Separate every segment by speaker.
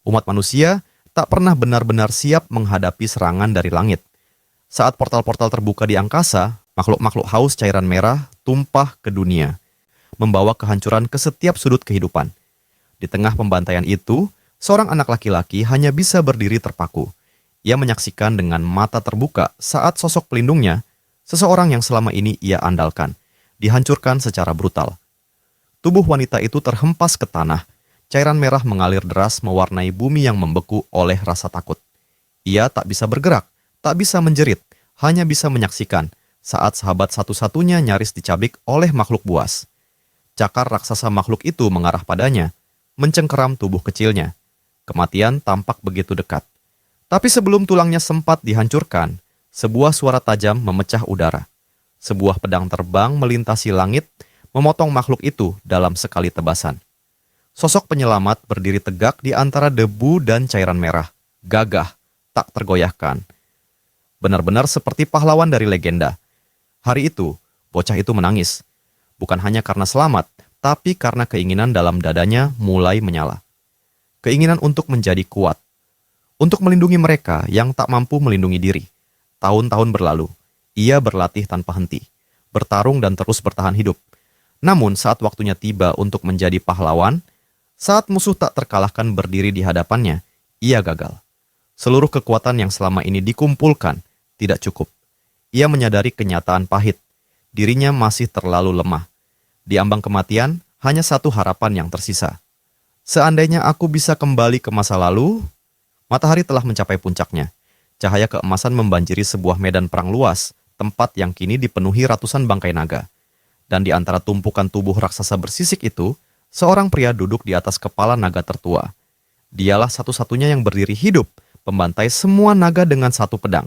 Speaker 1: Umat manusia tak pernah benar-benar siap menghadapi serangan dari langit. Saat portal-portal terbuka di angkasa, makhluk-makhluk haus cairan merah tumpah ke dunia, membawa kehancuran ke setiap sudut kehidupan. Di tengah pembantaian itu, seorang anak laki-laki hanya bisa berdiri terpaku. Ia menyaksikan dengan mata terbuka saat sosok pelindungnya, seseorang yang selama ini ia andalkan, dihancurkan secara brutal. Tubuh wanita itu terhempas ke tanah. Cairan merah mengalir deras mewarnai bumi yang membeku oleh rasa takut. Ia tak bisa bergerak, tak bisa menjerit, hanya bisa menyaksikan saat sahabat satu-satunya nyaris dicabik oleh makhluk buas. Cakar raksasa makhluk itu mengarah padanya, mencengkeram tubuh kecilnya. Kematian tampak begitu dekat. Tapi sebelum tulangnya sempat dihancurkan, sebuah suara tajam memecah udara. Sebuah pedang terbang melintasi langit, memotong makhluk itu dalam sekali tebasan. Sosok penyelamat berdiri tegak di antara debu dan cairan merah, gagah, tak tergoyahkan. Benar-benar seperti pahlawan dari legenda. Hari itu, bocah itu menangis. Bukan hanya karena selamat, tapi karena keinginan dalam dadanya mulai menyala. Keinginan untuk menjadi kuat. Untuk melindungi mereka yang tak mampu melindungi diri. Tahun-tahun berlalu, ia berlatih tanpa henti, bertarung dan terus bertahan hidup. Namun saat waktunya tiba untuk menjadi pahlawan, saat musuh tak terkalahkan berdiri di hadapannya, ia gagal. Seluruh kekuatan yang selama ini dikumpulkan tidak cukup. Ia menyadari kenyataan pahit. Dirinya masih terlalu lemah. Di ambang kematian, hanya satu harapan yang tersisa. Seandainya aku bisa kembali ke masa lalu, matahari telah mencapai puncaknya. Cahaya keemasan membanjiri sebuah medan perang luas, tempat yang kini dipenuhi ratusan bangkai naga. Dan di antara tumpukan tubuh raksasa bersisik itu, seorang pria duduk di atas kepala naga tertua. Dialah satu-satunya yang berdiri hidup, membantai semua naga dengan satu pedang.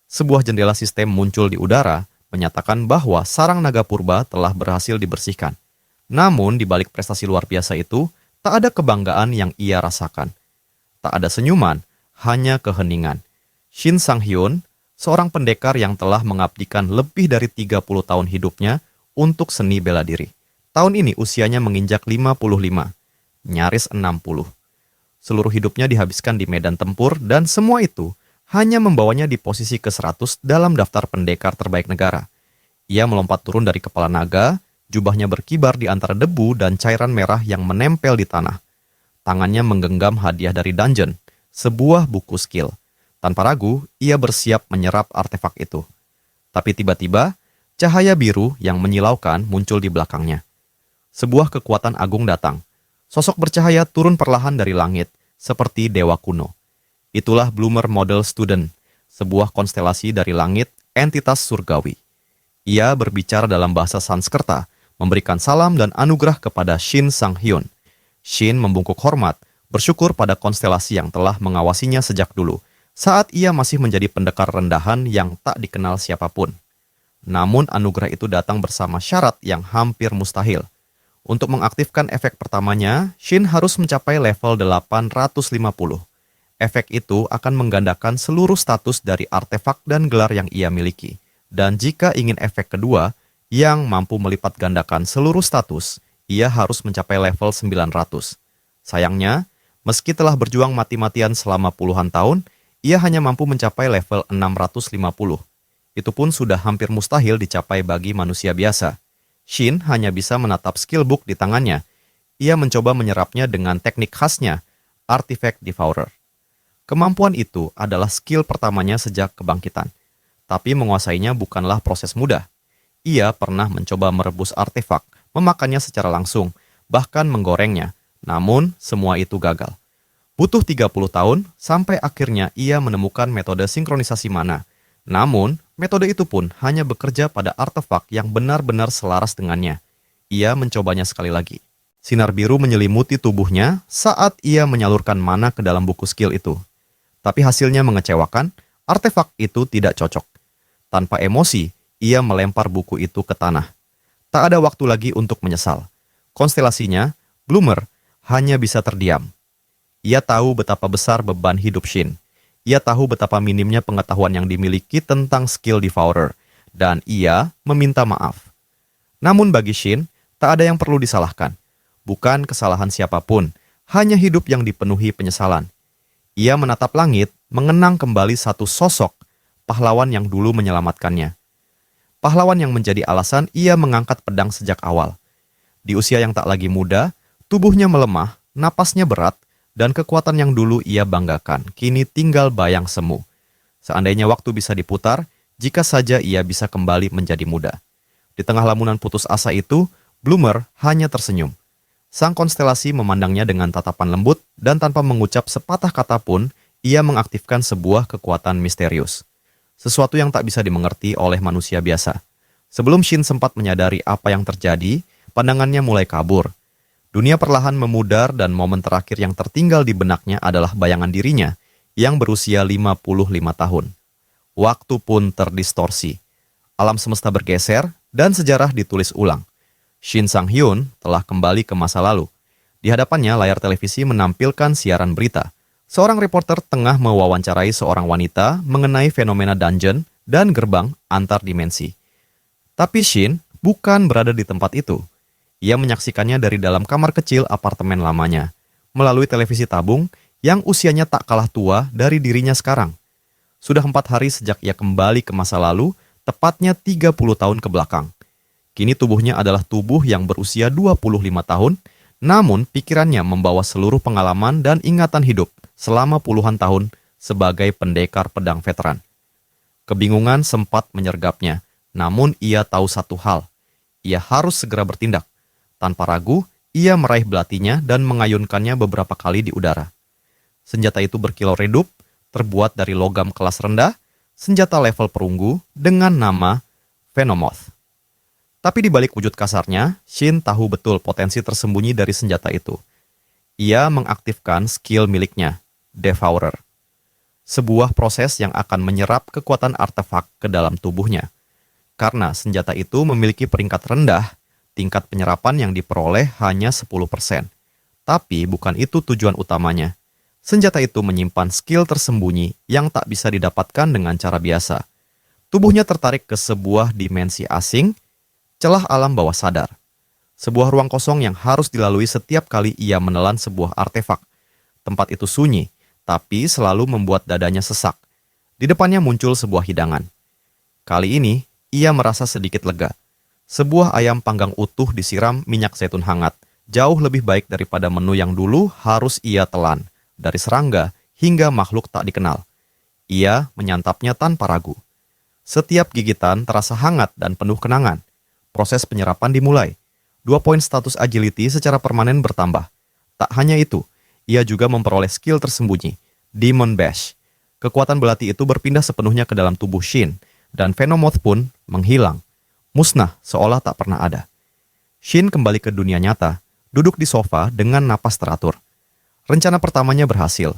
Speaker 1: Sebuah jendela sistem muncul di udara, menyatakan bahwa sarang naga purba telah berhasil dibersihkan. Namun, di balik prestasi luar biasa itu, tak ada kebanggaan yang ia rasakan. Tak ada senyuman, hanya keheningan. Shin Sang-hyun, seorang pendekar yang telah mengabdikan lebih dari 30 tahun hidupnya untuk seni bela diri. Tahun ini usianya menginjak 55, nyaris 60. Seluruh hidupnya dihabiskan di medan tempur dan semua itu hanya membawanya di posisi ke-100 dalam daftar pendekar terbaik negara. Ia melompat turun dari kepala naga, jubahnya berkibar di antara debu dan cairan merah yang menempel di tanah. Tangannya menggenggam hadiah dari dungeon, sebuah buku skill. Tanpa ragu, ia bersiap menyerap artefak itu. Tapi tiba-tiba, cahaya biru yang menyilaukan muncul di belakangnya. Sebuah kekuatan agung datang. Sosok bercahaya turun perlahan dari langit, seperti dewa kuno. Itulah Bloomer Model Student, sebuah konstelasi dari langit, entitas surgawi. Ia berbicara dalam bahasa Sanskerta, memberikan salam dan anugerah kepada Shin Sang-hyun. Shin membungkuk hormat, bersyukur pada konstelasi yang telah mengawasinya sejak dulu, saat ia masih menjadi pendekar rendahan yang tak dikenal siapapun. Namun anugerah itu datang bersama syarat yang hampir mustahil. Untuk mengaktifkan efek pertamanya, Shin harus mencapai level 850. Efek itu akan menggandakan seluruh status dari artefak dan gelar yang ia miliki. Dan jika ingin efek kedua, yang mampu melipat gandakan seluruh status, ia harus mencapai level 900. Sayangnya, meski telah berjuang mati-matian selama puluhan tahun, ia hanya mampu mencapai level 650. Itu pun sudah hampir mustahil dicapai bagi manusia biasa. Shin hanya bisa menatap skill book di tangannya. Ia mencoba menyerapnya dengan teknik khasnya, Artifact Devourer. Kemampuan itu adalah skill pertamanya sejak kebangkitan. Tapi menguasainya bukanlah proses mudah. Ia pernah mencoba merebus artefak, memakannya secara langsung, bahkan menggorengnya. Namun, semua itu gagal. Butuh 30 tahun sampai akhirnya ia menemukan metode sinkronisasi mana. Namun, metode itu pun hanya bekerja pada artefak yang benar-benar selaras dengannya. Ia mencobanya sekali lagi. Sinar biru menyelimuti tubuhnya saat ia menyalurkan mana ke dalam buku skill itu. Tapi hasilnya mengecewakan, artefak itu tidak cocok. Tanpa emosi, ia melempar buku itu ke tanah. Tak ada waktu lagi untuk menyesal. Konstelasinya, Bloomer, hanya bisa terdiam. Ia tahu betapa besar beban hidup Shin. Ia tahu betapa minimnya pengetahuan yang dimiliki tentang skill Devourer, dan ia meminta maaf. Namun bagi Shin, tak ada yang perlu disalahkan. Bukan kesalahan siapapun, hanya hidup yang dipenuhi penyesalan. Ia menatap langit, mengenang kembali satu sosok pahlawan yang dulu menyelamatkannya. Pahlawan yang menjadi alasan ia mengangkat pedang sejak awal. Di usia yang tak lagi muda, tubuhnya melemah, napasnya berat, dan kekuatan yang dulu ia banggakan kini tinggal bayang semu. Seandainya waktu bisa diputar, jika saja ia bisa kembali menjadi muda. Di tengah lamunan putus asa itu, Bloomer hanya tersenyum. Sang konstelasi memandangnya dengan tatapan lembut dan tanpa mengucap sepatah kata pun, ia mengaktifkan sebuah kekuatan misterius. Sesuatu yang tak bisa dimengerti oleh manusia biasa. Sebelum Shin sempat menyadari apa yang terjadi, pandangannya mulai kabur. Dunia perlahan memudar dan momen terakhir yang tertinggal di benaknya adalah bayangan dirinya yang berusia 55 tahun. Waktu pun terdistorsi. Alam semesta bergeser dan sejarah ditulis ulang. Shin Sang-hyun telah kembali ke masa lalu. Di hadapannya layar televisi menampilkan siaran berita. Seorang reporter tengah mewawancarai seorang wanita mengenai fenomena dungeon dan gerbang antar dimensi. Tapi Shin bukan berada di tempat itu. Ia menyaksikannya dari dalam kamar kecil apartemen lamanya, melalui televisi tabung yang usianya tak kalah tua dari dirinya sekarang. Sudah 4 hari sejak ia kembali ke masa lalu, tepatnya 30 tahun ke belakang. Kini tubuhnya adalah tubuh yang berusia 25 tahun, namun pikirannya membawa seluruh pengalaman dan ingatan hidup selama puluhan tahun sebagai pendekar pedang veteran. Kebingungan sempat menyergapnya, namun ia tahu satu hal. Ia harus segera bertindak. Tanpa ragu, ia meraih belatinya dan mengayunkannya beberapa kali di udara. Senjata itu berkilau redup, terbuat dari logam kelas rendah, senjata level perunggu dengan nama Venomoth. Tapi di balik wujud kasarnya, Shin tahu betul potensi tersembunyi dari senjata itu. Ia mengaktifkan skill miliknya, Devourer. Sebuah proses yang akan menyerap kekuatan artefak ke dalam tubuhnya. Karena senjata itu memiliki peringkat rendah, tingkat penyerapan yang diperoleh hanya 10%. Tapi bukan itu tujuan utamanya. Senjata itu menyimpan skill tersembunyi yang tak bisa didapatkan dengan cara biasa. Tubuhnya tertarik ke sebuah dimensi asing, celah alam bawah sadar. Sebuah ruang kosong yang harus dilalui setiap kali ia menelan sebuah artefak. Tempat itu sunyi, tapi selalu membuat dadanya sesak. Di depannya muncul sebuah hidangan. Kali ini, ia merasa sedikit lega. Sebuah ayam panggang utuh disiram minyak zaitun hangat, jauh lebih baik daripada menu yang dulu harus ia telan, dari serangga hingga makhluk tak dikenal. Ia menyantapnya tanpa ragu. Setiap gigitan terasa hangat dan penuh kenangan. Proses penyerapan dimulai. 2 poin status agility secara permanen bertambah. Tak hanya itu, ia juga memperoleh skill tersembunyi, Demon Bash. Kekuatan belati itu berpindah sepenuhnya ke dalam tubuh Shin, dan Venomoth pun menghilang. Musnah seolah tak pernah ada. Shin kembali ke dunia nyata, duduk di sofa dengan napas teratur. Rencana pertamanya berhasil.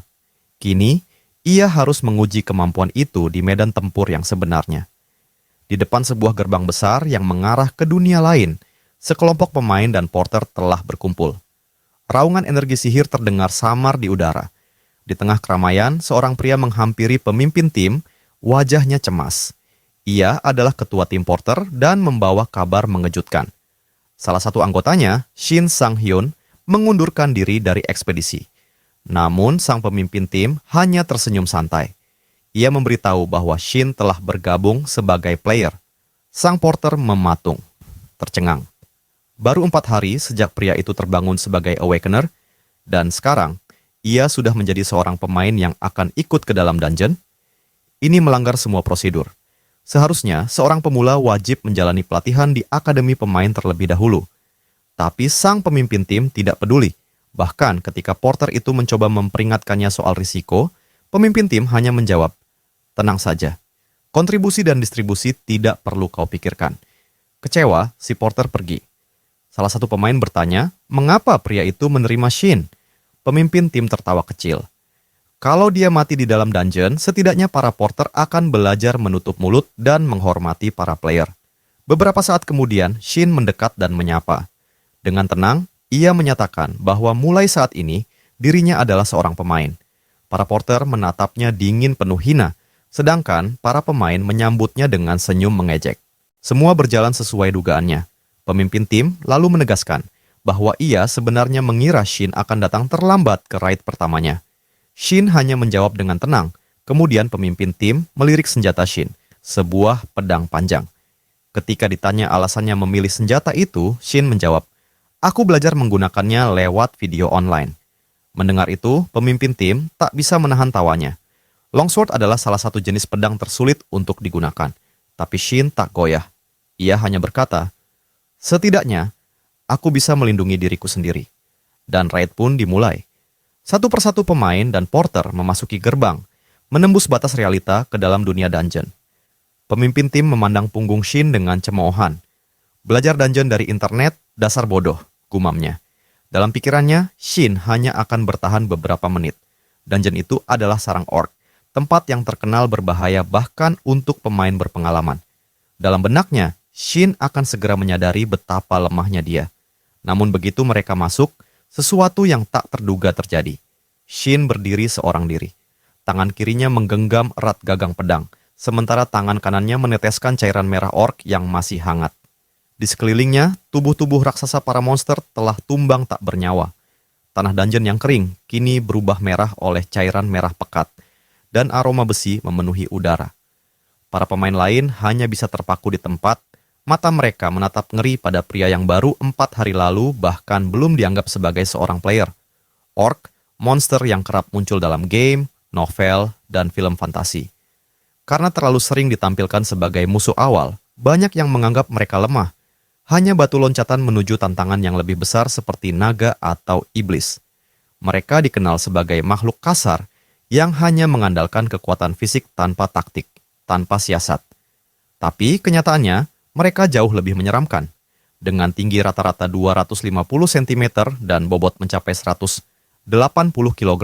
Speaker 1: Kini, ia harus menguji kemampuan itu di medan tempur yang sebenarnya. Di depan sebuah gerbang besar yang mengarah ke dunia lain, sekelompok pemain dan porter telah berkumpul. Raungan energi sihir terdengar samar di udara. Di tengah keramaian, seorang pria menghampiri pemimpin tim, wajahnya cemas. Ia adalah ketua tim porter dan membawa kabar mengejutkan. Salah satu anggotanya, Shin Sang-hyun, mengundurkan diri dari ekspedisi. Namun, sang pemimpin tim hanya tersenyum santai. Ia memberitahu bahwa Shin telah bergabung sebagai player. Sang porter mematung, tercengang. Baru 4 hari sejak pria itu terbangun sebagai Awakener, dan sekarang ia sudah menjadi seorang pemain yang akan ikut ke dalam dungeon. Ini melanggar semua prosedur. Seharusnya seorang pemula wajib menjalani pelatihan di akademi pemain terlebih dahulu. Tapi sang pemimpin tim tidak peduli. Bahkan ketika porter itu mencoba memperingatkannya soal risiko, pemimpin tim hanya menjawab, "Tenang saja, kontribusi dan distribusi tidak perlu kau pikirkan." Kecewa, si porter pergi. Salah satu pemain bertanya, mengapa pria itu menerima Shin? Pemimpin tim tertawa kecil. Kalau dia mati di dalam dungeon, setidaknya para porter akan belajar menutup mulut dan menghormati para player. Beberapa saat kemudian, Shin mendekat dan menyapa. Dengan tenang, ia menyatakan bahwa mulai saat ini, dirinya adalah seorang pemain. Para porter menatapnya dingin penuh hina, sedangkan para pemain menyambutnya dengan senyum mengejek. Semua berjalan sesuai dugaannya. Pemimpin tim lalu menegaskan bahwa ia sebenarnya mengira Shin akan datang terlambat ke raid pertamanya. Shin hanya menjawab dengan tenang. Kemudian pemimpin tim melirik senjata Shin, sebuah pedang panjang. Ketika ditanya alasannya memilih senjata itu, Shin menjawab, "Aku belajar menggunakannya lewat video online." Mendengar itu, pemimpin tim tak bisa menahan tawanya. Longsword adalah salah satu jenis pedang tersulit untuk digunakan. Tapi Shin tak goyah. Ia hanya berkata, "Setidaknya, aku bisa melindungi diriku sendiri." Dan raid pun dimulai. Satu persatu pemain dan porter memasuki gerbang, menembus batas realita ke dalam dunia dungeon. Pemimpin tim memandang punggung Shin dengan cemoohan. "Belajar dungeon dari internet, dasar bodoh," gumamnya. Dalam pikirannya, Shin hanya akan bertahan beberapa menit. Dungeon itu adalah sarang orc, tempat yang terkenal berbahaya bahkan untuk pemain berpengalaman. Dalam benaknya, Shin akan segera menyadari betapa lemahnya dia. Namun begitu mereka masuk, sesuatu yang tak terduga terjadi. Shin berdiri seorang diri. Tangan kirinya menggenggam erat gagang pedang, sementara tangan kanannya meneteskan cairan merah orc yang masih hangat. Di sekelilingnya, tubuh-tubuh raksasa para monster telah tumbang tak bernyawa. Tanah dungeon yang kering kini berubah merah oleh cairan merah pekat, dan aroma besi memenuhi udara. Para pemain lain hanya bisa terpaku di tempat, mata mereka menatap ngeri pada pria yang baru 4 hari lalu bahkan belum dianggap sebagai seorang player. Orc, monster yang kerap muncul dalam game, novel, dan film fantasi. Karena terlalu sering ditampilkan sebagai musuh awal, banyak yang menganggap mereka lemah. Hanya batu loncatan menuju tantangan yang lebih besar seperti naga atau iblis. Mereka dikenal sebagai makhluk kasar yang hanya mengandalkan kekuatan fisik tanpa taktik, tanpa siasat. Tapi kenyataannya, mereka jauh lebih menyeramkan. Dengan tinggi rata-rata 250 cm dan bobot mencapai 180 kg,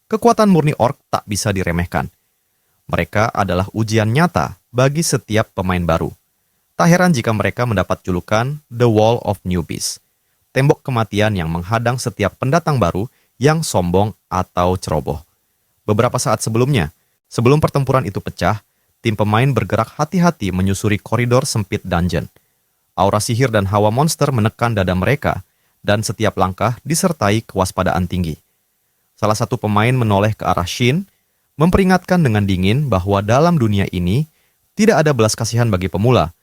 Speaker 1: kekuatan murni orc tak bisa diremehkan. Mereka adalah ujian nyata bagi setiap pemain baru. Tak heran jika mereka mendapat julukan The Wall of Newbies, tembok kematian yang menghadang setiap pendatang baru yang sombong atau ceroboh. Beberapa saat sebelumnya, sebelum pertempuran itu pecah, tim pemain bergerak hati-hati menyusuri koridor sempit dungeon. Aura sihir dan hawa monster menekan dada mereka, dan setiap langkah disertai kewaspadaan tinggi. Salah satu pemain menoleh ke arah Shin, memperingatkan dengan dingin bahwa dalam dunia ini tidak ada belas kasihan bagi pemula.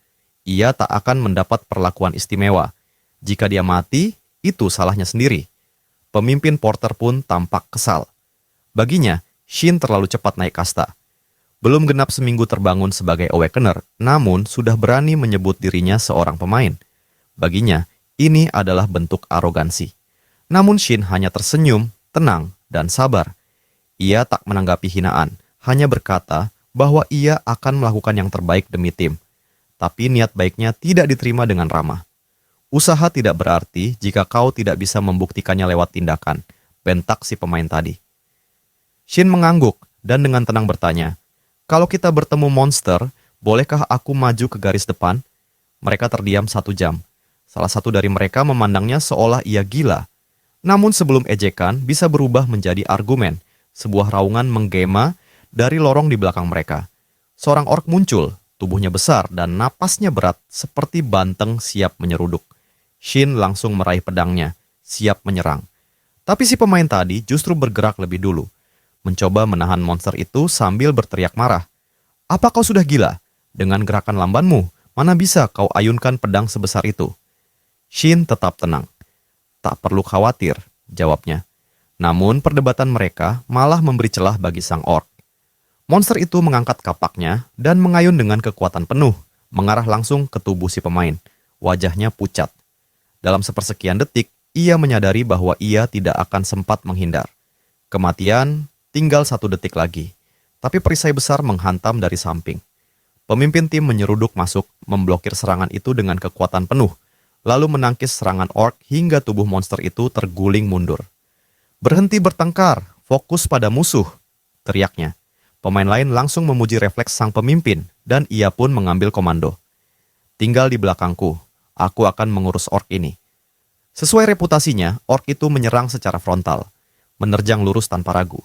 Speaker 1: Ia tak akan mendapat perlakuan istimewa. Jika dia mati, itu salahnya sendiri. Pemimpin porter pun tampak kesal. Baginya, Shin terlalu cepat naik kasta. Belum genap seminggu terbangun sebagai Awakener, namun sudah berani menyebut dirinya seorang pemain. Baginya, ini adalah bentuk arogansi. Namun Shin hanya tersenyum, tenang, dan sabar. Ia tak menanggapi hinaan, hanya berkata bahwa ia akan melakukan yang terbaik demi tim. Tapi niat baiknya tidak diterima dengan ramah. "Usaha tidak berarti jika kau tidak bisa membuktikannya lewat tindakan," bentak si pemain tadi. Shin mengangguk dan dengan tenang bertanya, "Kalau kita bertemu monster, bolehkah aku maju ke garis depan?" Mereka terdiam 1 jam. Salah satu dari mereka memandangnya seolah ia gila. Namun sebelum ejekan bisa berubah menjadi argumen, sebuah raungan menggema dari lorong di belakang mereka. Seorang orc muncul, tubuhnya besar dan napasnya berat seperti banteng siap menyeruduk. Shin langsung meraih pedangnya, siap menyerang. Tapi si pemain tadi justru bergerak lebih dulu, mencoba menahan monster itu sambil berteriak marah. "Apa kau sudah gila? Dengan gerakan lambanmu, mana bisa kau ayunkan pedang sebesar itu?" Shin tetap tenang. "Tak perlu khawatir," jawabnya. Namun perdebatan mereka malah memberi celah bagi sang orc. Monster itu mengangkat kapaknya dan mengayun dengan kekuatan penuh, mengarah langsung ke tubuh si pemain. Wajahnya pucat. Dalam sepersekian detik, ia menyadari bahwa ia tidak akan sempat menghindar. Kematian tinggal 1 detik lagi, tapi perisai besar menghantam dari samping. Pemimpin tim menyeruduk masuk, memblokir serangan itu dengan kekuatan penuh, lalu menangkis serangan orc hingga tubuh monster itu terguling mundur. "Berhenti bertengkar, fokus pada musuh," teriaknya. Pemain lain langsung memuji refleks sang pemimpin, dan ia pun mengambil komando. "Tinggal di belakangku, aku akan mengurus orc ini." Sesuai reputasinya, orc itu menyerang secara frontal, menerjang lurus tanpa ragu.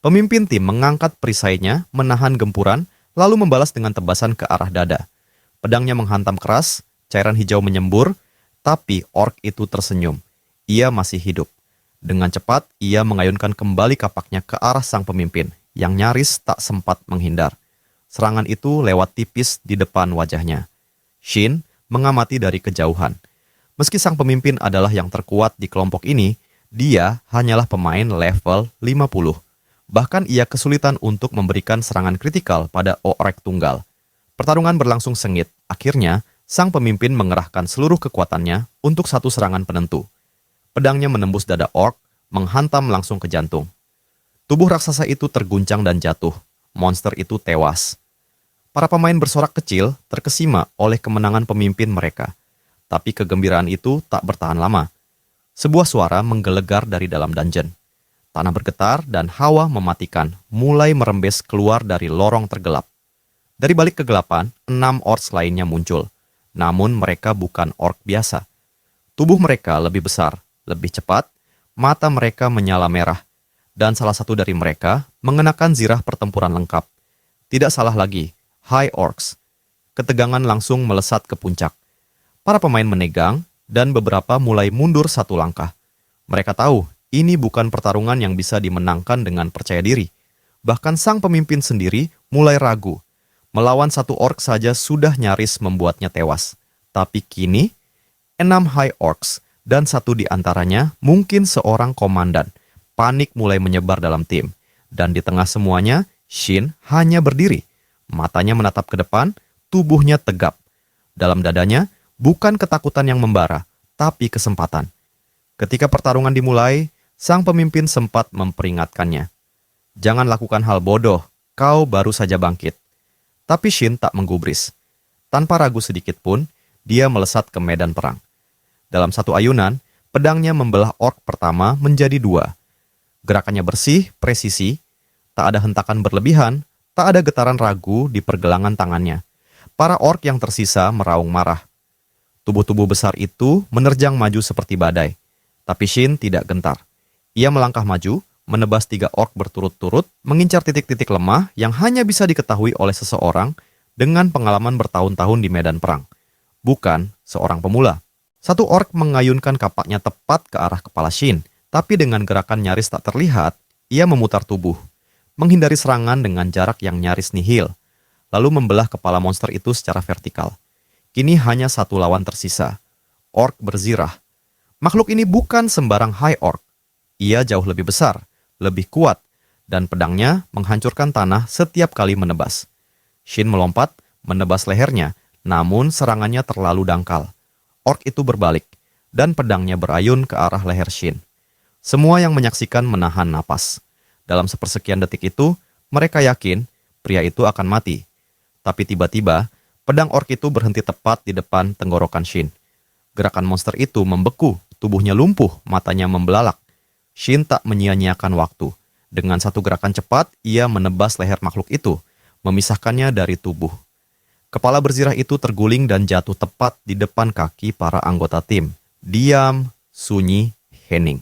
Speaker 1: Pemimpin tim mengangkat perisainya, menahan gempuran, lalu membalas dengan tebasan ke arah dada. Pedangnya menghantam keras, cairan hijau menyembur, tapi orc itu tersenyum. Ia masih hidup. Dengan cepat, ia mengayunkan kembali kapaknya ke arah sang pemimpin, yang nyaris tak sempat menghindar. Serangan itu lewat tipis di depan wajahnya. Shin mengamati dari kejauhan. Meski sang pemimpin adalah yang terkuat di kelompok ini, dia hanyalah pemain level 50. Bahkan ia kesulitan untuk memberikan serangan kritikal pada orc tunggal. Pertarungan berlangsung sengit. Akhirnya, sang pemimpin mengerahkan seluruh kekuatannya untuk satu serangan penentu. Pedangnya menembus dada orc, menghantam langsung ke jantung. Tubuh raksasa itu terguncang dan jatuh. Monster itu tewas. Para pemain bersorak kecil terkesima oleh kemenangan pemimpin mereka. Tapi kegembiraan itu tak bertahan lama. Sebuah suara menggelegar dari dalam dungeon. Tanah bergetar dan hawa mematikan mulai merembes keluar dari lorong tergelap. Dari balik kegelapan, 6 orcs lainnya muncul. Namun mereka bukan orc biasa. Tubuh mereka lebih besar, lebih cepat, mata mereka menyala merah, dan salah satu dari mereka mengenakan zirah pertempuran lengkap. Tidak salah lagi, High Orcs. Ketegangan langsung melesat ke puncak. Para pemain menegang, dan beberapa mulai mundur satu langkah. Mereka tahu, ini bukan pertarungan yang bisa dimenangkan dengan percaya diri. Bahkan sang pemimpin sendiri mulai ragu. Melawan satu orc saja sudah nyaris membuatnya tewas. Tapi kini, 6 High Orcs dan satu di antaranya mungkin seorang komandan. Panik mulai menyebar dalam tim. Dan di tengah semuanya, Shin hanya berdiri. Matanya menatap ke depan, tubuhnya tegap. Dalam dadanya, bukan ketakutan yang membara, tapi kesempatan. Ketika pertarungan dimulai, sang pemimpin sempat memperingatkannya. Jangan lakukan hal bodoh, kau baru saja bangkit. Tapi Shin tak menggubris. Tanpa ragu sedikit pun, dia melesat ke medan perang. Dalam satu ayunan, pedangnya membelah orc pertama menjadi 2. Gerakannya bersih, presisi, tak ada hentakan berlebihan, tak ada getaran ragu di pergelangan tangannya. Para orc yang tersisa meraung marah. Tubuh-tubuh besar itu menerjang maju seperti badai. Tapi Shin tidak gentar. Ia melangkah maju, menebas 3 orc berturut-turut, mengincar titik-titik lemah yang hanya bisa diketahui oleh seseorang dengan pengalaman bertahun-tahun di medan perang. Bukan seorang pemula. Satu orc mengayunkan kapaknya tepat ke arah kepala Shin, tapi dengan gerakan nyaris tak terlihat, ia memutar tubuh, menghindari serangan dengan jarak yang nyaris nihil, lalu membelah kepala monster itu secara vertikal. Kini hanya satu lawan tersisa. Orc berzirah. Makhluk ini bukan sembarang High Orc. Ia jauh lebih besar, lebih kuat, dan pedangnya menghancurkan tanah setiap kali menebas. Shin melompat, menebas lehernya, namun serangannya terlalu dangkal. Orc itu berbalik, dan pedangnya berayun ke arah leher Shin. Semua yang menyaksikan menahan napas. Dalam sepersekian detik itu, mereka yakin pria itu akan mati. Tapi tiba-tiba, pedang orc itu berhenti tepat di depan tenggorokan Shin. Gerakan monster itu membeku, tubuhnya lumpuh, matanya membelalak. Shin tak menyia-nyiakan waktu. Dengan satu gerakan cepat, ia menebas leher makhluk itu, memisahkannya dari tubuh. Kepala berzirah itu terguling dan jatuh tepat di depan kaki para anggota tim. Diam, sunyi, hening.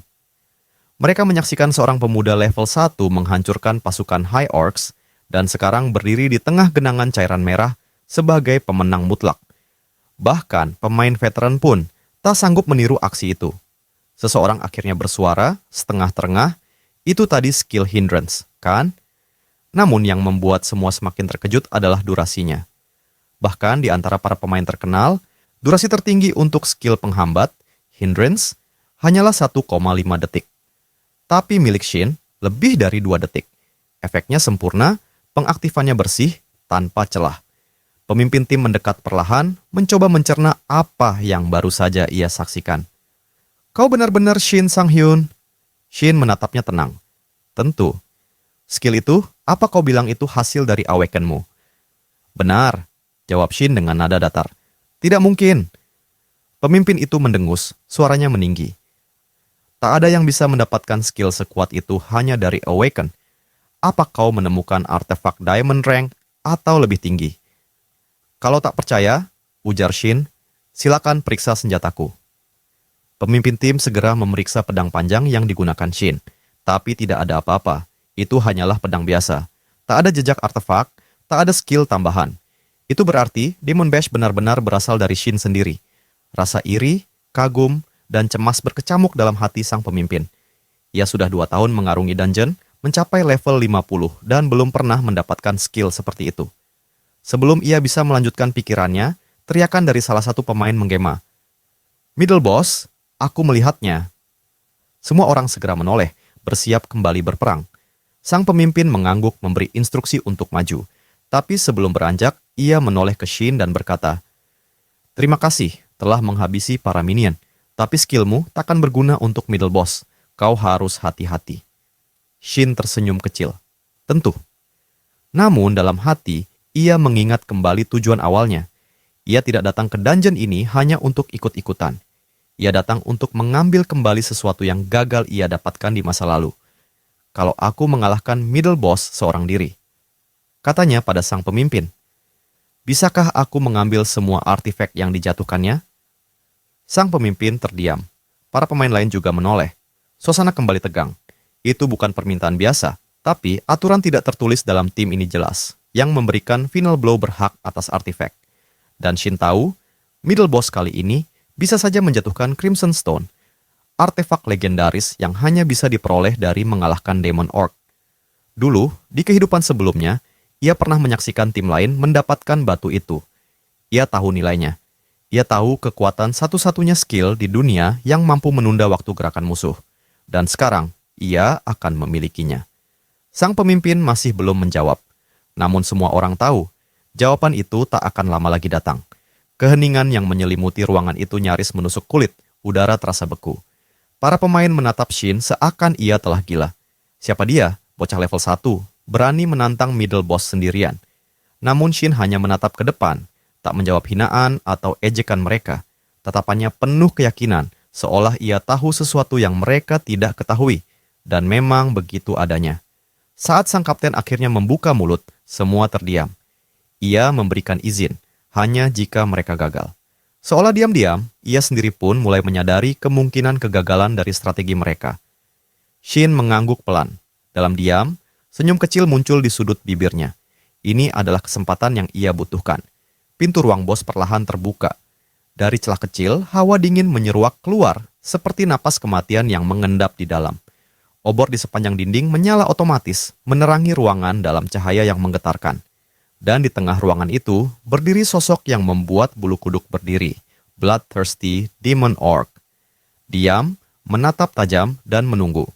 Speaker 1: Mereka menyaksikan seorang pemuda level 1 menghancurkan pasukan High Orcs dan sekarang berdiri di tengah genangan cairan merah sebagai pemenang mutlak. Bahkan pemain veteran pun tak sanggup meniru aksi itu. Seseorang akhirnya bersuara, setengah terengah, itu tadi skill hindrance, kan? Namun yang membuat semua semakin terkejut adalah durasinya. Bahkan di antara para pemain terkenal, durasi tertinggi untuk skill penghambat, hindrance, hanyalah 1,5 detik. Tapi milik Shin lebih dari 2 detik. Efeknya sempurna, pengaktifannya bersih, tanpa celah. Pemimpin tim mendekat perlahan, mencoba mencerna apa yang baru saja ia saksikan. Kau benar-benar Shin Sang-hyun. Shin menatapnya tenang. Tentu. Skill itu, apa kau bilang itu hasil dari awakenmu? Benar, jawab Shin dengan nada datar. Tidak mungkin. Pemimpin itu mendengus, suaranya meninggi. Tak ada yang bisa mendapatkan skill sekuat itu hanya dari awaken. Apa kau menemukan artefak diamond rank atau lebih tinggi? Kalau tak percaya, ujar Shin, silakan periksa senjataku. Pemimpin tim segera memeriksa pedang panjang yang digunakan Shin. Tapi tidak ada apa-apa. Itu hanyalah pedang biasa. Tak ada jejak artefak, tak ada skill tambahan. Itu berarti Demon Bash benar-benar berasal dari Shin sendiri. Rasa iri, kagum, dan cemas berkecamuk dalam hati sang pemimpin. Ia sudah 2 tahun mengarungi dungeon, mencapai level 50 dan belum pernah mendapatkan skill seperti itu. Sebelum ia bisa melanjutkan pikirannya, teriakan dari salah satu pemain menggema. "Middle boss, aku melihatnya." Semua orang segera menoleh, bersiap kembali berperang. Sang pemimpin mengangguk memberi instruksi untuk maju. Tapi sebelum beranjak, ia menoleh ke Shin dan berkata, "Terima kasih telah menghabisi para minion, tapi skillmu takkan berguna untuk middle boss. Kau harus hati-hati." Shin tersenyum kecil. Tentu. Namun dalam hati, ia mengingat kembali tujuan awalnya. Ia tidak datang ke dungeon ini hanya untuk ikut-ikutan. Ia datang untuk mengambil kembali sesuatu yang gagal ia dapatkan di masa lalu. "Kalau aku mengalahkan middle boss seorang diri," katanya pada sang pemimpin, "bisakah aku mengambil semua artefak yang dijatuhkannya?" Sang pemimpin terdiam. Para pemain lain juga menoleh. Suasana kembali tegang. Itu bukan permintaan biasa, tapi aturan tidak tertulis dalam tim ini jelas, yang memberikan final blow berhak atas artefak. Dan Shin tahu, middle boss kali ini bisa saja menjatuhkan Crimson Stone, artefak legendaris yang hanya bisa diperoleh dari mengalahkan Demon Orc. Dulu, di kehidupan sebelumnya, ia pernah menyaksikan tim lain mendapatkan batu itu. Ia tahu nilainya. Ia tahu kekuatan satu-satunya skill di dunia yang mampu menunda waktu gerakan musuh. Dan sekarang, ia akan memilikinya. Sang pemimpin masih belum menjawab. Namun semua orang tahu, jawaban itu tak akan lama lagi datang. Keheningan yang menyelimuti ruangan itu nyaris menusuk kulit, udara terasa beku. Para pemain menatap Shin seakan ia telah gila. Siapa dia, bocah level 1, berani menantang middle boss sendirian. Namun Shin hanya menatap ke depan, tak menjawab hinaan atau ejekan mereka. Tatapannya penuh keyakinan, seolah ia tahu sesuatu yang mereka tidak ketahui. Dan memang begitu adanya. Saat sang kapten akhirnya membuka mulut, semua terdiam. Ia memberikan izin, hanya jika mereka gagal. Seolah diam-diam, ia sendiri pun mulai menyadari kemungkinan kegagalan dari strategi mereka. Shin mengangguk pelan. Dalam diam, senyum kecil muncul di sudut bibirnya. Ini adalah kesempatan yang ia butuhkan. Pintu ruang bos perlahan terbuka. Dari celah kecil, hawa dingin menyeruak keluar, seperti napas kematian yang mengendap di dalam. Obor di sepanjang dinding menyala otomatis, menerangi ruangan dalam cahaya yang menggetarkan. Dan di tengah ruangan itu, berdiri sosok yang membuat bulu kuduk berdiri. Bloodthirsty Demon Orc. Diam, menatap tajam, dan menunggu.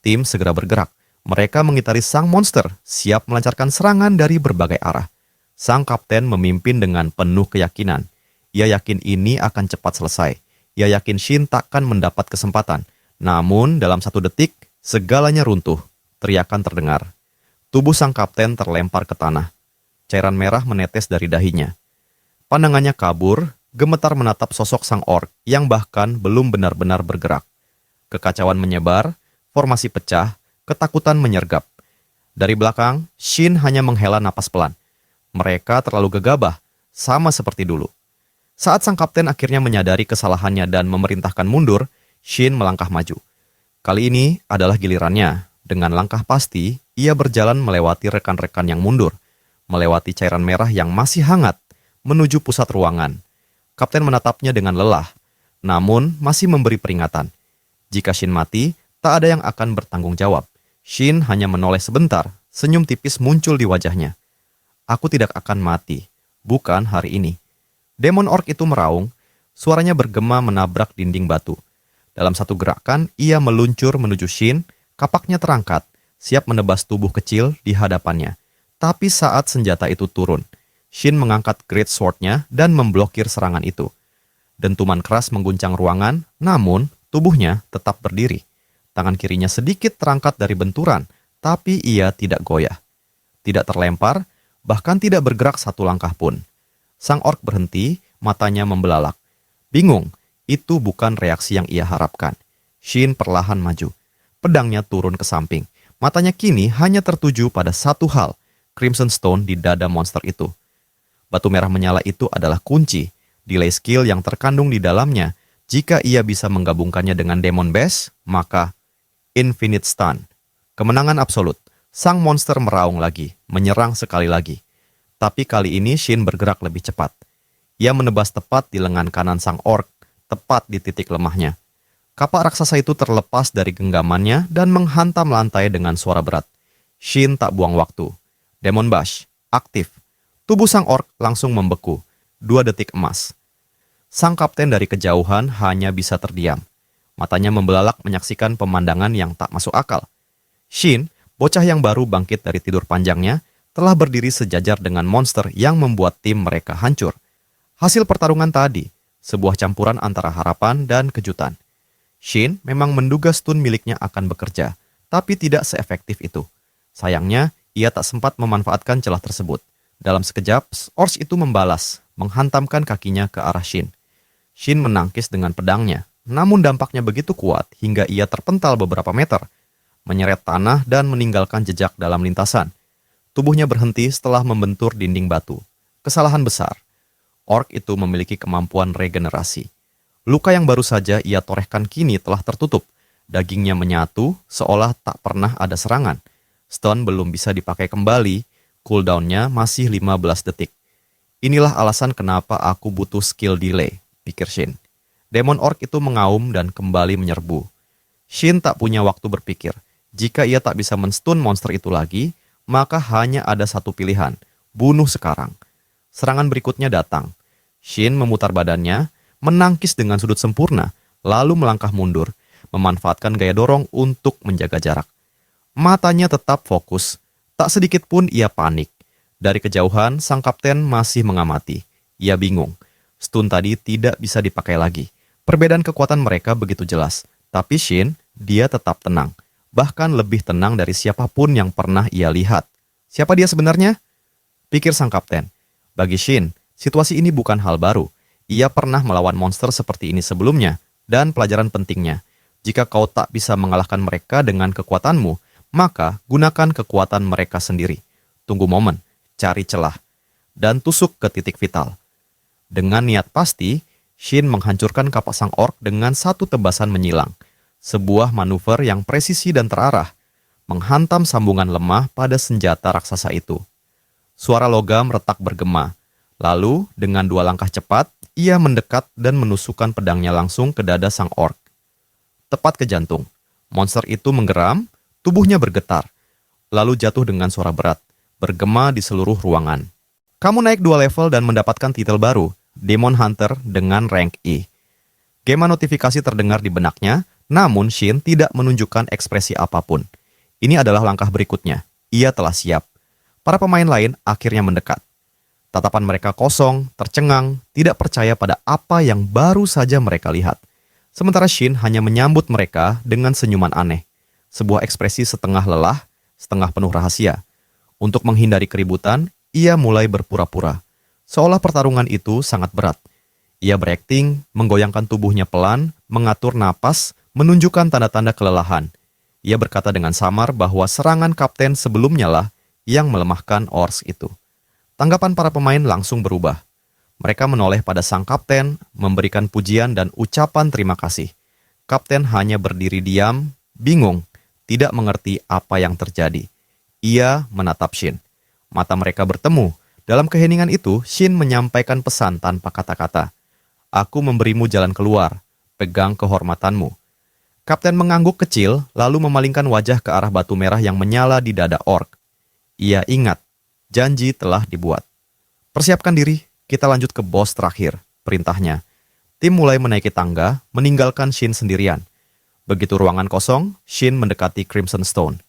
Speaker 1: Tim segera bergerak. Mereka mengitari sang monster, siap melancarkan serangan dari berbagai arah. Sang kapten memimpin dengan penuh keyakinan. Ia yakin ini akan cepat selesai. Ia yakin Shin takkan mendapat kesempatan. Namun, dalam 1 detik, segalanya runtuh. Teriakan terdengar. Tubuh sang kapten terlempar ke tanah. Cairan merah menetes dari dahinya. Pandangannya kabur, gemetar menatap sosok sang orc yang bahkan belum benar-benar bergerak. Kekacauan menyebar, formasi pecah, ketakutan menyergap. Dari belakang, Shin hanya menghela napas pelan. Mereka terlalu gegabah, sama seperti dulu. Saat sang kapten akhirnya menyadari kesalahannya dan memerintahkan mundur, Shin melangkah maju. Kali ini adalah gilirannya. Dengan langkah pasti, ia berjalan melewati rekan-rekan yang mundur, melewati cairan merah yang masih hangat, menuju pusat ruangan. Kapten menatapnya dengan lelah, namun masih memberi peringatan. Jika Shin mati, tak ada yang akan bertanggung jawab. Shin hanya menoleh sebentar, senyum tipis muncul di wajahnya. "Aku tidak akan mati, bukan hari ini." Demon Orc itu meraung, suaranya bergema menabrak dinding batu. Dalam satu gerakan, ia meluncur menuju Shin, kapaknya terangkat, siap menebas tubuh kecil di hadapannya. Tapi saat senjata itu turun, Shin mengangkat Great Sword-nya dan memblokir serangan itu. Dentuman keras mengguncang ruangan, namun tubuhnya tetap berdiri. Tangan kirinya sedikit terangkat dari benturan, tapi ia tidak goyah. Tidak terlempar, bahkan tidak bergerak satu langkah pun. Sang orc berhenti, matanya membelalak. Bingung, itu bukan reaksi yang ia harapkan. Shin perlahan maju. Pedangnya turun ke samping. Matanya kini hanya tertuju pada satu hal, Crimson Stone di dada monster itu. Batu merah menyala itu adalah kunci, delay skill yang terkandung di dalamnya. Jika ia bisa menggabungkannya dengan Demon Bash, maka Infinite Stun. Kemenangan absolut. Sang monster meraung lagi, menyerang sekali lagi. Tapi kali ini Shin bergerak lebih cepat. Ia menebas tepat di lengan kanan sang orc, tepat di titik lemahnya. Kapak raksasa itu terlepas dari genggamannya dan menghantam lantai dengan suara berat. Shin tak buang waktu. Demon Bash, aktif. Tubuh sang orc langsung membeku. 2 detik emas. Sang kapten dari kejauhan hanya bisa terdiam. Matanya membelalak menyaksikan pemandangan yang tak masuk akal. Shin, bocah yang baru bangkit dari tidur panjangnya, telah berdiri sejajar dengan monster yang membuat tim mereka hancur. Hasil pertarungan tadi, sebuah campuran antara harapan dan kejutan. Shin memang menduga stun miliknya akan bekerja, tapi tidak seefektif itu. Sayangnya, ia tak sempat memanfaatkan celah tersebut. Dalam sekejap, Orc itu membalas, menghantamkan kakinya ke arah Shin. Shin menangkis dengan pedangnya, namun dampaknya begitu kuat hingga ia terpental beberapa meter, menyeret tanah dan meninggalkan jejak dalam lintasan. Tubuhnya berhenti setelah membentur dinding batu. Kesalahan besar. Orc itu memiliki kemampuan regenerasi. Luka yang baru saja ia torehkan kini telah tertutup. Dagingnya menyatu seolah tak pernah ada serangan. Stun belum bisa dipakai kembali, cooldown-nya masih 15 detik. Inilah alasan kenapa aku butuh skill delay, pikir Shin. Demon Orc itu mengaum dan kembali menyerbu. Shin tak punya waktu berpikir. Jika ia tak bisa menstun monster itu lagi, maka hanya ada satu pilihan, bunuh sekarang. Serangan berikutnya datang. Shin memutar badannya, menangkis dengan sudut sempurna, lalu melangkah mundur, memanfaatkan gaya dorong untuk menjaga jarak. Matanya tetap fokus, tak sedikit pun ia panik. Dari kejauhan, sang kapten masih mengamati. Ia bingung, stun tadi tidak bisa dipakai lagi. Perbedaan kekuatan mereka begitu jelas, tapi Shin, dia tetap tenang. Bahkan lebih tenang dari siapapun yang pernah ia lihat. Siapa dia sebenarnya? Pikir sang kapten. Bagi Shin, situasi ini bukan hal baru. Ia pernah melawan monster seperti ini sebelumnya, dan pelajaran pentingnya. Jika kau tak bisa mengalahkan mereka dengan kekuatanmu, maka gunakan kekuatan mereka sendiri. Tunggu momen, cari celah, dan tusuk ke titik vital. Dengan niat pasti, Shin menghancurkan kapak sang orc dengan satu tebasan menyilang. Sebuah manuver yang presisi dan terarah, menghantam sambungan lemah pada senjata raksasa itu. Suara logam retak bergema. Lalu, dengan 2 langkah cepat, ia mendekat dan menusukkan pedangnya langsung ke dada sang orc. Tepat ke jantung. Monster itu menggeram, tubuhnya bergetar, lalu jatuh dengan suara berat, bergema di seluruh ruangan. Kamu naik 2 level dan mendapatkan titel baru, Demon Hunter dengan rank E. Gema notifikasi terdengar di benaknya, namun Shin tidak menunjukkan ekspresi apapun. Ini adalah langkah berikutnya. Ia telah siap. Para pemain lain akhirnya mendekat. Tatapan mereka kosong, tercengang, tidak percaya pada apa yang baru saja mereka lihat. Sementara Shin hanya menyambut mereka dengan senyuman aneh. Sebuah ekspresi setengah lelah, setengah penuh rahasia. Untuk menghindari keributan, ia mulai berpura-pura. Seolah pertarungan itu sangat berat. Ia berakting, menggoyangkan tubuhnya pelan, mengatur napas, menunjukkan tanda-tanda kelelahan. Ia berkata dengan samar bahwa serangan kapten sebelumnya lah yang melemahkan Orcs itu. Tanggapan para pemain langsung berubah. Mereka menoleh pada sang kapten, memberikan pujian dan ucapan terima kasih. Kapten hanya berdiri diam, bingung, tidak mengerti apa yang terjadi. Ia menatap Shin. Mata mereka bertemu. Dalam keheningan itu, Shin menyampaikan pesan tanpa kata-kata. Aku memberimu jalan keluar. Pegang kehormatanmu. Kapten mengangguk kecil, lalu memalingkan wajah ke arah batu merah yang menyala di dada orc. Ia ingat, janji telah dibuat. Persiapkan diri, kita lanjut ke bos terakhir, perintahnya. Tim mulai menaiki tangga, meninggalkan Shin sendirian. Begitu ruangan kosong, Shin mendekati Crimson Stone.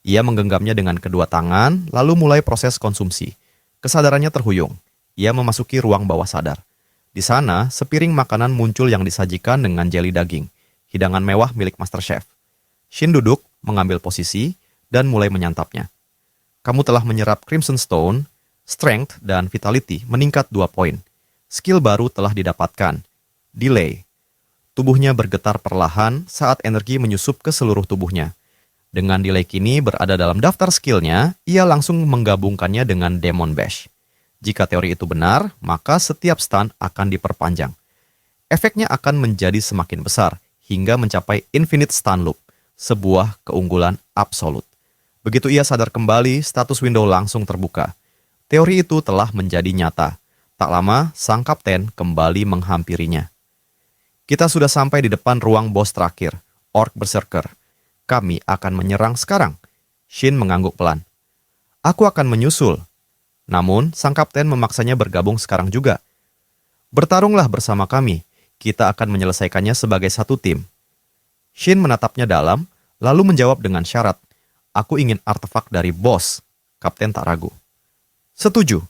Speaker 1: Ia menggenggamnya dengan kedua tangan, lalu mulai proses konsumsi. Kesadarannya terhuyung. Ia memasuki ruang bawah sadar. Di sana, sepiring makanan muncul yang disajikan dengan jeli daging, hidangan mewah milik Master Chef. Shin duduk, mengambil posisi, dan mulai menyantapnya. Kamu telah menyerap Crimson Stone, Strength dan Vitality meningkat 2 poin. Skill baru telah didapatkan. Delay. Tubuhnya bergetar perlahan saat energi menyusup ke seluruh tubuhnya. Dengan delay kini berada dalam daftar skillnya, ia langsung menggabungkannya dengan Demon Bash. Jika teori itu benar, maka setiap stun akan diperpanjang. Efeknya akan menjadi semakin besar, hingga mencapai Infinite Stun Loop, sebuah keunggulan absolut. Begitu ia sadar kembali, status window langsung terbuka. Teori itu telah menjadi nyata. Tak lama, sang kapten kembali menghampirinya. Kita sudah sampai di depan ruang bos terakhir, Orc Berserker. Kami akan menyerang sekarang. Shin mengangguk pelan. Aku akan menyusul. Namun, sang kapten memaksanya bergabung sekarang juga. Bertarunglah bersama kami. Kita akan menyelesaikannya sebagai satu tim. Shin menatapnya dalam, lalu menjawab dengan syarat. Aku ingin artefak dari bos. Kapten tak ragu. Setuju.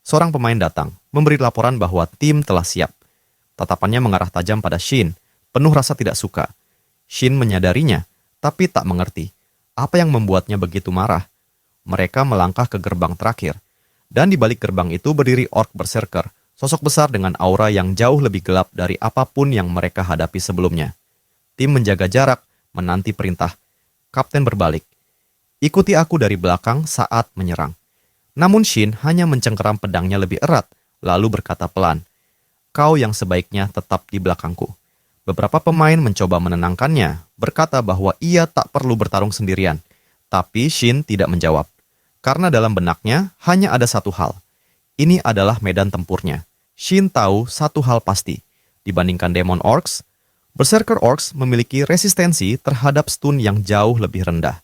Speaker 1: Seorang pemain datang, memberi laporan bahwa tim telah siap. Tatapannya mengarah tajam pada Shin, penuh rasa tidak suka. Shin menyadarinya, tapi tak mengerti. Apa yang membuatnya begitu marah? Mereka melangkah ke gerbang terakhir. Dan di balik gerbang itu berdiri Orc Berserker, sosok besar dengan aura yang jauh lebih gelap dari apapun yang mereka hadapi sebelumnya. Tim menjaga jarak, menanti perintah. Kapten berbalik. Ikuti aku dari belakang saat menyerang. Namun Shin hanya mencengkeram pedangnya lebih erat, lalu berkata pelan, Kau yang sebaiknya tetap di belakangku. Beberapa pemain mencoba menenangkannya, berkata bahwa ia tak perlu bertarung sendirian. Tapi Shin tidak menjawab. Karena dalam benaknya hanya ada satu hal. Ini adalah medan tempurnya. Shin tahu satu hal pasti. Dibandingkan Demon Orcs, Berserker Orcs memiliki resistensi terhadap stun yang jauh lebih rendah.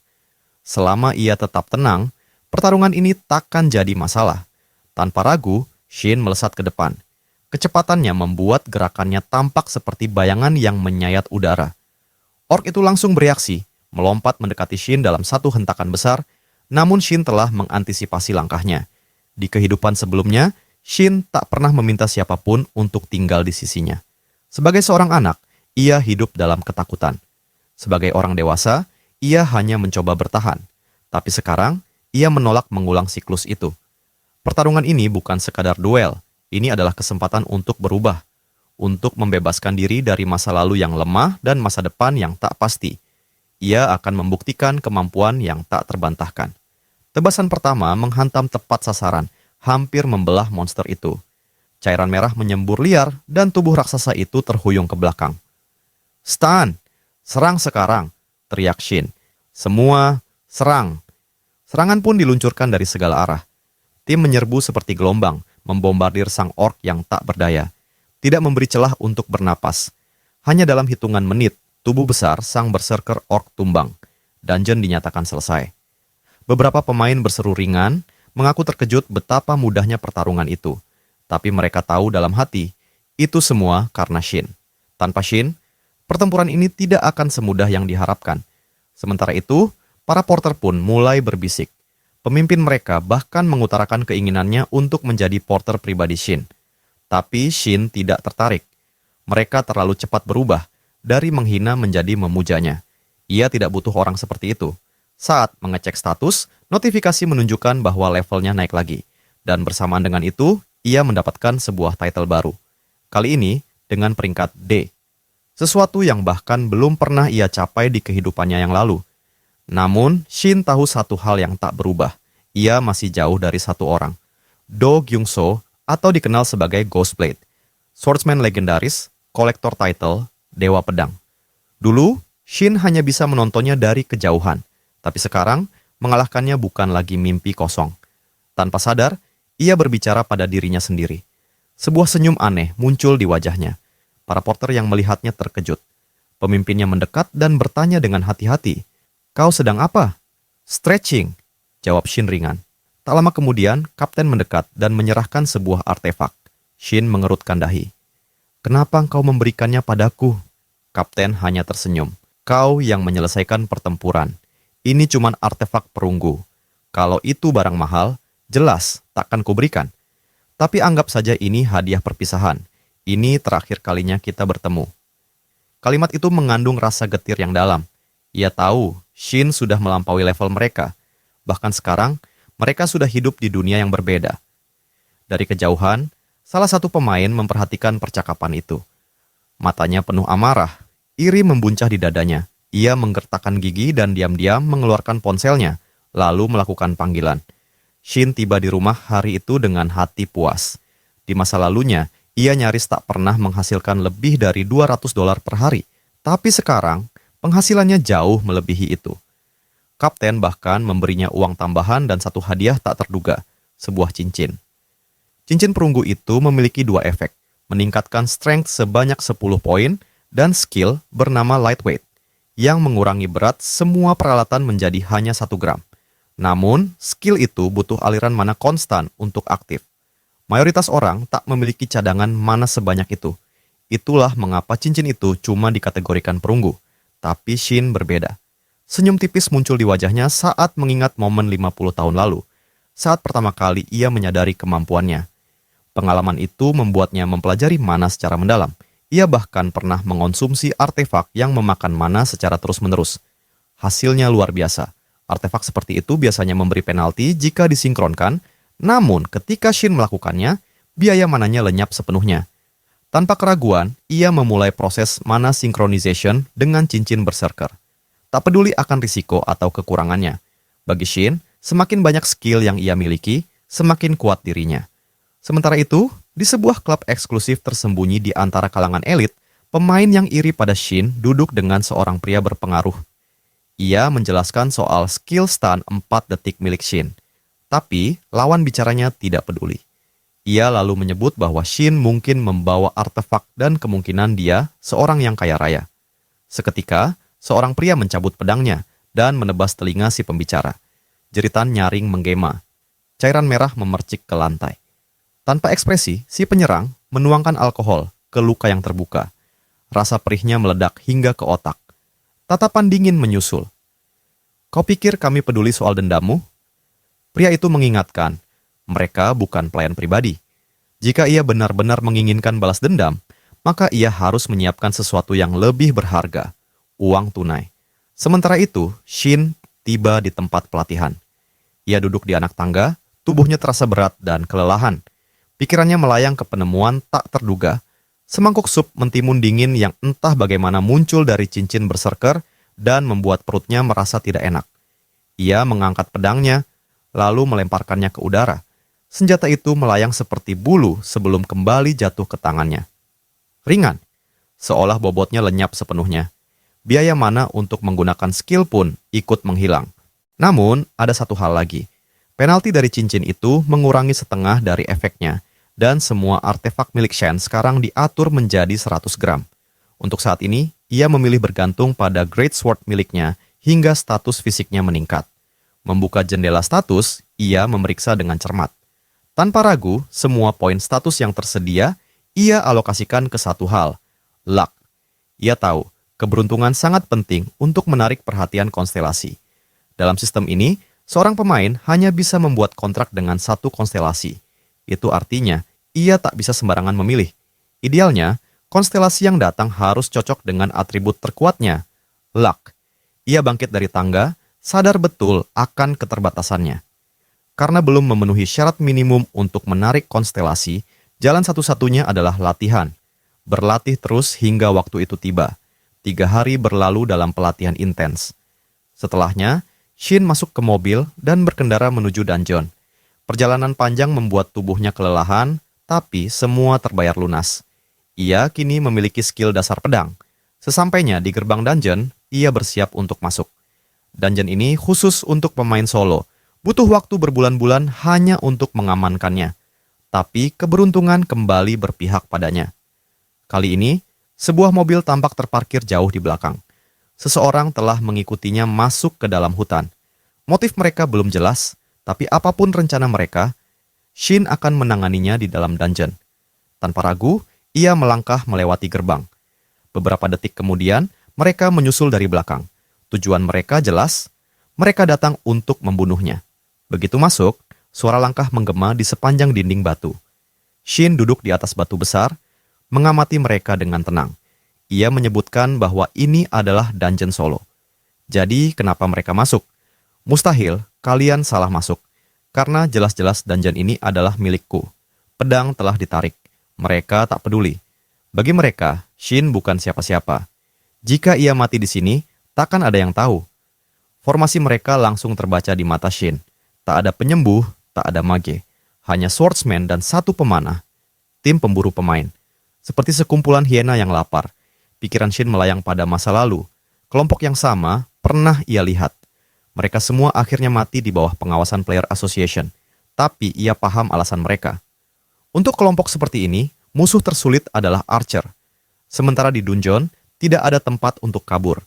Speaker 1: Selama ia tetap tenang, pertarungan ini takkan jadi masalah. Tanpa ragu, Shin melesat ke depan. Kecepatannya membuat gerakannya tampak seperti bayangan yang menyayat udara. Orc itu langsung bereaksi, melompat mendekati Shin dalam satu hentakan besar, namun Shin telah mengantisipasi langkahnya. Di kehidupan sebelumnya, Shin tak pernah meminta siapapun untuk tinggal di sisinya. Sebagai seorang anak, ia hidup dalam ketakutan. Sebagai orang dewasa, ia hanya mencoba bertahan. Tapi sekarang, ia menolak mengulang siklus itu. Pertarungan ini bukan sekadar duel. Ini adalah kesempatan untuk berubah, untuk membebaskan diri dari masa lalu yang lemah dan masa depan yang tak pasti. Ia akan membuktikan kemampuan yang tak terbantahkan. Tebasan pertama menghantam tepat sasaran, hampir membelah monster itu. Cairan merah menyembur liar dan tubuh raksasa itu terhuyung ke belakang. Stun! Serang sekarang! Teriak Shin. Semua serang! Serangan pun diluncurkan dari segala arah. Tim menyerbu seperti gelombang, membombardir sang orc yang tak berdaya. Tidak memberi celah untuk bernapas. Hanya dalam hitungan menit, tubuh besar sang berserker orc tumbang. Dungeon dinyatakan selesai. Beberapa pemain berseru ringan, mengaku terkejut betapa mudahnya pertarungan itu. Tapi mereka tahu dalam hati, itu semua karena Shin. Tanpa Shin, pertempuran ini tidak akan semudah yang diharapkan. Sementara itu, para porter pun mulai berbisik. Pemimpin mereka bahkan mengutarakan keinginannya untuk menjadi porter pribadi Shin. Tapi Shin tidak tertarik. Mereka terlalu cepat berubah, dari menghina menjadi memujanya. Ia tidak butuh orang seperti itu. Saat mengecek status, notifikasi menunjukkan bahwa levelnya naik lagi. Dan bersamaan dengan itu, ia mendapatkan sebuah title baru. Kali ini dengan peringkat D. Sesuatu yang bahkan belum pernah ia capai di kehidupannya yang lalu. Namun, Shin tahu satu hal yang tak berubah. Ia masih jauh dari satu orang. Do Gyung-so, atau dikenal sebagai Ghostblade. Swordsman legendaris, kolektor title, Dewa Pedang. Dulu, Shin hanya bisa menontonnya dari kejauhan. Tapi sekarang, mengalahkannya bukan lagi mimpi kosong. Tanpa sadar, ia berbicara pada dirinya sendiri. Sebuah senyum aneh muncul di wajahnya. Para porter yang melihatnya terkejut. Pemimpinnya mendekat dan bertanya dengan hati-hati. Kau sedang apa? Stretching, jawab Shin ringan. Tak lama kemudian, kapten mendekat dan menyerahkan sebuah artefak. Shin mengerutkan dahi. Kenapa engkau memberikannya padaku? Kapten hanya tersenyum. Kau yang menyelesaikan pertempuran. Ini cuma artefak perunggu. Kalau itu barang mahal, jelas takkan kuberikan. Tapi anggap saja ini hadiah perpisahan. Ini terakhir kalinya kita bertemu. Kalimat itu mengandung rasa getir yang dalam. Ia tahu Shin sudah melampaui level mereka. Bahkan sekarang, mereka sudah hidup di dunia yang berbeda. Dari kejauhan, salah satu pemain memperhatikan percakapan itu. Matanya penuh amarah, iri membuncah di dadanya. Ia menggertakkan gigi dan diam-diam mengeluarkan ponselnya, lalu melakukan panggilan. Shin tiba di rumah hari itu dengan hati puas. Di masa lalunya, ia nyaris tak pernah menghasilkan lebih dari $200 per hari. Tapi sekarang, penghasilannya jauh melebihi itu. Kapten bahkan memberinya uang tambahan dan satu hadiah tak terduga, sebuah cincin. Cincin perunggu itu memiliki dua efek, meningkatkan strength sebanyak 10 poin dan skill bernama lightweight, yang mengurangi berat semua peralatan menjadi hanya 1 gram. Namun, skill itu butuh aliran mana konstan untuk aktif. Mayoritas orang tak memiliki cadangan mana sebanyak itu. Itulah mengapa cincin itu cuma dikategorikan perunggu. Tapi Shin berbeda. Senyum tipis muncul di wajahnya saat mengingat momen 50 tahun lalu, saat pertama kali ia menyadari kemampuannya. Pengalaman itu membuatnya mempelajari mana secara mendalam. Ia bahkan pernah mengonsumsi artefak yang memakan mana secara terus-menerus. Hasilnya luar biasa. Artefak seperti itu biasanya memberi penalti jika disinkronkan, namun ketika Shin melakukannya, biaya mananya lenyap sepenuhnya. Tanpa keraguan, ia memulai proses mana synchronization dengan cincin berserker. Tak peduli akan risiko atau kekurangannya. Bagi Shin, semakin banyak skill yang ia miliki, semakin kuat dirinya. Sementara itu, di sebuah klub eksklusif tersembunyi di antara kalangan elit, pemain yang iri pada Shin duduk dengan seorang pria berpengaruh. Ia menjelaskan soal skill stun 4 detik milik Shin. Tapi, lawan bicaranya tidak peduli. Ia lalu menyebut bahwa Shin mungkin membawa artefak dan kemungkinan dia seorang yang kaya raya. Seketika, seorang pria mencabut pedangnya dan menebas telinga si pembicara. Jeritan nyaring menggema. Cairan merah memercik ke lantai. Tanpa ekspresi, si penyerang menuangkan alkohol ke luka yang terbuka. Rasa perihnya meledak hingga ke otak. Tatapan dingin menyusul. Kau pikir kami peduli soal dendammu? Pria itu mengingatkan, mereka bukan pelayan pribadi. Jika ia benar-benar menginginkan balas dendam, maka ia harus menyiapkan sesuatu yang lebih berharga, uang tunai. Sementara itu, Shin tiba di tempat pelatihan. Ia duduk di anak tangga, tubuhnya terasa berat dan kelelahan. Pikirannya melayang ke penemuan tak terduga, semangkuk sup mentimun dingin yang entah bagaimana muncul dari cincin berserker dan membuat perutnya merasa tidak enak. Ia mengangkat pedangnya, lalu melemparkannya ke udara. Senjata itu melayang seperti bulu sebelum kembali jatuh ke tangannya. Ringan, seolah bobotnya lenyap sepenuhnya. Biaya mana untuk menggunakan skill pun ikut menghilang. Namun, ada satu hal lagi. Penalti dari cincin itu mengurangi setengah dari efeknya, dan semua artefak milik Shen sekarang diatur menjadi 100 gram. Untuk saat ini, ia memilih bergantung pada Great Sword miliknya hingga status fisiknya meningkat. Membuka jendela status, ia memeriksa dengan cermat. Tanpa ragu, semua poin status yang tersedia, ia alokasikan ke satu hal, luck. Ia tahu, keberuntungan sangat penting untuk menarik perhatian konstelasi. Dalam sistem ini, seorang pemain hanya bisa membuat kontrak dengan satu konstelasi. Itu artinya, ia tak bisa sembarangan memilih. Idealnya, konstelasi yang datang harus cocok dengan atribut terkuatnya, luck. Ia bangkit dari tangga, sadar betul akan keterbatasannya. Karena belum memenuhi syarat minimum untuk menarik konstelasi, jalan satu-satunya adalah latihan. Berlatih terus hingga waktu itu tiba. 3 hari berlalu dalam pelatihan intens. Setelahnya, Shin masuk ke mobil dan berkendara menuju dungeon. Perjalanan panjang membuat tubuhnya kelelahan, tapi semua terbayar lunas. Ia kini memiliki skill dasar pedang. Sesampainya di gerbang dungeon, ia bersiap untuk masuk. Dungeon ini khusus untuk pemain solo. Butuh waktu berbulan-bulan hanya untuk mengamankannya. Tapi keberuntungan kembali berpihak padanya. Kali ini, sebuah mobil tampak terparkir jauh di belakang. Seseorang telah mengikutinya masuk ke dalam hutan. Motif mereka belum jelas, tapi apapun rencana mereka, Shin akan menanganinya di dalam dungeon. Tanpa ragu, ia melangkah melewati gerbang. Beberapa detik kemudian, mereka menyusul dari belakang. Tujuan mereka jelas, mereka datang untuk membunuhnya. Begitu masuk, suara langkah menggema di sepanjang dinding batu. Shin duduk di atas batu besar, mengamati mereka dengan tenang. Ia menyebutkan bahwa ini adalah dungeon solo. Jadi, kenapa mereka masuk? Mustahil, kalian salah masuk. Karena jelas-jelas dungeon ini adalah milikku. Pedang telah ditarik. Mereka tak peduli. Bagi mereka, Shin bukan siapa-siapa. Jika ia mati di sini, takkan ada yang tahu. Formasi mereka langsung terbaca di mata Shin. Tak ada penyembuh, tak ada mage. Hanya swordsman dan satu pemanah. Tim pemburu pemain. Seperti sekumpulan hiena yang lapar. Pikiran Shin melayang pada masa lalu. Kelompok yang sama pernah ia lihat. Mereka semua akhirnya mati di bawah pengawasan Player Association. Tapi ia paham alasan mereka. Untuk kelompok seperti ini, musuh tersulit adalah Archer. Sementara di dungeon, tidak ada tempat untuk kabur.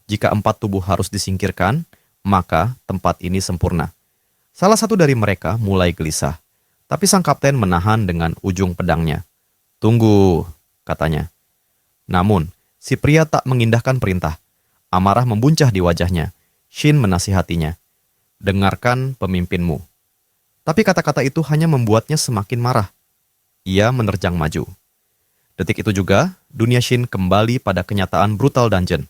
Speaker 1: Jika 4 tubuh harus disingkirkan, maka tempat ini sempurna. Salah satu dari mereka mulai gelisah, tapi sang kapten menahan dengan ujung pedangnya. "Tunggu," katanya. Namun, si pria tak mengindahkan perintah. Amarah membuncah di wajahnya. Shin menasihatinya, "Dengarkan pemimpinmu." Tapi kata-kata itu hanya membuatnya semakin marah. Ia menerjang maju. Detik itu juga, dunia Shin kembali pada kenyataan brutal dungeon.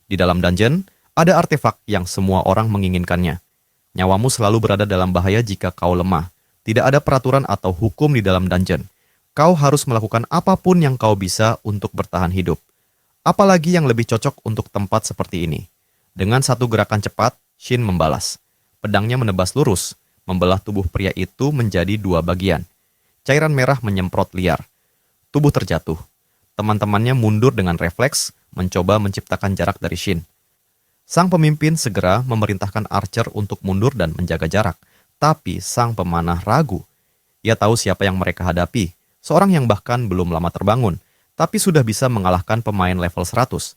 Speaker 1: Di dalam dungeon, ada artefak yang semua orang menginginkannya. Nyawamu selalu berada dalam bahaya jika kau lemah. Tidak ada peraturan atau hukum di dalam dungeon. Kau harus melakukan apapun yang kau bisa untuk bertahan hidup. Apalagi yang lebih cocok untuk tempat seperti ini. Dengan satu gerakan cepat, Shin membalas. Pedangnya menebas lurus, membelah tubuh pria itu menjadi 2 bagian. Cairan merah menyemprot liar. Tubuh terjatuh. Teman-temannya mundur dengan refleks, mencoba menciptakan jarak dari Shin. Sang pemimpin segera memerintahkan Archer untuk mundur dan menjaga jarak. Tapi sang pemanah ragu. Ia tahu siapa yang mereka hadapi. Seorang yang bahkan belum lama terbangun, tapi sudah bisa mengalahkan pemain level 100.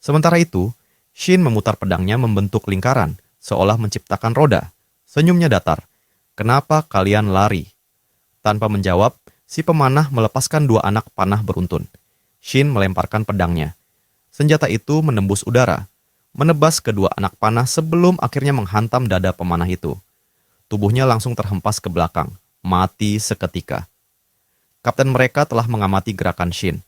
Speaker 1: Sementara itu, Shin memutar pedangnya membentuk lingkaran, seolah menciptakan roda. Senyumnya datar. "Kenapa kalian lari?" Tanpa menjawab, si pemanah melepaskan 2 anak panah beruntun. Shin melemparkan pedangnya. Senjata itu menembus udara, menebas kedua anak panah sebelum akhirnya menghantam dada pemanah itu. Tubuhnya langsung terhempas ke belakang, mati seketika. Kapten mereka telah mengamati gerakan Shin.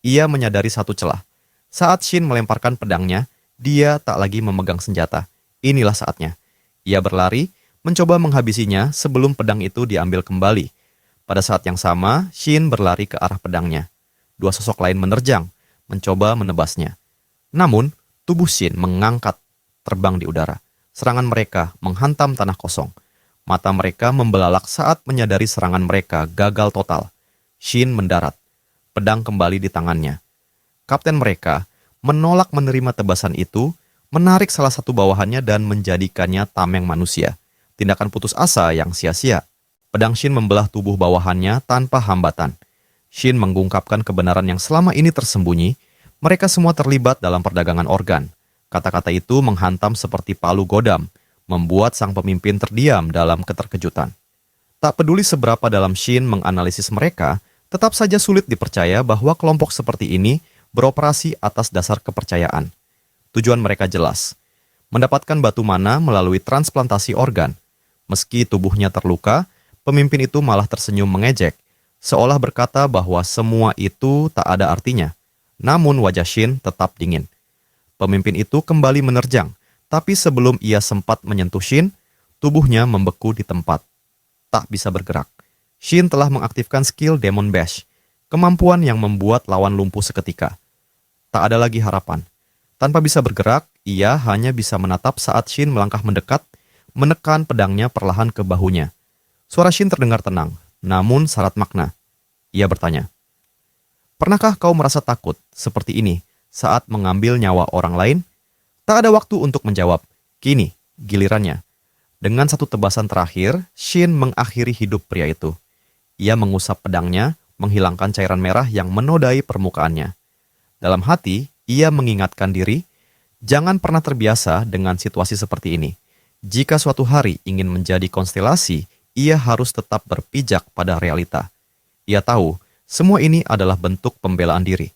Speaker 1: Ia menyadari satu celah. Saat Shin melemparkan pedangnya, dia tak lagi memegang senjata. Inilah saatnya. Ia berlari, mencoba menghabisinya sebelum pedang itu diambil kembali. Pada saat yang sama, Shin berlari ke arah pedangnya. 2 sosok lain menerjang, mencoba menebasnya. Namun, tubuh Shin mengangkat, terbang di udara. Serangan mereka menghantam tanah kosong. Mata mereka membelalak saat menyadari serangan mereka gagal total. Shin mendarat. Pedang kembali di tangannya. Kapten mereka menolak menerima tebasan itu, menarik salah satu bawahannya dan menjadikannya tameng manusia. Tindakan putus asa yang sia-sia. Pedang Shin membelah tubuh bawahannya tanpa hambatan. Shin mengungkapkan kebenaran yang selama ini tersembunyi. Mereka semua terlibat dalam perdagangan organ. Kata-kata itu menghantam seperti palu godam, membuat sang pemimpin terdiam dalam keterkejutan. Tak peduli seberapa dalam Shin menganalisis mereka, tetap saja sulit dipercaya bahwa kelompok seperti ini beroperasi atas dasar kepercayaan. Tujuan mereka jelas, mendapatkan batu mana melalui transplantasi organ. Meski tubuhnya terluka, pemimpin itu malah tersenyum mengejek, seolah berkata bahwa semua itu tak ada artinya. Namun wajah Shin tetap dingin. Pemimpin itu kembali menerjang, tapi sebelum ia sempat menyentuh Shin, tubuhnya membeku di tempat. Tak bisa bergerak. Shin telah mengaktifkan skill Demon Bash, kemampuan yang membuat lawan lumpuh seketika. Tak ada lagi harapan. Tanpa bisa bergerak, ia hanya bisa menatap saat Shin melangkah mendekat, menekan pedangnya perlahan ke bahunya. Suara Shin terdengar tenang, namun syarat makna. Ia bertanya, "Pernahkah kau merasa takut seperti ini saat mengambil nyawa orang lain?" Tak ada waktu untuk menjawab. Kini, gilirannya. Dengan satu tebasan terakhir, Shin mengakhiri hidup pria itu. Ia mengusap pedangnya, menghilangkan cairan merah yang menodai permukaannya. Dalam hati, ia mengingatkan diri, jangan pernah terbiasa dengan situasi seperti ini. Jika suatu hari ingin menjadi konstelasi, ia harus tetap berpijak pada realita. Ia tahu, semua ini adalah bentuk pembelaan diri.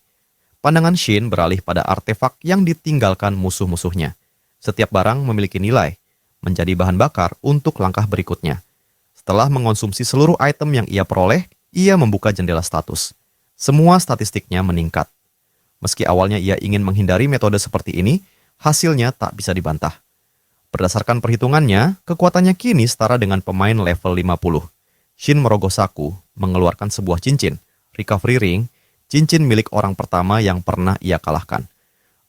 Speaker 1: Pandangan Shin beralih pada artefak yang ditinggalkan musuh-musuhnya. Setiap barang memiliki nilai, menjadi bahan bakar untuk langkah berikutnya. Setelah mengonsumsi seluruh item yang ia peroleh, ia membuka jendela status. Semua statistiknya meningkat. Meski awalnya ia ingin menghindari metode seperti ini, hasilnya tak bisa dibantah. Berdasarkan perhitungannya, kekuatannya kini setara dengan pemain level 50. Shin merogoh saku, mengeluarkan sebuah cincin, recovery ring, cincin milik orang pertama yang pernah ia kalahkan.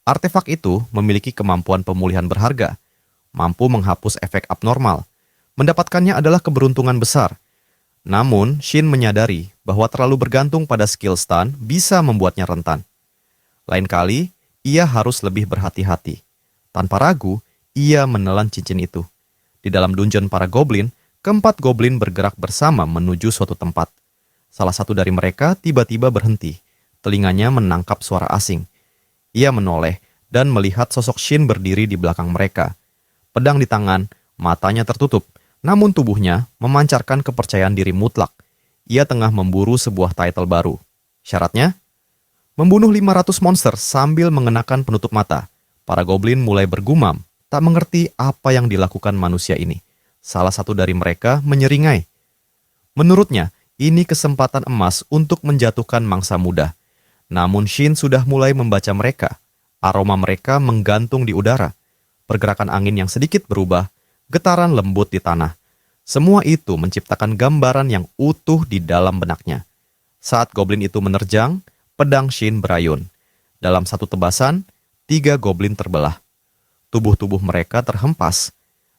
Speaker 1: Artefak itu memiliki kemampuan pemulihan berharga, mampu menghapus efek abnormal. Mendapatkannya adalah keberuntungan besar. Namun, Shin menyadari bahwa terlalu bergantung pada skill stun bisa membuatnya rentan. Lain kali, ia harus lebih berhati-hati. Tanpa ragu, ia menelan cincin itu. Di dalam dungeon para goblin, keempat goblin bergerak bersama menuju suatu tempat. Salah satu dari mereka tiba-tiba berhenti. Telinganya menangkap suara asing. Ia menoleh dan melihat sosok Shin berdiri di belakang mereka. Pedang di tangan, matanya tertutup, namun tubuhnya memancarkan kepercayaan diri mutlak. Ia tengah memburu sebuah title baru. Syaratnya? Membunuh 500 monster sambil mengenakan penutup mata. Para goblin mulai bergumam, tak mengerti apa yang dilakukan manusia ini. Salah satu dari mereka menyeringai. Menurutnya, ini kesempatan emas untuk menjatuhkan mangsa muda. Namun Shin sudah mulai membaca mereka. Aroma mereka menggantung di udara. Pergerakan angin yang sedikit berubah, getaran lembut di tanah. Semua itu menciptakan gambaran yang utuh di dalam benaknya. Saat goblin itu menerjang, pedang Shin berayun. Dalam satu tebasan, 3 goblin terbelah. Tubuh-tubuh mereka terhempas.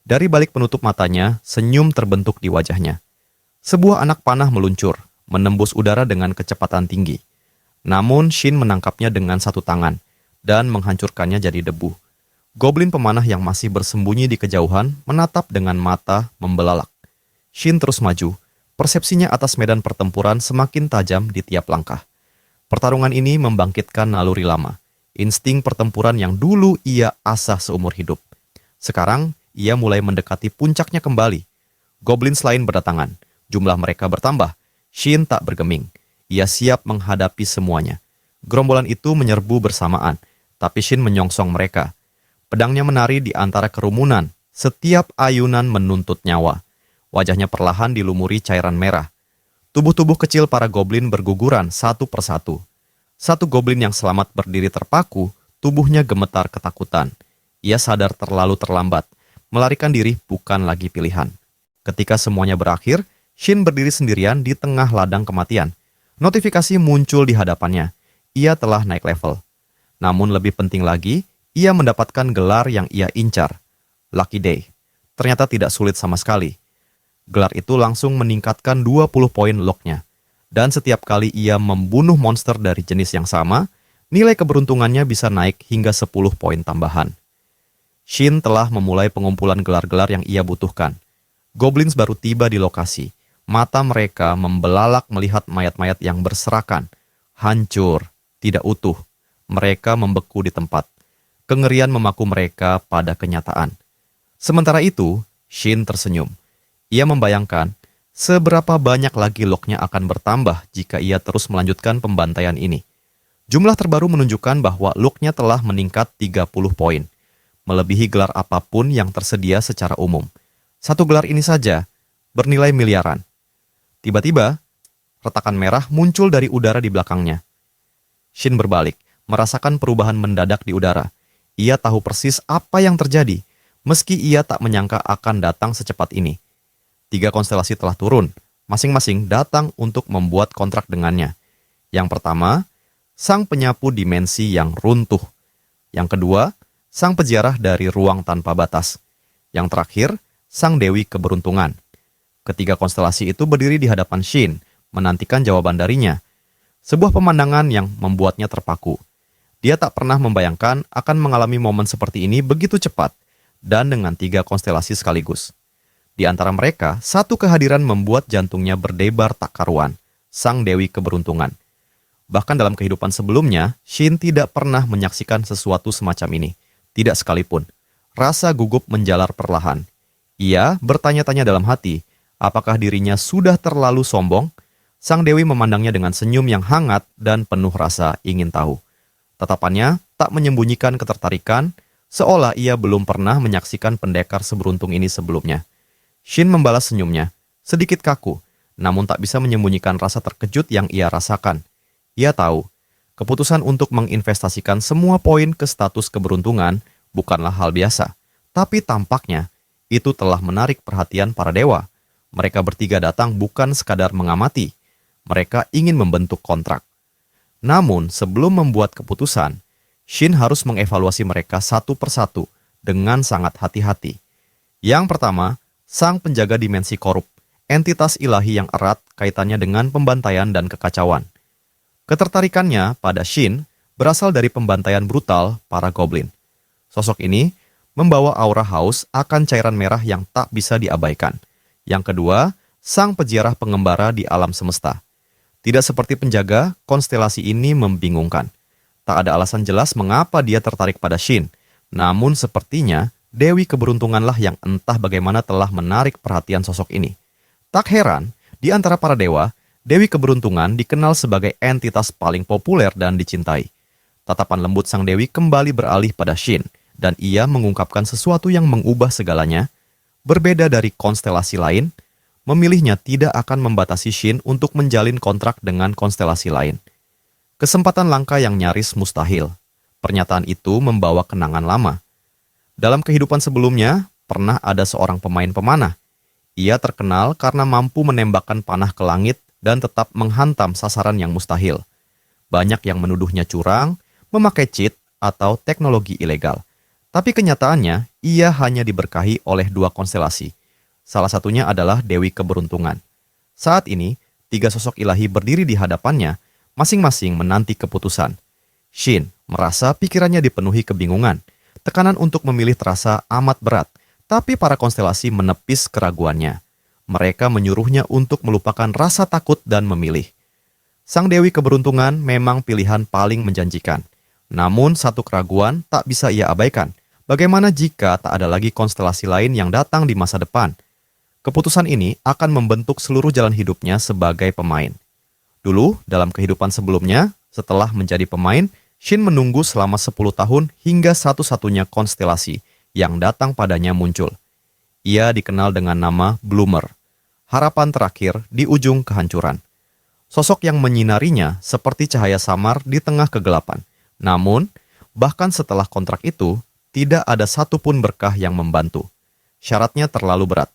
Speaker 1: Dari balik penutup matanya, senyum terbentuk di wajahnya. Sebuah anak panah meluncur, menembus udara dengan kecepatan tinggi. Namun Shin menangkapnya dengan satu tangan dan menghancurkannya jadi debu. Goblin pemanah yang masih bersembunyi di kejauhan menatap dengan mata membelalak. Shin terus maju. Persepsinya atas medan pertempuran semakin tajam di tiap langkah. Pertarungan ini membangkitkan naluri lama, insting pertempuran yang dulu ia asah seumur hidup. Sekarang, ia mulai mendekati puncaknya kembali. Goblins lain berdatangan, jumlah mereka bertambah. Shin tak bergeming, ia siap menghadapi semuanya. Gerombolan itu menyerbu bersamaan, tapi Shin menyongsong mereka. Pedangnya menari di antara kerumunan, setiap ayunan menuntut nyawa. Wajahnya perlahan dilumuri cairan merah. Tubuh-tubuh kecil para goblin berguguran satu persatu. Satu goblin yang selamat berdiri terpaku, tubuhnya gemetar ketakutan. Ia sadar terlalu terlambat. Melarikan diri bukan lagi pilihan. Ketika semuanya berakhir, Shin berdiri sendirian di tengah ladang kematian. Notifikasi muncul di hadapannya. Ia telah naik level. Namun lebih penting lagi, ia mendapatkan gelar yang ia incar. Lucky Day. Ternyata tidak sulit sama sekali. Gelar itu langsung meningkatkan 20 poin locknya. Dan setiap kali ia membunuh monster dari jenis yang sama, nilai keberuntungannya bisa naik hingga 10 poin tambahan. Shin telah memulai pengumpulan gelar-gelar yang ia butuhkan. Goblins baru tiba di lokasi. Mata mereka membelalak melihat mayat-mayat yang berserakan. Hancur, tidak utuh. Mereka membeku di tempat. Kengerian memaku mereka pada kenyataan. Sementara itu, Shin tersenyum. Ia membayangkan seberapa banyak lagi locknya akan bertambah jika ia terus melanjutkan pembantaian ini. Jumlah terbaru menunjukkan bahwa locknya telah meningkat 30 poin, melebihi gelar apapun yang tersedia secara umum. Satu gelar ini saja bernilai miliaran. Tiba-tiba, retakan merah muncul dari udara di belakangnya. Shin berbalik, merasakan perubahan mendadak di udara. Ia tahu persis apa yang terjadi, meski ia tak menyangka akan datang secepat ini. 3 konstelasi telah turun, masing-masing datang untuk membuat kontrak dengannya. Yang pertama, sang penyapu dimensi yang runtuh. Yang kedua, sang peziarah dari ruang tanpa batas. Yang terakhir, sang dewi keberuntungan. Ketiga konstelasi itu berdiri di hadapan Shin, menantikan jawaban darinya. Sebuah pemandangan yang membuatnya terpaku. Dia tak pernah membayangkan akan mengalami momen seperti ini begitu cepat, dan dengan 3 konstelasi sekaligus. Di antara mereka, satu kehadiran membuat jantungnya berdebar tak karuan, sang dewi keberuntungan. Bahkan dalam kehidupan sebelumnya, Shin tidak pernah menyaksikan sesuatu semacam ini. Tidak sekalipun. Rasa gugup menjalar perlahan. Ia bertanya-tanya dalam hati, apakah dirinya sudah terlalu sombong? Sang dewi memandangnya dengan senyum yang hangat dan penuh rasa ingin tahu. Tatapannya tak menyembunyikan ketertarikan, seolah ia belum pernah menyaksikan pendekar seberuntung ini sebelumnya. Shin membalas senyumnya, sedikit kaku, namun tak bisa menyembunyikan rasa terkejut yang ia rasakan. Ia tahu, keputusan untuk menginvestasikan semua poin ke status keberuntungan bukanlah hal biasa, tapi tampaknya itu telah menarik perhatian para dewa. Mereka bertiga datang bukan sekadar mengamati, mereka ingin membentuk kontrak. Namun, sebelum membuat keputusan, Shin harus mengevaluasi mereka satu persatu dengan sangat hati-hati. Yang pertama, sang penjaga dimensi korup, entitas ilahi yang erat kaitannya dengan pembantaian dan kekacauan. Ketertarikannya pada Shin berasal dari pembantaian brutal para goblin. Sosok ini membawa aura haus akan cairan merah yang tak bisa diabaikan. Yang kedua, sang peziarah pengembara di alam semesta. Tidak seperti penjaga, konstelasi ini membingungkan. Tak ada alasan jelas mengapa dia tertarik pada Shin. Namun sepertinya Dewi Keberuntunganlah yang entah bagaimana telah menarik perhatian sosok ini. Tak heran, di antara para dewa, Dewi Keberuntungan dikenal sebagai entitas paling populer dan dicintai. Tatapan lembut sang Dewi kembali beralih pada Shin, dan ia mengungkapkan sesuatu yang mengubah segalanya. Berbeda dari konstelasi lain, memilihnya tidak akan membatasi Shin untuk menjalin kontrak dengan konstelasi lain. Kesempatan langka yang nyaris mustahil. Pernyataan itu membawa kenangan lama. Dalam kehidupan sebelumnya, pernah ada seorang pemain pemanah. Ia terkenal karena mampu menembakkan panah ke langit dan tetap menghantam sasaran yang mustahil. Banyak yang menuduhnya curang, memakai cheat, atau teknologi ilegal. Tapi kenyataannya, ia hanya diberkahi oleh 2 konstelasi. Salah satunya adalah Dewi Keberuntungan. Saat ini, 3 sosok ilahi berdiri di hadapannya, masing-masing menanti keputusan. Shin merasa pikirannya dipenuhi kebingungan. Tekanan untuk memilih terasa amat berat, tapi para konstelasi menepis keraguannya. Mereka menyuruhnya untuk melupakan rasa takut dan memilih. Sang Dewi Keberuntungan memang pilihan paling menjanjikan. Namun satu keraguan tak bisa ia abaikan. Bagaimana jika tak ada lagi konstelasi lain yang datang di masa depan? Keputusan ini akan membentuk seluruh jalan hidupnya sebagai pemain. Dulu, dalam kehidupan sebelumnya, setelah menjadi pemain, Shin menunggu selama 10 tahun hingga satu-satunya konstelasi yang datang padanya muncul. Ia dikenal dengan nama Bloomer, harapan terakhir di ujung kehancuran. Sosok yang menyinarinya seperti cahaya samar di tengah kegelapan. Namun, bahkan setelah kontrak itu, tidak ada satupun berkah yang membantu. Syaratnya terlalu berat.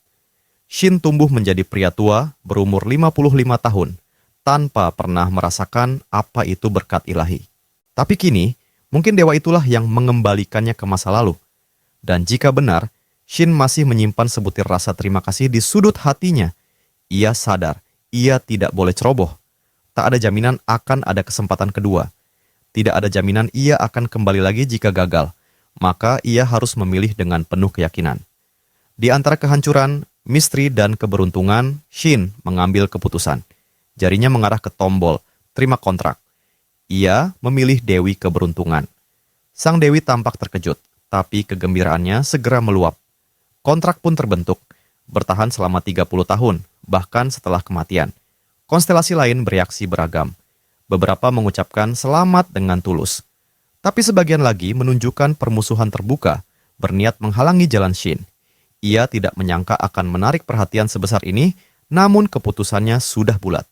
Speaker 1: Shin tumbuh menjadi pria tua berumur 55 tahun, tanpa pernah merasakan apa itu berkat ilahi. Tapi kini, mungkin dewa itulah yang mengembalikannya ke masa lalu. Dan jika benar, Shin masih menyimpan sebutir rasa terima kasih di sudut hatinya. Ia sadar, ia tidak boleh ceroboh. Tak ada jaminan akan ada kesempatan kedua. Tidak ada jaminan ia akan kembali lagi jika gagal. Maka ia harus memilih dengan penuh keyakinan. Di antara kehancuran, misteri, dan keberuntungan, Shin mengambil keputusan. Jarinya mengarah ke tombol, terima kontrak. Ia memilih Dewi Keberuntungan. Sang Dewi tampak terkejut, tapi kegembiraannya segera meluap. Kontrak pun terbentuk, bertahan selama 30 tahun, bahkan setelah kematian. Konstelasi lain bereaksi beragam. Beberapa mengucapkan selamat dengan tulus. Tapi sebagian lagi menunjukkan permusuhan terbuka, berniat menghalangi jalan Shin. Ia tidak menyangka akan menarik perhatian sebesar ini, namun keputusannya sudah bulat.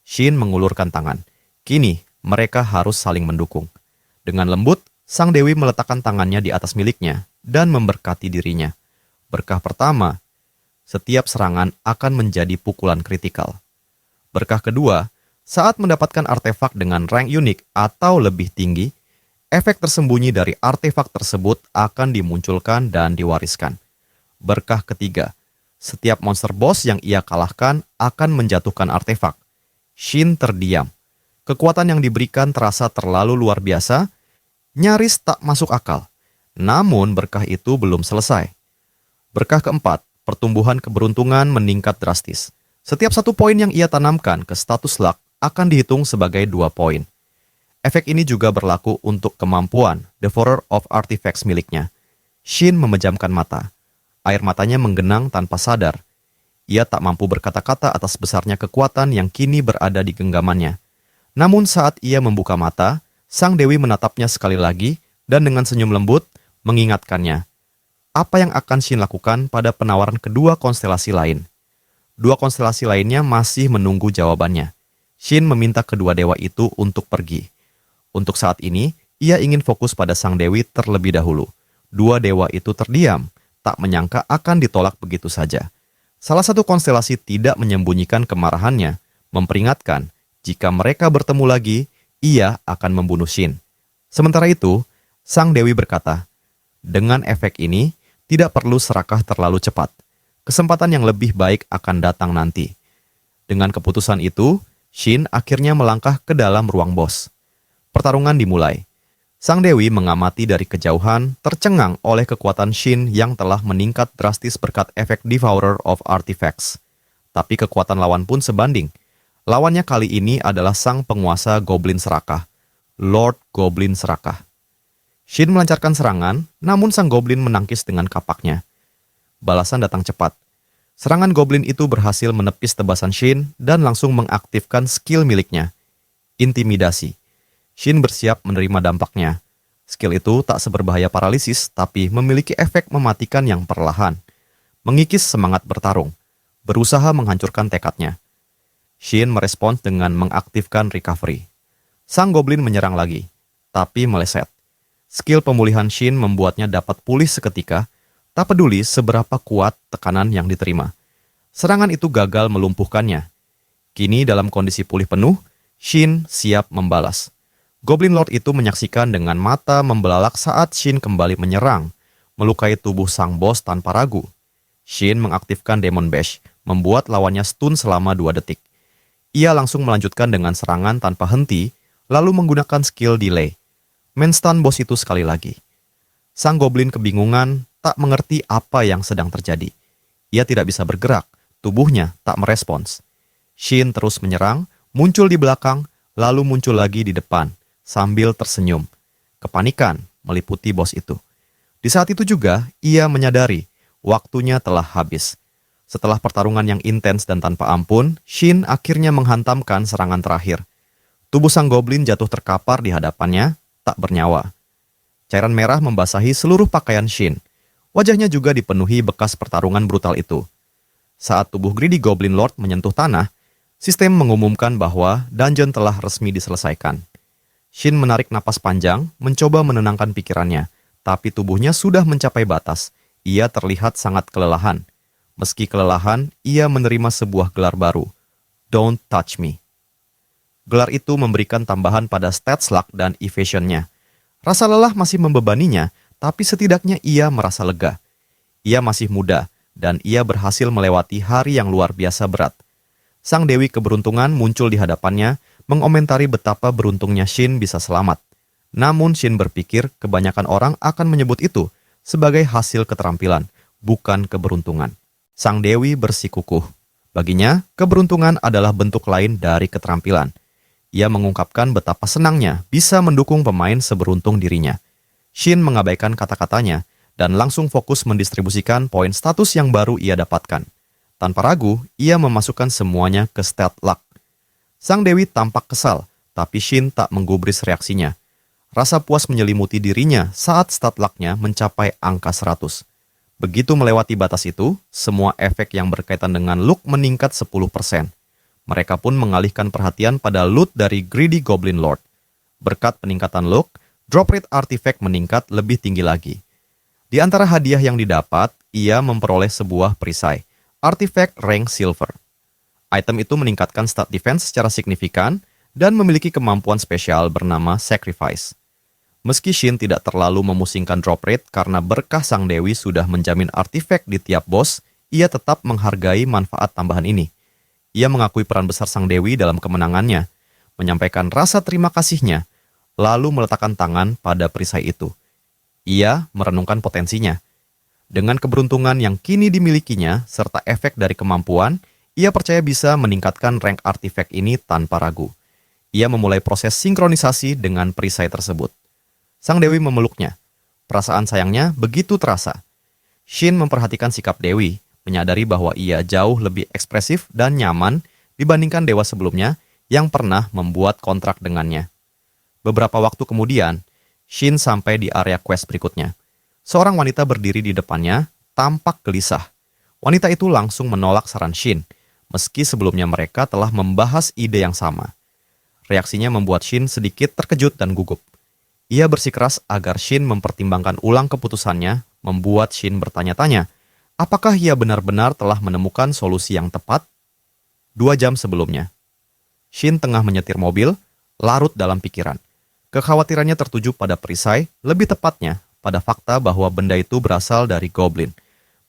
Speaker 1: Shin mengulurkan tangan. Kini, mereka harus saling mendukung. Dengan lembut, sang Dewi meletakkan tangannya di atas miliknya dan memberkati dirinya. Berkah pertama, setiap serangan akan menjadi pukulan kritikal. Berkah kedua, saat mendapatkan artefak dengan rank unik atau lebih tinggi, efek tersembunyi dari artefak tersebut akan dimunculkan dan diwariskan. Berkah ketiga, setiap monster boss yang ia kalahkan akan menjatuhkan artefak. Shin terdiam. Kekuatan yang diberikan terasa terlalu luar biasa, nyaris tak masuk akal. Namun berkah itu belum selesai. Berkah keempat, pertumbuhan keberuntungan meningkat drastis. Setiap 1 poin yang ia tanamkan ke status luck akan dihitung sebagai 2 poin. Efek ini juga berlaku untuk kemampuan Devourer of Artifacts miliknya. Shin memejamkan mata. Air matanya menggenang tanpa sadar. Ia tak mampu berkata-kata atas besarnya kekuatan yang kini berada di genggamannya. Namun saat ia membuka mata, sang Dewi menatapnya sekali lagi dan dengan senyum lembut mengingatkannya. Apa yang akan Shin lakukan pada penawaran kedua konstelasi lain? 2 konstelasi lainnya masih menunggu jawabannya. Shin meminta kedua dewa itu untuk pergi. Untuk saat ini, ia ingin fokus pada sang Dewi terlebih dahulu. 2 dewa itu terdiam, tak menyangka akan ditolak begitu saja. Salah satu konstelasi tidak menyembunyikan kemarahannya, memperingatkan jika mereka bertemu lagi, ia akan membunuh Shin. Sementara itu, sang Dewi berkata, dengan efek ini, tidak perlu serakah terlalu cepat. Kesempatan yang lebih baik akan datang nanti. Dengan keputusan itu, Shin akhirnya melangkah ke dalam ruang bos. Pertarungan dimulai. Sang Dewi mengamati dari kejauhan, tercengang oleh kekuatan Shin yang telah meningkat drastis berkat efek Devourer of Artifacts. Tapi kekuatan lawan pun sebanding. Lawannya kali ini adalah sang penguasa Goblin Serakah. Lord Goblin serakah. Shin melancarkan serangan, namun sang goblin menangkis dengan kapaknya. Balasan datang cepat. Serangan goblin itu berhasil menepis tebasan Shin dan langsung mengaktifkan skill miliknya, intimidasi. Shin bersiap menerima dampaknya. Skill itu tak seberbahaya paralisis, tapi memiliki efek mematikan yang perlahan. Mengikis semangat bertarung, berusaha menghancurkan tekadnya. Shin merespons dengan mengaktifkan recovery. Sang goblin menyerang lagi, tapi meleset. Skill pemulihan Shin membuatnya dapat pulih seketika, tak peduli seberapa kuat tekanan yang diterima. Serangan itu gagal melumpuhkannya. Kini dalam kondisi pulih penuh, Shin siap membalas. Goblin Lord itu menyaksikan dengan mata membelalak saat Shin kembali menyerang, melukai tubuh sang bos tanpa ragu. Shin mengaktifkan Demon Bash, membuat lawannya stun selama 2 detik. Ia langsung melanjutkan dengan serangan tanpa henti, lalu menggunakan skill delay. Men-stun bos itu sekali lagi. Sang goblin kebingungan, tak mengerti apa yang sedang terjadi. Ia tidak bisa bergerak, tubuhnya tak merespons. Shin terus menyerang, muncul di belakang, lalu muncul lagi di depan, sambil tersenyum. Kepanikan meliputi bos itu. Di saat itu juga, ia menyadari waktunya telah habis. Setelah pertarungan yang intens dan tanpa ampun, Shin akhirnya menghantamkan serangan terakhir. Tubuh sang goblin jatuh terkapar di hadapannya, tak bernyawa. Cairan merah membasahi seluruh pakaian Shin. Wajahnya juga dipenuhi bekas pertarungan brutal itu. Saat tubuh greedy Goblin Lord menyentuh tanah, sistem mengumumkan bahwa dungeon telah resmi diselesaikan. Shin menarik napas panjang, mencoba menenangkan pikirannya, tapi tubuhnya sudah mencapai batas. Ia terlihat sangat kelelahan. Meski kelelahan, ia menerima sebuah gelar baru. Don't touch me. Gelar itu memberikan tambahan pada stats luck dan evasion-nya. Rasa lelah masih membebaninya, tapi setidaknya ia merasa lega. Ia masih muda, dan ia berhasil melewati hari yang luar biasa berat. Sang Dewi Keberuntungan muncul di hadapannya, mengomentari betapa beruntungnya Shin bisa selamat. Namun Shin berpikir kebanyakan orang akan menyebut itu sebagai hasil keterampilan, bukan keberuntungan. Sang Dewi bersikukuh. Baginya, keberuntungan adalah bentuk lain dari keterampilan. Ia mengungkapkan betapa senangnya bisa mendukung pemain seberuntung dirinya. Shin mengabaikan kata-katanya dan langsung fokus mendistribusikan poin status yang baru ia dapatkan. Tanpa ragu, ia memasukkan semuanya ke stat luck. Sang Dewi tampak kesal, tapi Shin tak menggubris reaksinya. Rasa puas menyelimuti dirinya saat stat luck-nya mencapai angka 100. Begitu melewati batas itu, semua efek yang berkaitan dengan luck meningkat 10%. Mereka pun mengalihkan perhatian pada loot dari greedy Goblin Lord. Berkat peningkatan luck, drop rate artifact meningkat lebih tinggi lagi. Di antara hadiah yang didapat, ia memperoleh sebuah perisai, artifact rank silver. Item itu meningkatkan stat defense secara signifikan dan memiliki kemampuan spesial bernama Sacrifice. Meski Shin tidak terlalu memusingkan drop rate karena berkah Sang Dewi sudah menjamin artifact di tiap boss, ia tetap menghargai manfaat tambahan ini. Ia mengakui peran besar Sang Dewi dalam kemenangannya, menyampaikan rasa terima kasihnya, lalu meletakkan tangan pada perisai itu. Ia merenungkan potensinya. Dengan keberuntungan yang kini dimilikinya, serta efek dari kemampuan, ia percaya bisa meningkatkan rank artifact ini tanpa ragu. Ia memulai proses sinkronisasi dengan perisai tersebut. Sang Dewi memeluknya. Perasaan sayangnya begitu terasa. Shin memperhatikan sikap Dewi, menyadari bahwa ia jauh lebih ekspresif dan nyaman dibandingkan dewa sebelumnya yang pernah membuat kontrak dengannya. Beberapa waktu kemudian, Shin sampai di area quest berikutnya. Seorang wanita berdiri di depannya, tampak gelisah. Wanita itu langsung menolak saran Shin, meski sebelumnya mereka telah membahas ide yang sama. Reaksinya membuat Shin sedikit terkejut dan gugup. Ia bersikeras agar Shin mempertimbangkan ulang keputusannya, membuat Shin bertanya-tanya, apakah ia benar-benar telah menemukan solusi yang tepat? 2 jam sebelumnya, Shin tengah menyetir mobil, larut dalam pikiran. Kekhawatirannya tertuju pada perisai, lebih tepatnya pada fakta bahwa benda itu berasal dari goblin.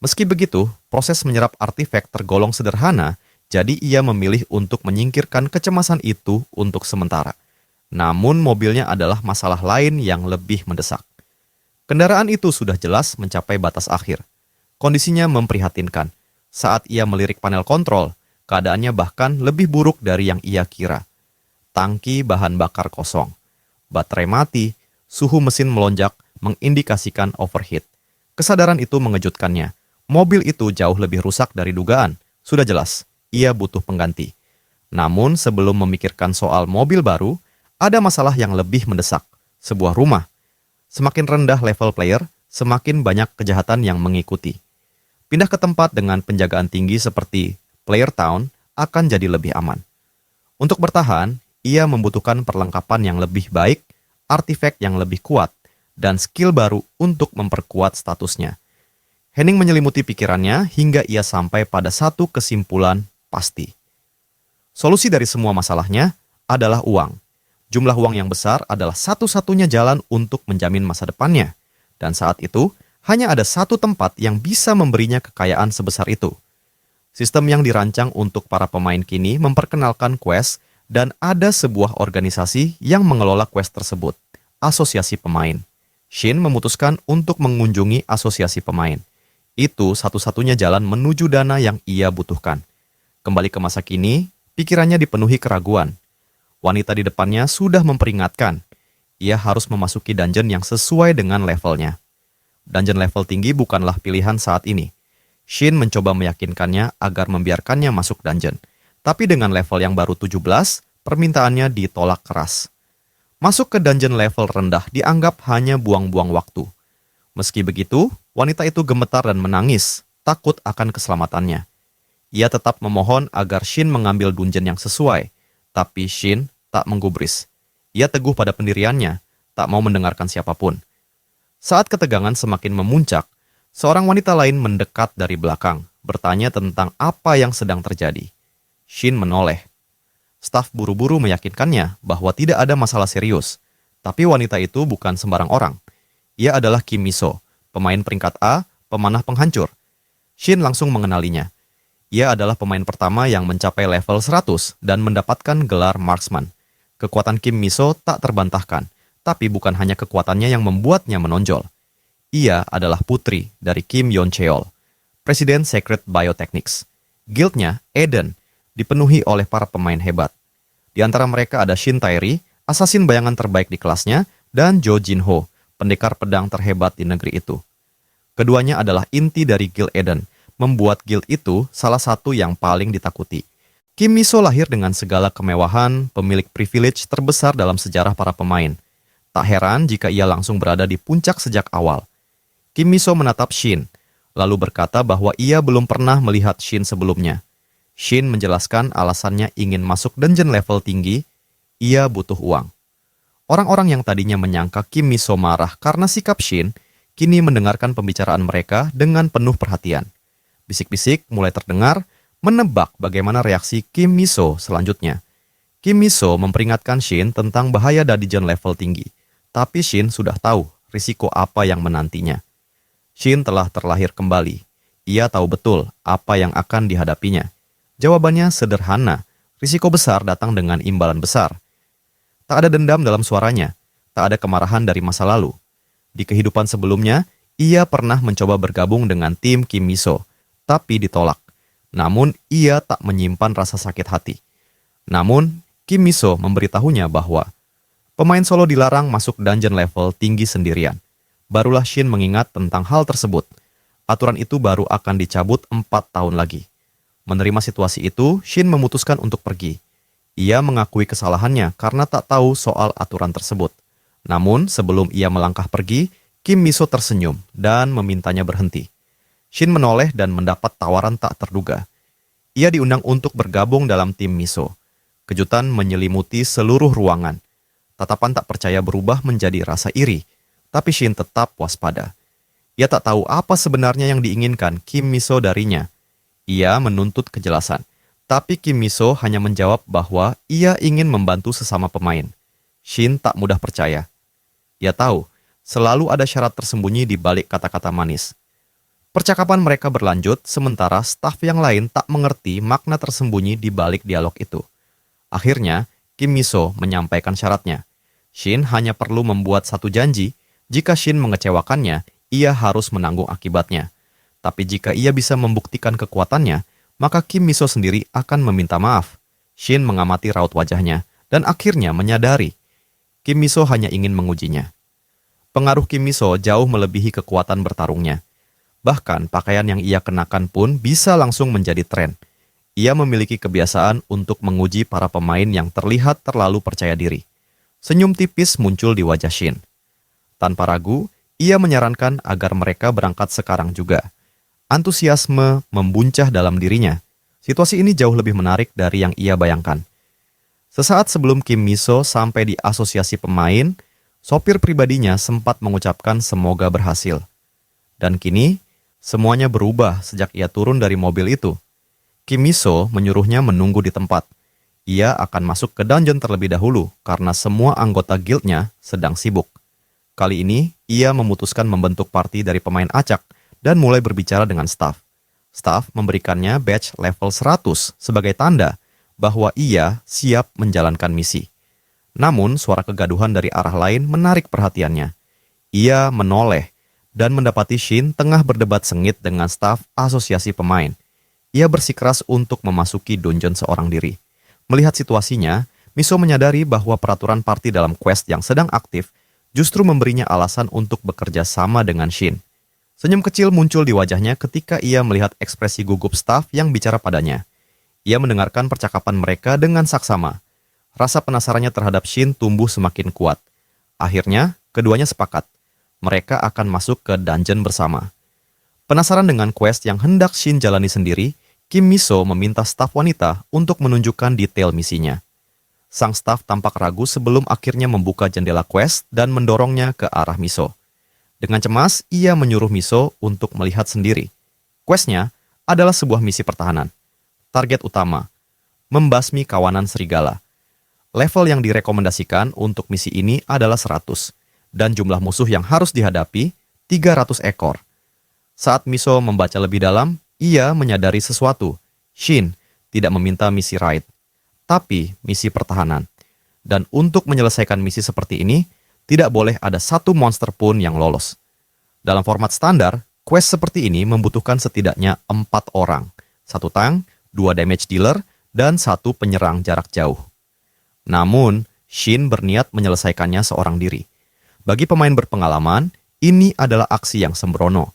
Speaker 1: Meski begitu, proses menyerap artifak tergolong sederhana, jadi ia memilih untuk menyingkirkan kecemasan itu untuk sementara. Namun mobilnya adalah masalah lain yang lebih mendesak. Kendaraan itu sudah jelas mencapai batas akhir. Kondisinya memprihatinkan. Saat ia melirik panel kontrol, keadaannya bahkan lebih buruk dari yang ia kira. Tangki bahan bakar kosong. baterai mati, suhu mesin melonjak mengindikasikan overheat. Kesadaran itu mengejutkannya. Mobil itu jauh lebih rusak dari dugaan. Sudah jelas, ia butuh pengganti. Namun sebelum memikirkan soal mobil baru, ada masalah yang lebih mendesak, sebuah rumah. Semakin rendah level player, semakin banyak kejahatan yang mengikuti. Pindah ke tempat dengan penjagaan tinggi seperti Player Town akan jadi lebih aman. Untuk bertahan, ia membutuhkan perlengkapan yang lebih baik, artifak yang lebih kuat, dan skill baru untuk memperkuat statusnya. Henning menyelimuti pikirannya hingga ia sampai pada satu kesimpulan pasti. Solusi dari semua masalahnya adalah uang. Jumlah uang yang besar adalah satu-satunya jalan untuk menjamin masa depannya. Dan saat itu, hanya ada satu tempat yang bisa memberinya kekayaan sebesar itu. Sistem yang dirancang untuk para pemain kini memperkenalkan quest dan ada sebuah organisasi yang mengelola quest tersebut, Asosiasi Pemain. Shin memutuskan untuk mengunjungi Asosiasi Pemain. Itu satu-satunya jalan menuju dana yang ia butuhkan. Kembali ke masa kini, pikirannya dipenuhi keraguan. Wanita di depannya sudah memperingatkan. Ia harus memasuki dungeon yang sesuai dengan levelnya. Dungeon level tinggi bukanlah pilihan saat ini. Shin mencoba meyakinkannya agar membiarkannya masuk dungeon. Tapi dengan level yang baru 17, permintaannya ditolak keras. Masuk ke dungeon level rendah dianggap hanya buang-buang waktu. Meski begitu, wanita itu gemetar dan menangis, takut akan keselamatannya. Ia tetap memohon agar Shin mengambil dungeon yang sesuai, tapi Shin tak menggubris. Ia teguh pada pendiriannya, tak mau mendengarkan siapapun. Saat ketegangan semakin memuncak, seorang wanita lain mendekat dari belakang, bertanya tentang apa yang sedang terjadi. Shin menoleh. Staf buru-buru meyakinkannya bahwa tidak ada masalah serius, tapi wanita itu bukan sembarang orang. Ia adalah Kim Miso, pemain peringkat A, pemanah penghancur. Shin langsung mengenalinya. Ia adalah pemain pertama yang mencapai level 100 dan mendapatkan gelar marksman. Kekuatan Kim Miso tak terbantahkan, tapi bukan hanya kekuatannya yang membuatnya menonjol. Ia adalah putri dari Kim Yon Cheol, Presiden Secret Biotechnics. Guildnya, Eden, dipenuhi oleh para pemain hebat. Di antara mereka ada Shin Taeri, asasin bayangan terbaik di kelasnya, dan Jo Jin Ho, pendekar pedang terhebat di negeri itu. Keduanya adalah inti dari Guild Eden, membuat guild itu salah satu yang paling ditakuti. Kim Miso lahir dengan segala kemewahan, pemilik privilege terbesar dalam sejarah para pemain. Tak heran jika ia langsung berada di puncak sejak awal. Kim Miso menatap Shin, lalu berkata bahwa ia belum pernah melihat Shin sebelumnya. Shin menjelaskan alasannya ingin masuk dungeon level tinggi, ia butuh uang. Orang-orang yang tadinya menyangka Kim Miso marah karena sikap Shin, kini mendengarkan pembicaraan mereka dengan penuh perhatian. Bisik-bisik mulai terdengar, menebak bagaimana reaksi Kim Miso selanjutnya. Kim Miso memperingatkan Shin tentang bahaya dungeon level tinggi, tapi Shin sudah tahu risiko apa yang menantinya. Shin telah terlahir kembali. Ia tahu betul apa yang akan dihadapinya. Jawabannya sederhana, risiko besar datang dengan imbalan besar. Tak ada dendam dalam suaranya, tak ada kemarahan dari masa lalu. Di kehidupan sebelumnya, ia pernah mencoba bergabung dengan tim Kim Miso, tapi ditolak. Namun, ia tak menyimpan rasa sakit hati. Namun, Kim Miso memberitahunya bahwa pemain solo dilarang masuk dungeon level tinggi sendirian. Barulah Shin mengingat tentang hal tersebut. Aturan itu baru akan dicabut 4 tahun lagi. Menerima situasi itu, Shin memutuskan untuk pergi. Ia mengakui kesalahannya karena tak tahu soal aturan tersebut. Namun, sebelum ia melangkah pergi, Kim Miso tersenyum dan memintanya berhenti. Shin menoleh dan mendapat tawaran tak terduga. Ia diundang untuk bergabung dalam tim Miso. Kejutan menyelimuti seluruh ruangan. Tatapan tak percaya berubah menjadi rasa iri, tapi Shin tetap waspada. Ia tak tahu apa sebenarnya yang diinginkan Kim Miso darinya. Ia menuntut kejelasan. Tapi Kim Miso hanya menjawab bahwa ia ingin membantu sesama pemain. Shin tak mudah percaya. Ia tahu, selalu ada syarat tersembunyi di balik kata-kata manis. Percakapan mereka berlanjut, sementara staf yang lain tak mengerti makna tersembunyi di balik dialog itu. Akhirnya, Kim Miso menyampaikan syaratnya. Shin hanya perlu membuat satu janji, jika Shin mengecewakannya, ia harus menanggung akibatnya. Tapi jika ia bisa membuktikan kekuatannya, maka Kim Miso sendiri akan meminta maaf. Shin mengamati raut wajahnya, dan akhirnya menyadari. Kim Miso hanya ingin mengujinya. Pengaruh Kim Miso jauh melebihi kekuatan bertarungnya. Bahkan pakaian yang ia kenakan pun bisa langsung menjadi tren. Ia memiliki kebiasaan untuk menguji para pemain yang terlihat terlalu percaya diri. Senyum tipis muncul di wajah Shin. Tanpa ragu, ia menyarankan agar mereka berangkat sekarang juga. Antusiasme membuncah dalam dirinya. Situasi ini jauh lebih menarik dari yang ia bayangkan. Sesaat sebelum Kim Miso sampai di asosiasi pemain, sopir pribadinya sempat mengucapkan semoga berhasil. Dan kini, semuanya berubah sejak ia turun dari mobil itu. Kim Miso menyuruhnya menunggu di tempat. Ia akan masuk ke dungeon terlebih dahulu karena semua anggota guildnya sedang sibuk. Kali ini, ia memutuskan membentuk party dari pemain acak dan mulai berbicara dengan staf. Staf memberikannya badge level 100 sebagai tanda bahwa ia siap menjalankan misi. Namun, suara kegaduhan dari arah lain menarik perhatiannya. Ia menoleh dan mendapati Shin tengah berdebat sengit dengan staf asosiasi pemain. Ia bersikeras untuk memasuki dungeon seorang diri. Melihat situasinya, Miso menyadari bahwa peraturan party dalam quest yang sedang aktif justru memberinya alasan untuk bekerja sama dengan Shin. Senyum kecil muncul di wajahnya ketika ia melihat ekspresi gugup staf yang bicara padanya. Ia mendengarkan percakapan mereka dengan saksama. Rasa penasarannya terhadap Shin tumbuh semakin kuat. Akhirnya, keduanya sepakat. Mereka akan masuk ke dungeon bersama. Penasaran dengan quest yang hendak Shin jalani sendiri, Kim Miso meminta staf wanita untuk menunjukkan detail misinya. Sang staf tampak ragu sebelum akhirnya membuka jendela quest dan mendorongnya ke arah Miso. Dengan cemas, ia menyuruh Miso untuk melihat sendiri. Questnya adalah sebuah misi pertahanan. Target utama, membasmi kawanan serigala. Level yang direkomendasikan untuk misi ini adalah 100, dan jumlah musuh yang harus dihadapi 300 ekor. Saat Miso membaca lebih dalam, ia menyadari sesuatu. Shin tidak meminta misi raid, tapi misi pertahanan. Dan untuk menyelesaikan misi seperti ini, tidak boleh ada satu monster pun yang lolos. Dalam format standar, quest seperti ini membutuhkan setidaknya 4 orang, 1 tank, 2 damage dealer, dan 1 penyerang jarak jauh. Namun, Shin berniat menyelesaikannya seorang diri. Bagi pemain berpengalaman, ini adalah aksi yang sembrono.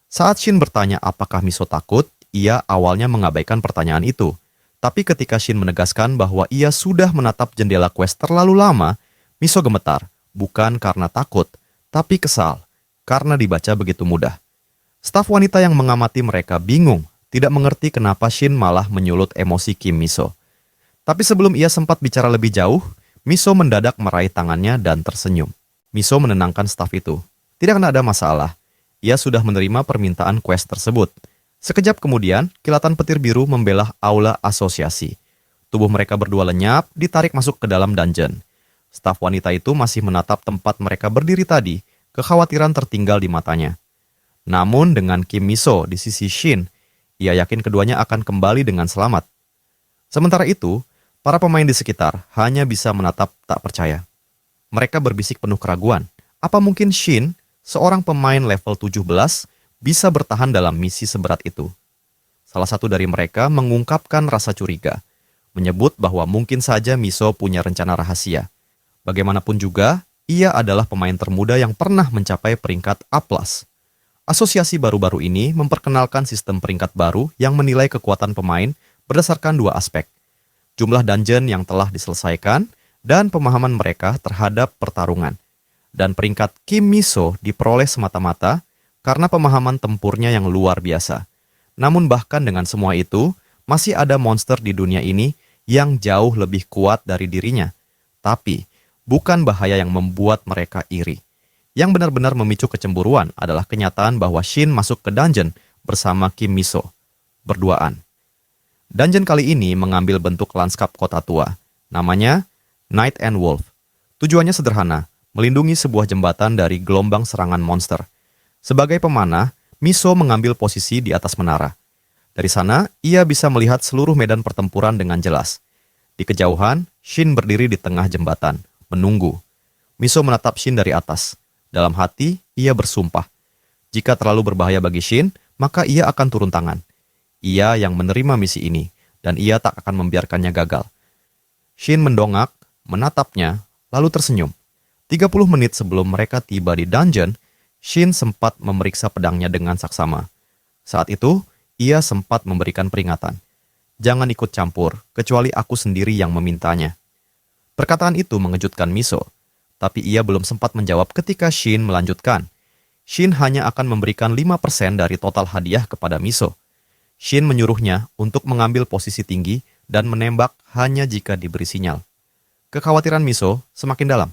Speaker 1: Saat Shin bertanya apakah Miso takut, ia awalnya mengabaikan pertanyaan itu. Tapi ketika Shin menegaskan bahwa ia sudah menatap jendela quest terlalu lama, Miso gemetar, bukan karena takut, tapi kesal, karena dibaca begitu mudah. Staf wanita yang mengamati mereka bingung, tidak mengerti kenapa Shin malah menyulut emosi Kim Miso. Tapi sebelum ia sempat bicara lebih jauh, Miso mendadak meraih tangannya dan tersenyum. Miso menenangkan staf itu. Tidak akan ada masalah. Ia sudah menerima permintaan quest tersebut. Sekejap kemudian, kilatan petir biru membelah aula asosiasi. Tubuh mereka berdua lenyap, ditarik masuk ke dalam dungeon. Staf wanita itu masih menatap tempat mereka berdiri tadi, kekhawatiran tertinggal di matanya. Namun dengan Kim Miso di sisi Shin, ia yakin keduanya akan kembali dengan selamat. Sementara itu, para pemain di sekitar hanya bisa menatap tak percaya. Mereka berbisik penuh keraguan. Apa mungkin Shin, seorang pemain level 17, bisa bertahan dalam misi seberat itu? Salah satu dari mereka mengungkapkan rasa curiga, menyebut bahwa mungkin saja Miso punya rencana rahasia. Bagaimanapun juga, ia adalah pemain termuda yang pernah mencapai peringkat A+. Asosiasi baru-baru ini memperkenalkan sistem peringkat baru yang menilai kekuatan pemain berdasarkan 2 aspek. Jumlah dungeon yang telah diselesaikan dan pemahaman mereka terhadap pertarungan. Dan peringkat Kim Miso diperoleh semata-mata karena pemahaman tempurnya yang luar biasa. Namun bahkan dengan semua itu, masih ada monster di dunia ini yang jauh lebih kuat dari dirinya. Tapi, bukan bahaya yang membuat mereka iri. Yang benar-benar memicu kecemburuan adalah kenyataan bahwa Shin masuk ke dungeon bersama Kim Miso, berduaan. Dungeon kali ini mengambil bentuk lanskap kota tua. Namanya Night and Wolf. Tujuannya sederhana, melindungi sebuah jembatan dari gelombang serangan monster. Sebagai pemanah, Miso mengambil posisi di atas menara. Dari sana, ia bisa melihat seluruh medan pertempuran dengan jelas. Di kejauhan, Shin berdiri di tengah jembatan, menunggu. Miso menatap Shin dari atas. Dalam hati, ia bersumpah. Jika terlalu berbahaya bagi Shin, maka ia akan turun tangan. Ia yang menerima misi ini, dan ia tak akan membiarkannya gagal. Shin mendongak, menatapnya, lalu tersenyum. 30 menit sebelum mereka tiba di dungeon, Shin sempat memeriksa pedangnya dengan saksama. Saat itu, ia sempat memberikan peringatan. Jangan ikut campur, kecuali aku sendiri yang memintanya. Perkataan itu mengejutkan Miso, tapi ia belum sempat menjawab ketika Shin melanjutkan. Shin hanya akan memberikan 5% dari total hadiah kepada Miso. Shin menyuruhnya untuk mengambil posisi tinggi dan menembak hanya jika diberi sinyal. Kekhawatiran Miso semakin dalam.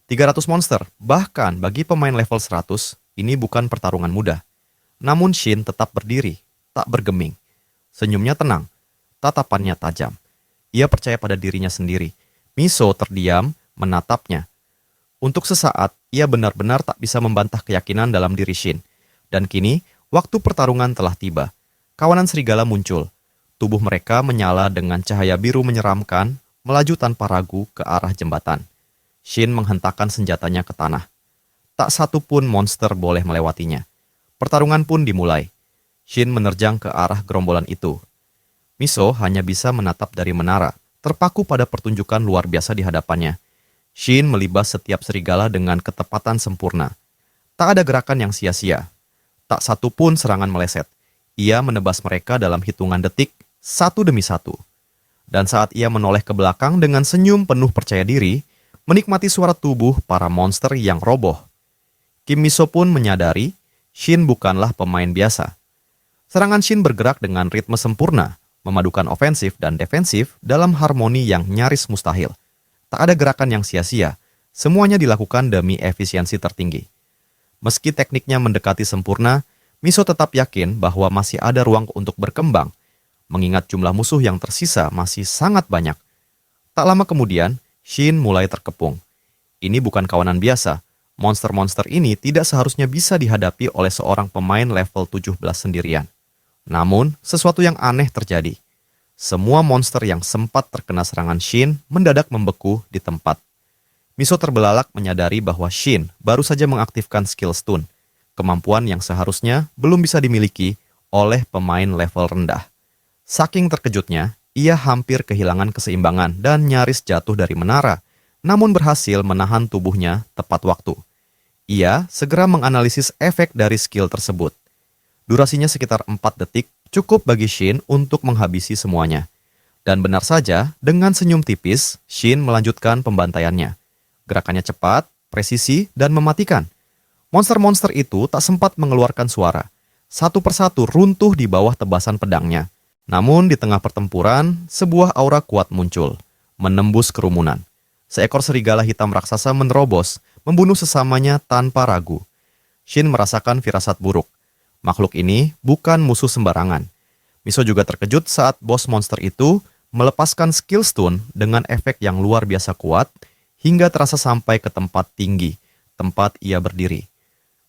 Speaker 1: 300 monster, bahkan bagi pemain level 100, ini bukan pertarungan mudah. Namun Shin tetap berdiri, tak bergeming. Senyumnya tenang, tatapannya tajam. Ia percaya pada dirinya sendiri. Miso terdiam, menatapnya. Untuk sesaat, ia benar-benar tak bisa membantah keyakinan dalam diri Shin. Dan kini, waktu pertarungan telah tiba. Kawanan serigala muncul. Tubuh mereka menyala dengan cahaya biru menyeramkan, melaju tanpa ragu ke arah jembatan. Shin menghentakkan senjatanya ke tanah. Tak satu pun monster boleh melewatinya. Pertarungan pun dimulai. Shin menerjang ke arah gerombolan itu. Miso hanya bisa menatap dari menara, terpaku pada pertunjukan luar biasa di hadapannya. Shin melibas setiap serigala dengan ketepatan sempurna. Tak ada gerakan yang sia-sia. Tak satu pun serangan meleset. Ia menebas mereka dalam hitungan detik, satu demi satu. Dan saat ia menoleh ke belakang dengan senyum penuh percaya diri, menikmati suara tubuh para monster yang roboh. Kim Miso pun menyadari, Shin bukanlah pemain biasa. Serangan Shin bergerak dengan ritme sempurna, memadukan ofensif dan defensif dalam harmoni yang nyaris mustahil. Tak ada gerakan yang sia-sia, semuanya dilakukan demi efisiensi tertinggi. Meski tekniknya mendekati sempurna, Miso tetap yakin bahwa masih ada ruang untuk berkembang, mengingat jumlah musuh yang tersisa masih sangat banyak. Tak lama kemudian, Shin mulai terkepung. Ini bukan kawanan biasa. Monster-monster ini tidak seharusnya bisa dihadapi oleh seorang pemain level 17 sendirian. Namun, sesuatu yang aneh terjadi. Semua monster yang sempat terkena serangan Shin mendadak membeku di tempat. Miso terbelalak menyadari bahwa Shin baru saja mengaktifkan skill stun, kemampuan yang seharusnya belum bisa dimiliki oleh pemain level rendah. Saking terkejutnya, ia hampir kehilangan keseimbangan dan nyaris jatuh dari menara, namun berhasil menahan tubuhnya tepat waktu. Ia segera menganalisis efek dari skill tersebut. Durasinya sekitar 4 detik, cukup bagi Shin untuk menghabisi semuanya. Dan benar saja, dengan senyum tipis, Shin melanjutkan pembantaiannya. Gerakannya cepat, presisi, dan mematikan. Monster-monster itu tak sempat mengeluarkan suara. Satu persatu runtuh di bawah tebasan pedangnya. Namun di tengah pertempuran, sebuah aura kuat muncul, menembus kerumunan. Seekor serigala hitam raksasa menerobos, membunuh sesamanya tanpa ragu. Shin merasakan firasat buruk. Makhluk ini bukan musuh sembarangan. Miso juga terkejut saat bos monster itu melepaskan skill stun dengan efek yang luar biasa kuat hingga terasa sampai ke tempat tinggi, tempat ia berdiri.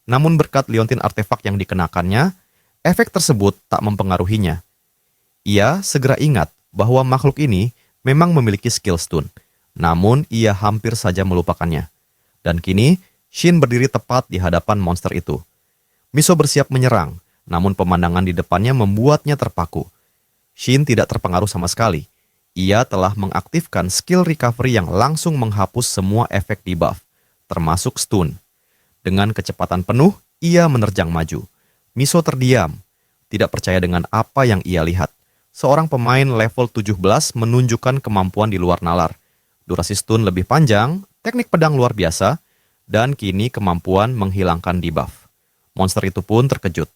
Speaker 1: Namun berkat liontin artefak yang dikenakannya, efek tersebut tak mempengaruhinya. Ia segera ingat bahwa makhluk ini memang memiliki skill stun, namun ia hampir saja melupakannya. Dan kini, Shin berdiri tepat di hadapan monster itu. Miso bersiap menyerang, namun pemandangan di depannya membuatnya terpaku. Shin tidak terpengaruh sama sekali. Ia telah mengaktifkan skill recovery yang langsung menghapus semua efek debuff, termasuk stun. Dengan kecepatan penuh, ia menerjang maju. Miso terdiam, tidak percaya dengan apa yang ia lihat. Seorang pemain level 17 menunjukkan kemampuan di luar nalar. Durasi stun lebih panjang, teknik pedang luar biasa, dan kini kemampuan menghilangkan debuff. Monster itu pun terkejut.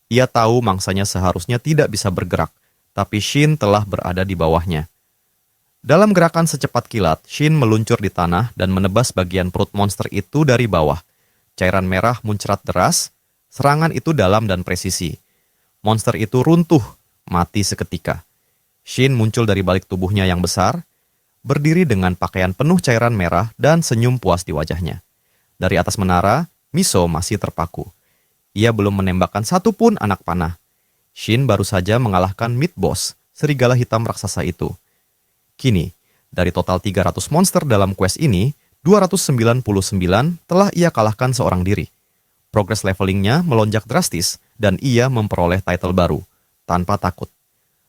Speaker 1: Ia tahu mangsanya seharusnya tidak bisa bergerak, tapi Shin telah berada di bawahnya. Dalam gerakan secepat kilat, Shin meluncur di tanah dan menebas bagian perut monster itu dari bawah. Cairan merah muncrat deras, serangan itu dalam dan presisi. Monster itu runtuh, mati seketika. Shin muncul dari balik tubuhnya yang besar, berdiri dengan pakaian penuh cairan merah dan senyum puas di wajahnya. Dari atas menara, Miso masih terpaku. Ia belum menembakkan satu pun anak panah. Shin baru saja mengalahkan Mid Boss, serigala hitam raksasa itu. Kini, dari total 300 monster dalam quest ini, 299 telah ia kalahkan seorang diri. Progress levelingnya melonjak drastis dan ia memperoleh title baru, tanpa takut.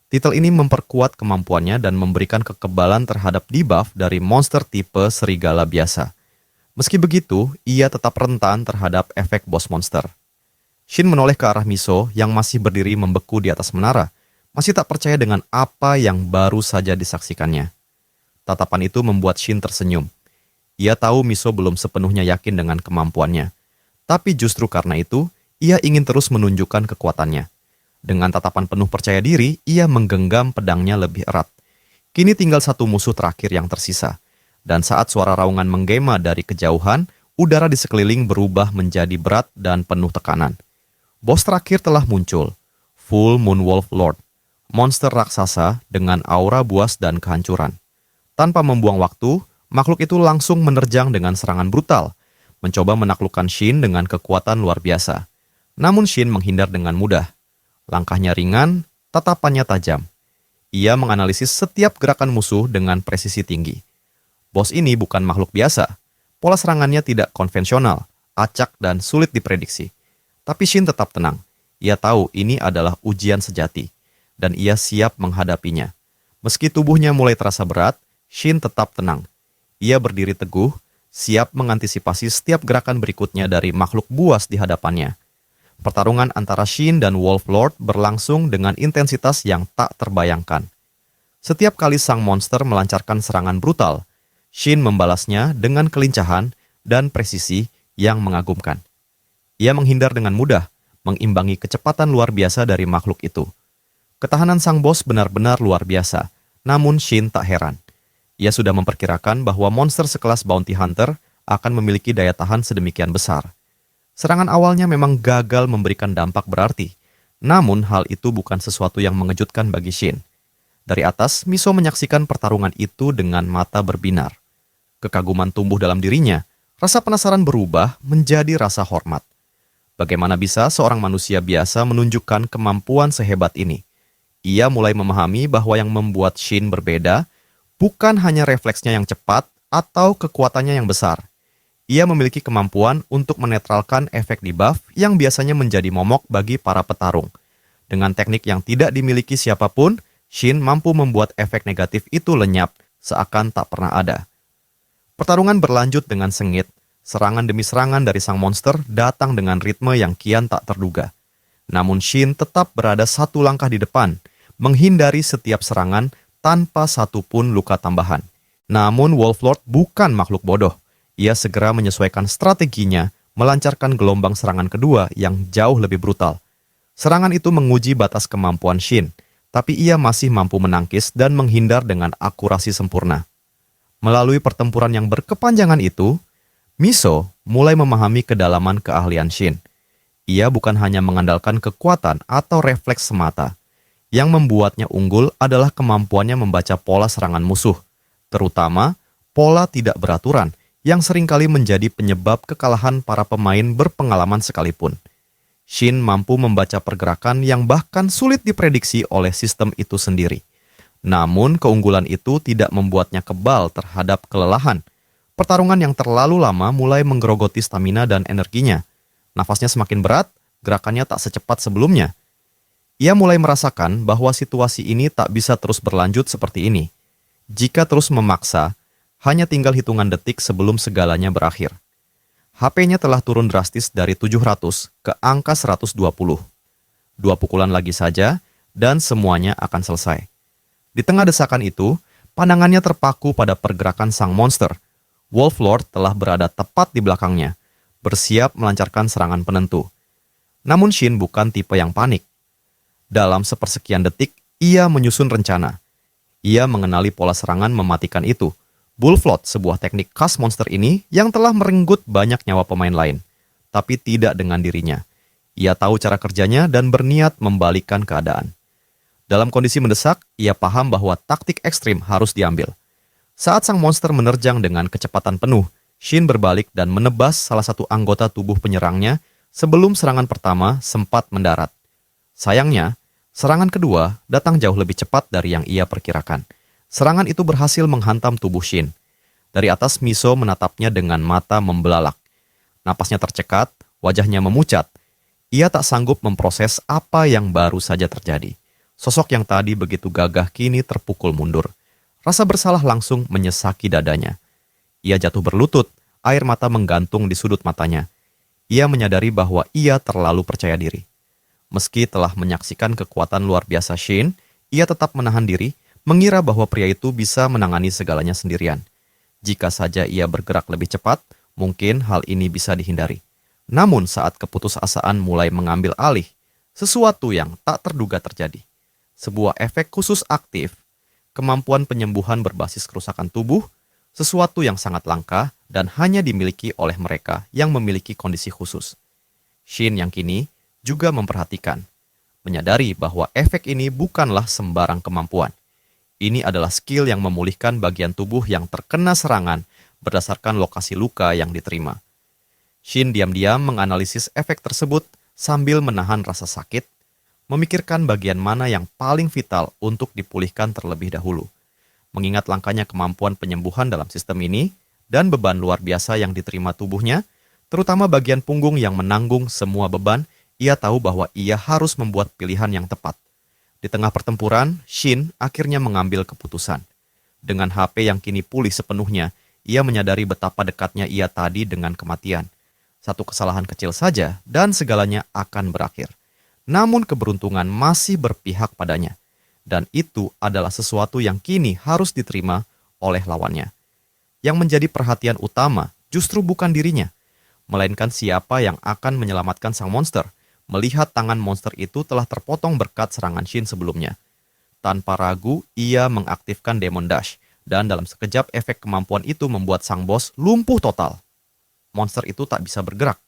Speaker 1: Titel ini memperkuat kemampuannya dan memberikan kekebalan terhadap debuff dari monster tipe serigala biasa. Meski begitu, ia tetap rentan terhadap efek bos monster. Shin menoleh ke arah Miso yang masih berdiri membeku di atas menara, masih tak percaya dengan apa yang baru saja disaksikannya. Tatapan itu membuat Shin tersenyum. Ia tahu Miso belum sepenuhnya yakin dengan kemampuannya. Tapi justru karena itu, ia ingin terus menunjukkan kekuatannya. Dengan tatapan penuh percaya diri, ia menggenggam pedangnya lebih erat. Kini tinggal satu musuh terakhir yang tersisa. Dan saat suara raungan menggema dari kejauhan, udara di sekeliling berubah menjadi berat dan penuh tekanan. Bos terakhir telah muncul, Full Moon Wolf Lord, monster raksasa dengan aura buas dan kehancuran. Tanpa membuang waktu, makhluk itu langsung menerjang dengan serangan brutal, mencoba menaklukkan Shin dengan kekuatan luar biasa. Namun Shin menghindar dengan mudah. Langkahnya ringan, tatapannya tajam. Ia menganalisis setiap gerakan musuh dengan presisi tinggi. Bos ini bukan makhluk biasa. Pola serangannya tidak konvensional, acak dan sulit diprediksi. Tapi Shin tetap tenang. Ia tahu ini adalah ujian sejati, dan ia siap menghadapinya. Meski tubuhnya mulai terasa berat, Shin tetap tenang. Ia berdiri teguh, siap mengantisipasi setiap gerakan berikutnya dari makhluk buas di hadapannya. Pertarungan antara Shin dan Wolf Lord berlangsung dengan intensitas yang tak terbayangkan. Setiap kali sang monster melancarkan serangan brutal, Shin membalasnya dengan kelincahan dan presisi yang mengagumkan. Ia menghindar dengan mudah, mengimbangi kecepatan luar biasa dari makhluk itu. Ketahanan sang bos benar-benar luar biasa, namun Shin tak heran. Ia sudah memperkirakan bahwa monster sekelas Bounty Hunter akan memiliki daya tahan sedemikian besar. Serangan awalnya memang gagal memberikan dampak berarti, namun hal itu bukan sesuatu yang mengejutkan bagi Shin. Dari atas, Miso menyaksikan pertarungan itu dengan mata berbinar. Kekaguman tumbuh dalam dirinya, rasa penasaran berubah menjadi rasa hormat. Bagaimana bisa seorang manusia biasa menunjukkan kemampuan sehebat ini? Ia mulai memahami bahwa yang membuat Shin berbeda bukan hanya refleksnya yang cepat atau kekuatannya yang besar. Ia memiliki kemampuan untuk menetralkan efek debuff yang biasanya menjadi momok bagi para petarung. Dengan teknik yang tidak dimiliki siapapun, Shin mampu membuat efek negatif itu lenyap, seakan tak pernah ada. Pertarungan berlanjut dengan sengit. Serangan demi serangan dari sang monster datang dengan ritme yang kian tak terduga. Namun Shin tetap berada satu langkah di depan, menghindari setiap serangan tanpa satupun luka tambahan. Namun Wolf Lord bukan makhluk bodoh. Ia segera menyesuaikan strateginya, melancarkan gelombang serangan kedua yang jauh lebih brutal. Serangan itu menguji batas kemampuan Shin, tapi ia masih mampu menangkis dan menghindar dengan akurasi sempurna. Melalui pertempuran yang berkepanjangan itu, Miso mulai memahami kedalaman keahlian Shin. Ia bukan hanya mengandalkan kekuatan atau refleks semata. Yang membuatnya unggul adalah kemampuannya membaca pola serangan musuh, terutama pola tidak beraturan yang seringkali menjadi penyebab kekalahan para pemain berpengalaman sekalipun. Shin mampu membaca pergerakan yang bahkan sulit diprediksi oleh sistem itu sendiri. Namun keunggulan itu tidak membuatnya kebal terhadap kelelahan. Pertarungan yang terlalu lama mulai menggerogoti stamina dan energinya. Nafasnya semakin berat, gerakannya tak secepat sebelumnya. Ia mulai merasakan bahwa situasi ini tak bisa terus berlanjut seperti ini. Jika terus memaksa, hanya tinggal hitungan detik sebelum segalanya berakhir. HP-nya telah turun drastis dari 700 ke angka 120. 2 pukulan lagi saja, dan semuanya akan selesai. Di tengah desakan itu, pandangannya terpaku pada pergerakan sang monster. Wolf Lord telah berada tepat di belakangnya, bersiap melancarkan serangan penentu. Namun Shin bukan tipe yang panik. Dalam sepersekian detik, ia menyusun rencana. Ia mengenali pola serangan mematikan itu. Bullfloat, sebuah teknik khas monster ini yang telah merenggut banyak nyawa pemain lain, tapi tidak dengan dirinya. Ia tahu cara kerjanya dan berniat membalikkan keadaan. Dalam kondisi mendesak, ia paham bahwa taktik ekstrim harus diambil. Saat sang monster menerjang dengan kecepatan penuh, Shin berbalik dan menebas salah satu anggota tubuh penyerangnya sebelum serangan pertama sempat mendarat. Sayangnya, serangan kedua datang jauh lebih cepat dari yang ia perkirakan. Serangan itu berhasil menghantam tubuh Shin. Dari atas, Miso menatapnya dengan mata membelalak. Napasnya tercekat, wajahnya memucat. Ia tak sanggup memproses apa yang baru saja terjadi. Sosok yang tadi begitu gagah kini terpukul mundur. Rasa bersalah langsung menyesaki dadanya. Ia jatuh berlutut, air mata menggantung di sudut matanya. Ia menyadari bahwa ia terlalu percaya diri. Meski telah menyaksikan kekuatan luar biasa Shin, ia tetap menahan diri, mengira bahwa pria itu bisa menangani segalanya sendirian. Jika saja ia bergerak lebih cepat, mungkin hal ini bisa dihindari. Namun saat keputusasaan mulai mengambil alih, sesuatu yang tak terduga terjadi. Sebuah efek khusus aktif, kemampuan penyembuhan berbasis kerusakan tubuh, sesuatu yang sangat langka dan hanya dimiliki oleh mereka yang memiliki kondisi khusus. Shin yang kini juga memperhatikan, menyadari bahwa efek ini bukanlah sembarang kemampuan. Ini adalah skill yang memulihkan bagian tubuh yang terkena serangan berdasarkan lokasi luka yang diterima. Shin diam-diam menganalisis efek tersebut sambil menahan rasa sakit, memikirkan bagian mana yang paling vital untuk dipulihkan terlebih dahulu. Mengingat langkanya kemampuan penyembuhan dalam sistem ini dan beban luar biasa yang diterima tubuhnya, terutama bagian punggung yang menanggung semua beban, ia tahu bahwa ia harus membuat pilihan yang tepat. Di tengah pertempuran, Shin akhirnya mengambil keputusan. Dengan HP yang kini pulih sepenuhnya, ia menyadari betapa dekatnya ia tadi dengan kematian. Satu kesalahan kecil saja dan segalanya akan berakhir. Namun keberuntungan masih berpihak padanya. Dan itu adalah sesuatu yang kini harus diterima oleh lawannya. Yang menjadi perhatian utama justru bukan dirinya, melainkan siapa yang akan menyelamatkan sang monster, melihat tangan monster itu telah terpotong berkat serangan Shin sebelumnya. Tanpa ragu, ia mengaktifkan Demon Dash, dan dalam sekejap efek kemampuan itu membuat sang bos lumpuh total. Monster itu tak bisa bergerak,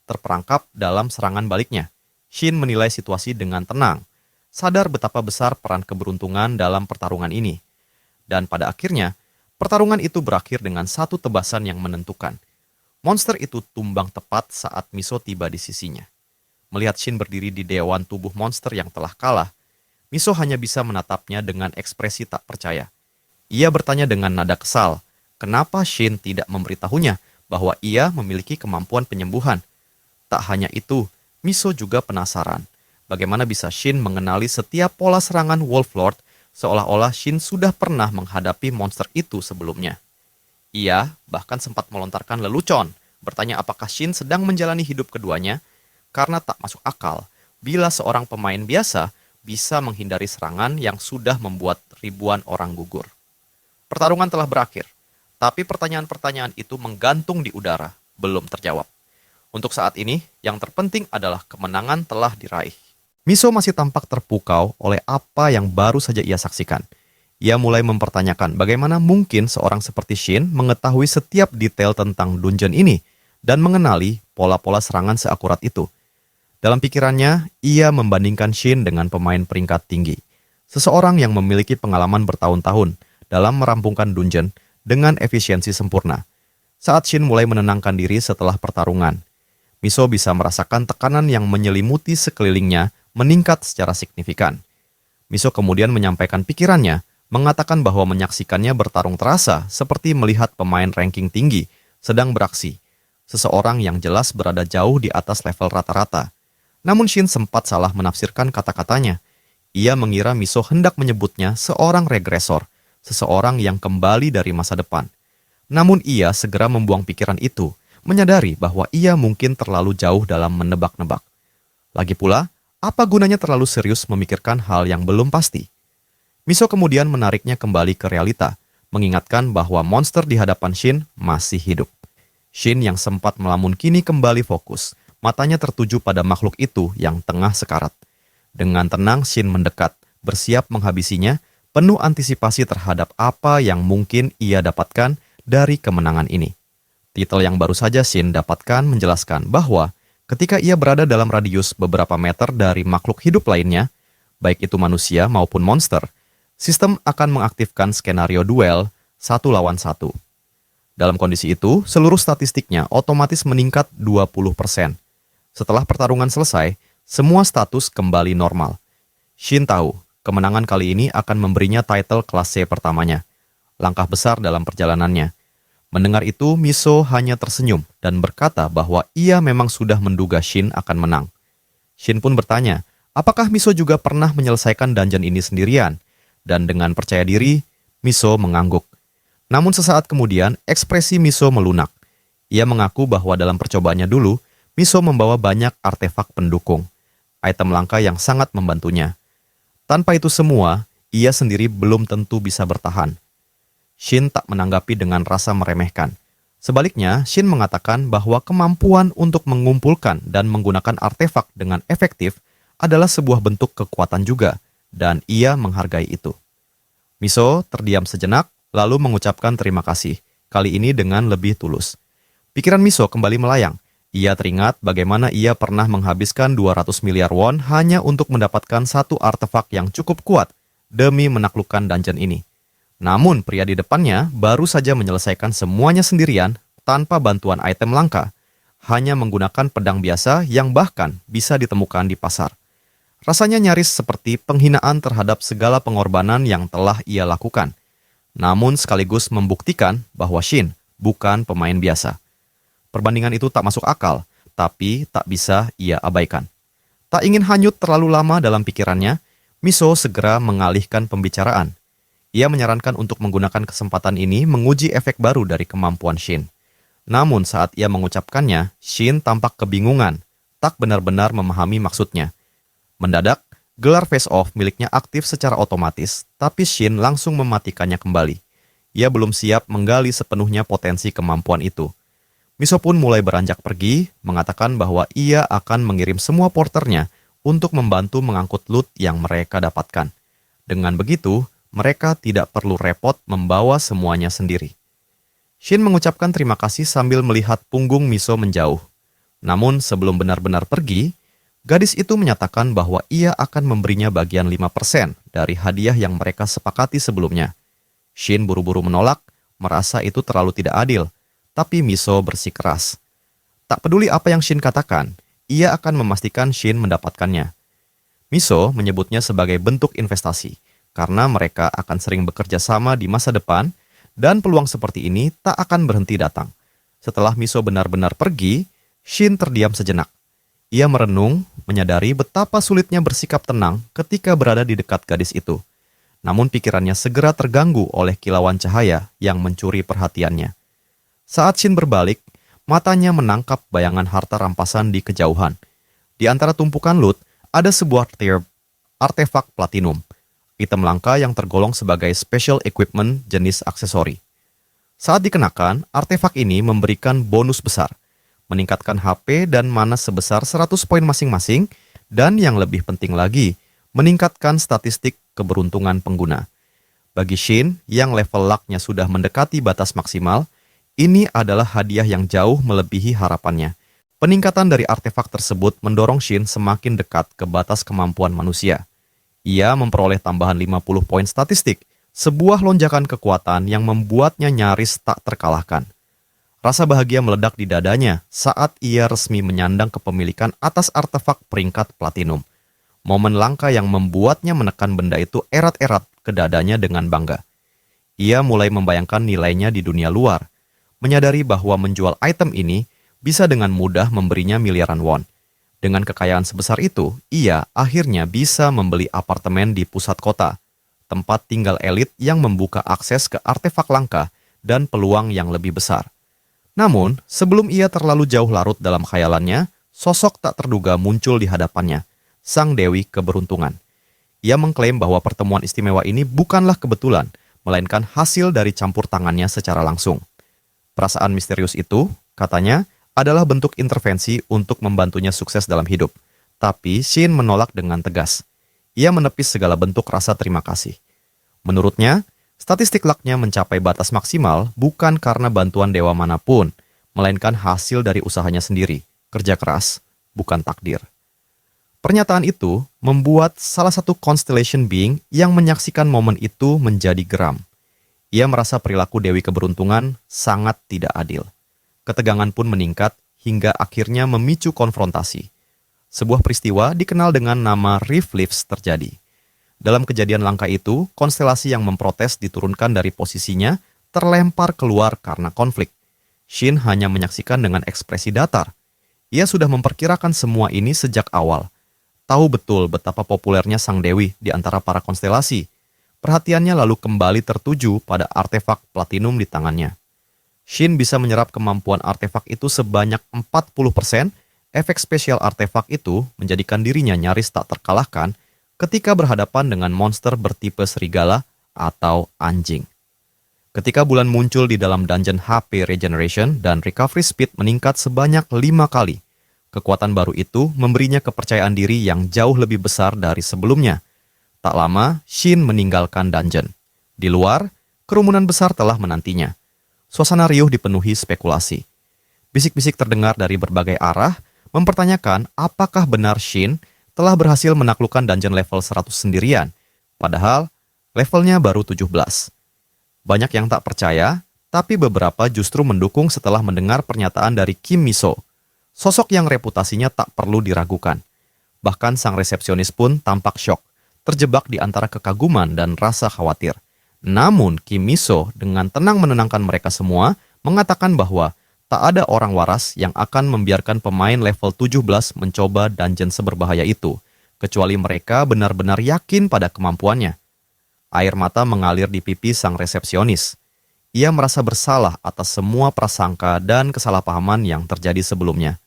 Speaker 1: terperangkap dalam serangan baliknya. Shin menilai situasi dengan tenang, sadar betapa besar peran keberuntungan dalam pertarungan ini. Dan pada akhirnya, pertarungan itu berakhir dengan satu tebasan yang menentukan. Monster itu tumbang tepat saat Miso tiba di sisinya. Melihat Shin berdiri di dewan tubuh monster yang telah kalah, Miso hanya bisa menatapnya dengan ekspresi tak percaya. Ia bertanya dengan nada kesal, kenapa Shin tidak memberitahunya bahwa ia memiliki kemampuan penyembuhan. Tak hanya itu, Miso juga penasaran. Bagaimana bisa Shin mengenali setiap pola serangan Wolf Lord seolah-olah Shin sudah pernah menghadapi monster itu sebelumnya. Ia bahkan sempat melontarkan lelucon, bertanya apakah Shin sedang menjalani hidup keduanya, karena tak masuk akal bila seorang pemain biasa bisa menghindari serangan yang sudah membuat ribuan orang gugur. Pertarungan telah berakhir, tapi pertanyaan-pertanyaan itu menggantung di udara, belum terjawab. Untuk saat ini, yang terpenting adalah kemenangan telah diraih. Miso masih tampak terpukau oleh apa yang baru saja ia saksikan. Ia mulai mempertanyakan bagaimana mungkin seorang seperti Shin mengetahui setiap detail tentang dungeon ini dan mengenali pola-pola serangan seakurat itu. Dalam pikirannya, ia membandingkan Shin dengan pemain peringkat tinggi. Seseorang yang memiliki pengalaman bertahun-tahun dalam merampungkan dungeon dengan efisiensi sempurna. Saat Shin mulai menenangkan diri setelah pertarungan, Miso bisa merasakan tekanan yang menyelimuti sekelilingnya meningkat secara signifikan. Miso kemudian menyampaikan pikirannya, mengatakan bahwa menyaksikannya bertarung terasa seperti melihat pemain ranking tinggi sedang beraksi, seseorang yang jelas berada jauh di atas level rata-rata. Namun Shin sempat salah menafsirkan kata-katanya. Ia mengira Miso hendak menyebutnya seorang regresor, seseorang yang kembali dari masa depan. Namun ia segera membuang pikiran itu, menyadari bahwa ia mungkin terlalu jauh dalam menebak-nebak. Lagi pula, apa gunanya terlalu serius memikirkan hal yang belum pasti? Miso kemudian menariknya kembali ke realita, mengingatkan bahwa monster di hadapan Shin masih hidup. Shin yang sempat melamun kini kembali fokus, matanya tertuju pada makhluk itu yang tengah sekarat. Dengan tenang Shin mendekat, bersiap menghabisinya, penuh antisipasi terhadap apa yang mungkin ia dapatkan dari kemenangan ini. Titel yang baru saja Shin dapatkan menjelaskan bahwa ketika ia berada dalam radius beberapa meter dari makhluk hidup lainnya, baik itu manusia maupun monster, sistem akan mengaktifkan skenario duel 1 lawan 1. Dalam kondisi itu, seluruh statistiknya otomatis meningkat 20%. Setelah pertarungan selesai, semua status kembali normal. Shin tahu, kemenangan kali ini akan memberinya title kelas C pertamanya. Langkah besar dalam perjalanannya. Mendengar itu, Miso hanya tersenyum dan berkata bahwa ia memang sudah menduga Shin akan menang. Shin pun bertanya, apakah Miso juga pernah menyelesaikan dungeon ini sendirian? Dan dengan percaya diri, Miso mengangguk. Namun sesaat kemudian, ekspresi Miso melunak. Ia mengaku bahwa dalam percobaannya dulu, Miso membawa banyak artefak pendukung, item langka yang sangat membantunya. Tanpa itu semua, ia sendiri belum tentu bisa bertahan. Shin tak menanggapi dengan rasa meremehkan. Sebaliknya, Shin mengatakan bahwa kemampuan untuk mengumpulkan dan menggunakan artefak dengan efektif adalah sebuah bentuk kekuatan juga, dan ia menghargai itu. Miso terdiam sejenak, lalu mengucapkan terima kasih, kali ini dengan lebih tulus. Pikiran Miso kembali melayang. Ia teringat bagaimana ia pernah menghabiskan 200 miliar won hanya untuk mendapatkan satu artefak yang cukup kuat demi menaklukkan dungeon ini. Namun pria di depannya baru saja menyelesaikan semuanya sendirian tanpa bantuan item langka, hanya menggunakan pedang biasa yang bahkan bisa ditemukan di pasar. Rasanya nyaris seperti penghinaan terhadap segala pengorbanan yang telah ia lakukan. Namun sekaligus membuktikan bahwa Shin bukan pemain biasa. Perbandingan itu tak masuk akal, tapi tak bisa ia abaikan. Tak ingin hanyut terlalu lama dalam pikirannya, Miso segera mengalihkan pembicaraan. Ia menyarankan untuk menggunakan kesempatan ini menguji efek baru dari kemampuan Shin. Namun saat ia mengucapkannya, Shin tampak kebingungan, tak benar-benar memahami maksudnya. Mendadak, gelar face-off miliknya aktif secara otomatis, tapi Shin langsung mematikannya kembali. Ia belum siap menggali sepenuhnya potensi kemampuan itu. Miso pun mulai beranjak pergi, mengatakan bahwa ia akan mengirim semua porternya untuk membantu mengangkut loot yang mereka dapatkan. Dengan begitu, mereka tidak perlu repot membawa semuanya sendiri. Shin mengucapkan terima kasih sambil melihat punggung Miso menjauh. Namun sebelum benar-benar pergi, gadis itu menyatakan bahwa ia akan memberinya bagian 5% dari hadiah yang mereka sepakati sebelumnya. Shin buru-buru menolak, merasa itu terlalu tidak adil. Tapi Miso bersikeras. Tak peduli apa yang Shin katakan, ia akan memastikan Shin mendapatkannya. Miso menyebutnya sebagai bentuk investasi, karena mereka akan sering bekerja sama di masa depan, dan peluang seperti ini tak akan berhenti datang. Setelah Miso benar-benar pergi, Shin terdiam sejenak. Ia merenung, menyadari betapa sulitnya bersikap tenang ketika berada di dekat gadis itu. Namun pikirannya segera terganggu oleh kilauan cahaya yang mencuri perhatiannya. Saat Shin berbalik, matanya menangkap bayangan harta rampasan di kejauhan. Di antara tumpukan loot, ada sebuah artefak platinum, item langka yang tergolong sebagai special equipment jenis aksesori. Saat dikenakan, artefak ini memberikan bonus besar, meningkatkan HP dan mana sebesar 100 poin masing-masing, dan yang lebih penting lagi, meningkatkan statistik keberuntungan pengguna. Bagi Shin, yang level luck-nya sudah mendekati batas maksimal, ini adalah hadiah yang jauh melebihi harapannya. Peningkatan dari artefak tersebut mendorong Shin semakin dekat ke batas kemampuan manusia. Ia memperoleh tambahan 50 poin statistik, sebuah lonjakan kekuatan yang membuatnya nyaris tak terkalahkan. Rasa bahagia meledak di dadanya saat ia resmi menyandang kepemilikan atas artefak peringkat platinum. Momen langka yang membuatnya menekan benda itu erat-erat ke dadanya dengan bangga. Ia mulai membayangkan nilainya di dunia luar, menyadari bahwa menjual item ini bisa dengan mudah memberinya miliaran won. Dengan kekayaan sebesar itu, ia akhirnya bisa membeli apartemen di pusat kota, tempat tinggal elit yang membuka akses ke artefak langka dan peluang yang lebih besar. Namun, sebelum ia terlalu jauh larut dalam khayalannya, sosok tak terduga muncul di hadapannya, sang Dewi Keberuntungan. Ia mengklaim bahwa pertemuan istimewa ini bukanlah kebetulan, melainkan hasil dari campur tangannya secara langsung. Perasaan misterius itu, katanya, adalah bentuk intervensi untuk membantunya sukses dalam hidup. Tapi Shin menolak dengan tegas. Ia menepis segala bentuk rasa terima kasih. Menurutnya, statistik luck-nya mencapai batas maksimal bukan karena bantuan dewa manapun, melainkan hasil dari usahanya sendiri, kerja keras, bukan takdir. Pernyataan itu membuat salah satu constellation being yang menyaksikan momen itu menjadi geram. Ia merasa perilaku Dewi Keberuntungan sangat tidak adil. Ketegangan pun meningkat hingga akhirnya memicu konfrontasi. Sebuah peristiwa dikenal dengan nama Rift Lifts terjadi. Dalam kejadian langka itu, konstelasi yang memprotes diturunkan dari posisinya, terlempar keluar karena konflik. Shin hanya menyaksikan dengan ekspresi datar. Ia sudah memperkirakan semua ini sejak awal. Tahu betul betapa populernya sang dewi di antara para konstelasi. Perhatiannya lalu kembali tertuju pada artefak platinum di tangannya. Shin bisa menyerap kemampuan artefak itu sebanyak 40%. Efek spesial artefak itu menjadikan dirinya nyaris tak terkalahkan ketika berhadapan dengan monster bertipe serigala atau anjing. Ketika bulan muncul di dalam dungeon HP Regeneration dan recovery speed meningkat sebanyak 5 kali, kekuatan baru itu memberinya kepercayaan diri yang jauh lebih besar dari sebelumnya. Tak lama, Shin meninggalkan dungeon. Di luar, kerumunan besar telah menantinya. Suasana riuh dipenuhi spekulasi. Bisik-bisik terdengar dari berbagai arah, mempertanyakan apakah benar Shin telah berhasil menaklukkan dungeon level 100 sendirian, padahal levelnya baru 17. Banyak yang tak percaya, tapi beberapa justru mendukung setelah mendengar pernyataan dari Kim Miso, sosok yang reputasinya tak perlu diragukan. Bahkan sang resepsionis pun tampak syok, terjebak di antara kekaguman dan rasa khawatir. Namun Kim Miso dengan tenang menenangkan mereka semua, mengatakan bahwa tak ada orang waras yang akan membiarkan pemain level 17 mencoba dungeon seberbahaya itu, kecuali mereka benar-benar yakin pada kemampuannya. Air mata mengalir di pipi sang resepsionis. Ia merasa bersalah atas semua prasangka dan kesalahpahaman yang terjadi sebelumnya.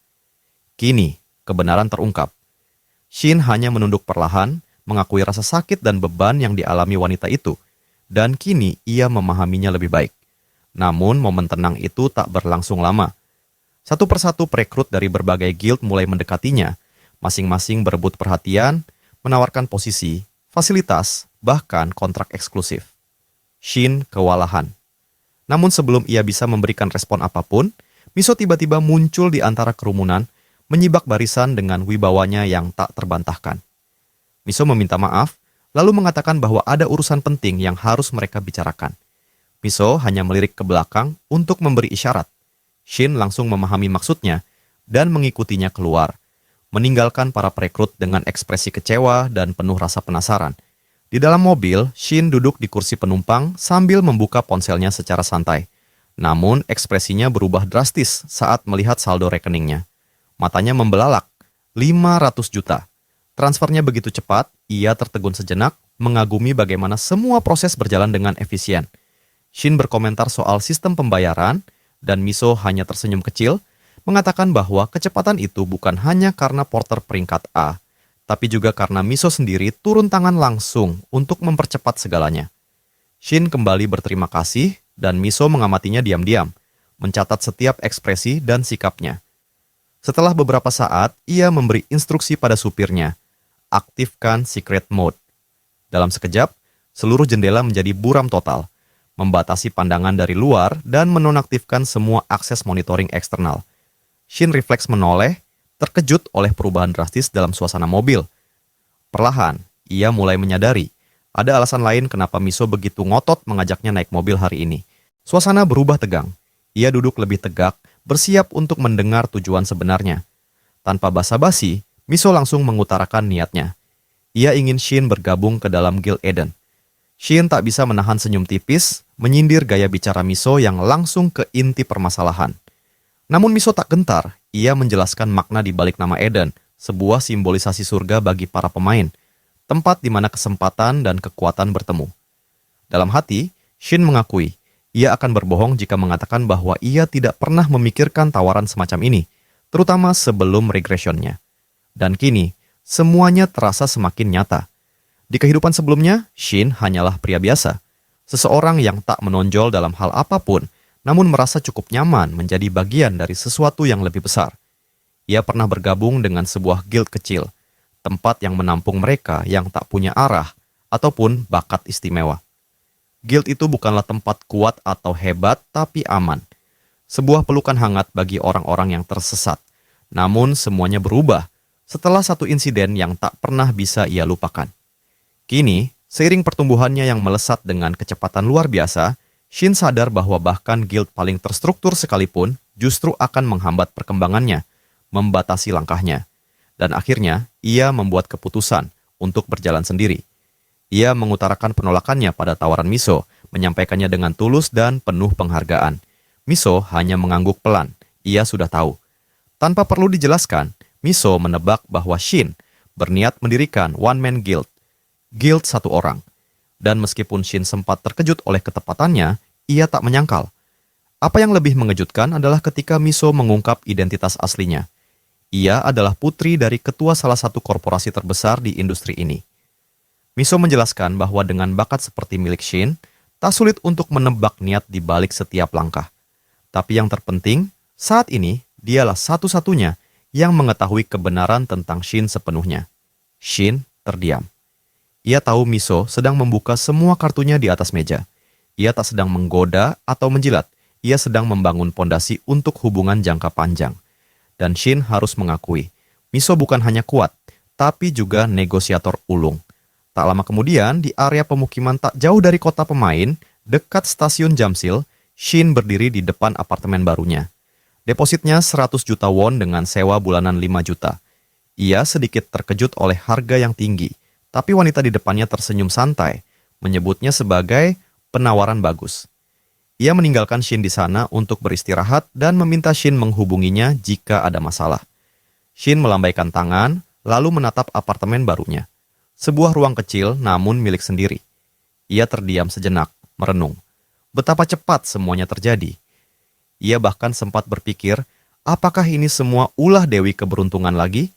Speaker 1: Kini, kebenaran terungkap. Shin hanya menunduk perlahan, mengakui rasa sakit dan beban yang dialami wanita itu, dan kini ia memahaminya lebih baik. Namun, momen tenang itu tak berlangsung lama. Satu persatu perekrut dari berbagai guild mulai mendekatinya, masing-masing berebut perhatian, menawarkan posisi, fasilitas, bahkan kontrak eksklusif. Shin kewalahan. Namun sebelum ia bisa memberikan respon apapun, Miso tiba-tiba muncul di antara kerumunan, menyibak barisan dengan wibawanya yang tak terbantahkan. Miso meminta maaf, lalu mengatakan bahwa ada urusan penting yang harus mereka bicarakan. Miso hanya melirik ke belakang untuk memberi isyarat. Shin langsung memahami maksudnya dan mengikutinya keluar, meninggalkan para perekrut dengan ekspresi kecewa dan penuh rasa penasaran. Di dalam mobil, Shin duduk di kursi penumpang sambil membuka ponselnya secara santai. Namun, ekspresinya berubah drastis saat melihat saldo rekeningnya. Matanya membelalak, 500 juta. Transfernya begitu cepat, ia tertegun sejenak, mengagumi bagaimana semua proses berjalan dengan efisien. Shin berkomentar soal sistem pembayaran, dan Miso hanya tersenyum kecil, mengatakan bahwa kecepatan itu bukan hanya karena porter peringkat A, tapi juga karena Miso sendiri turun tangan langsung untuk mempercepat segalanya. Shin kembali berterima kasih, dan Miso mengamatinya diam-diam, mencatat setiap ekspresi dan sikapnya. Setelah beberapa saat, ia memberi instruksi pada supirnya, aktifkan secret mode. Dalam sekejap, seluruh jendela menjadi buram total, membatasi pandangan dari luar dan menonaktifkan semua akses monitoring eksternal. Shin refleks menoleh, terkejut oleh perubahan drastis dalam suasana mobil. Perlahan, ia mulai menyadari ada alasan lain kenapa Miso begitu ngotot mengajaknya naik mobil hari ini. Suasana berubah tegang. Ia duduk lebih tegak, bersiap untuk mendengar tujuan sebenarnya. Tanpa basa-basi, Miso langsung mengutarakan niatnya. Ia ingin Shin bergabung ke dalam Guild Eden. Shin tak bisa menahan senyum tipis, menyindir gaya bicara Miso yang langsung ke inti permasalahan. Namun Miso tak gentar, ia menjelaskan makna di balik nama Eden, sebuah simbolisasi surga bagi para pemain, tempat di mana kesempatan dan kekuatan bertemu. Dalam hati, Shin mengakui, ia akan berbohong jika mengatakan bahwa ia tidak pernah memikirkan tawaran semacam ini, terutama sebelum regressionnya. Dan kini, semuanya terasa semakin nyata. Di kehidupan sebelumnya, Shin hanyalah pria biasa. Seseorang yang tak menonjol dalam hal apapun, namun merasa cukup nyaman menjadi bagian dari sesuatu yang lebih besar. Ia pernah bergabung dengan sebuah guild kecil, tempat yang menampung mereka yang tak punya arah ataupun bakat istimewa. Guild itu bukanlah tempat kuat atau hebat, tapi aman. Sebuah pelukan hangat bagi orang-orang yang tersesat. Namun semuanya berubah setelah satu insiden yang tak pernah bisa ia lupakan. Kini, seiring pertumbuhannya yang melesat dengan kecepatan luar biasa, Shin sadar bahwa bahkan guild paling terstruktur sekalipun justru akan menghambat perkembangannya, membatasi langkahnya. Dan akhirnya, ia membuat keputusan untuk berjalan sendiri. Ia mengutarakan penolakannya pada tawaran Miso, menyampaikannya dengan tulus dan penuh penghargaan. Miso hanya mengangguk pelan, ia sudah tahu. Tanpa perlu dijelaskan, Miso menebak bahwa Shin berniat mendirikan one-man guild. Guild satu orang. Dan meskipun Shin sempat terkejut oleh ketepatannya, ia tak menyangkal. Apa yang lebih mengejutkan adalah ketika Miso mengungkap identitas aslinya. Ia adalah putri dari ketua salah satu korporasi terbesar di industri ini. Miso menjelaskan bahwa dengan bakat seperti milik Shin, tak sulit untuk menebak niat di balik setiap langkah. Tapi yang terpenting, saat ini dialah satu-satunya yang mengetahui kebenaran tentang Shin sepenuhnya. Shin terdiam. Ia tahu Miso sedang membuka semua kartunya di atas meja. Ia tak sedang menggoda atau menjilat. Ia sedang membangun pondasi untuk hubungan jangka panjang. Dan Shin harus mengakui, Miso bukan hanya kuat, tapi juga negosiator ulung. Tak lama kemudian, di area pemukiman tak jauh dari kota pemain, dekat stasiun Jamsil, Shin berdiri di depan apartemen barunya. Depositnya 100 juta won dengan sewa bulanan 5 juta. Ia sedikit terkejut oleh harga yang tinggi, tapi wanita di depannya tersenyum santai, menyebutnya sebagai penawaran bagus. Ia meninggalkan Shin di sana untuk beristirahat dan meminta Shin menghubunginya jika ada masalah. Shin melambaikan tangan, lalu menatap apartemen barunya. Sebuah ruang kecil namun milik sendiri. Ia terdiam sejenak, merenung. Betapa cepat semuanya terjadi. Ia bahkan sempat berpikir, apakah ini semua ulah Dewi Keberuntungan lagi?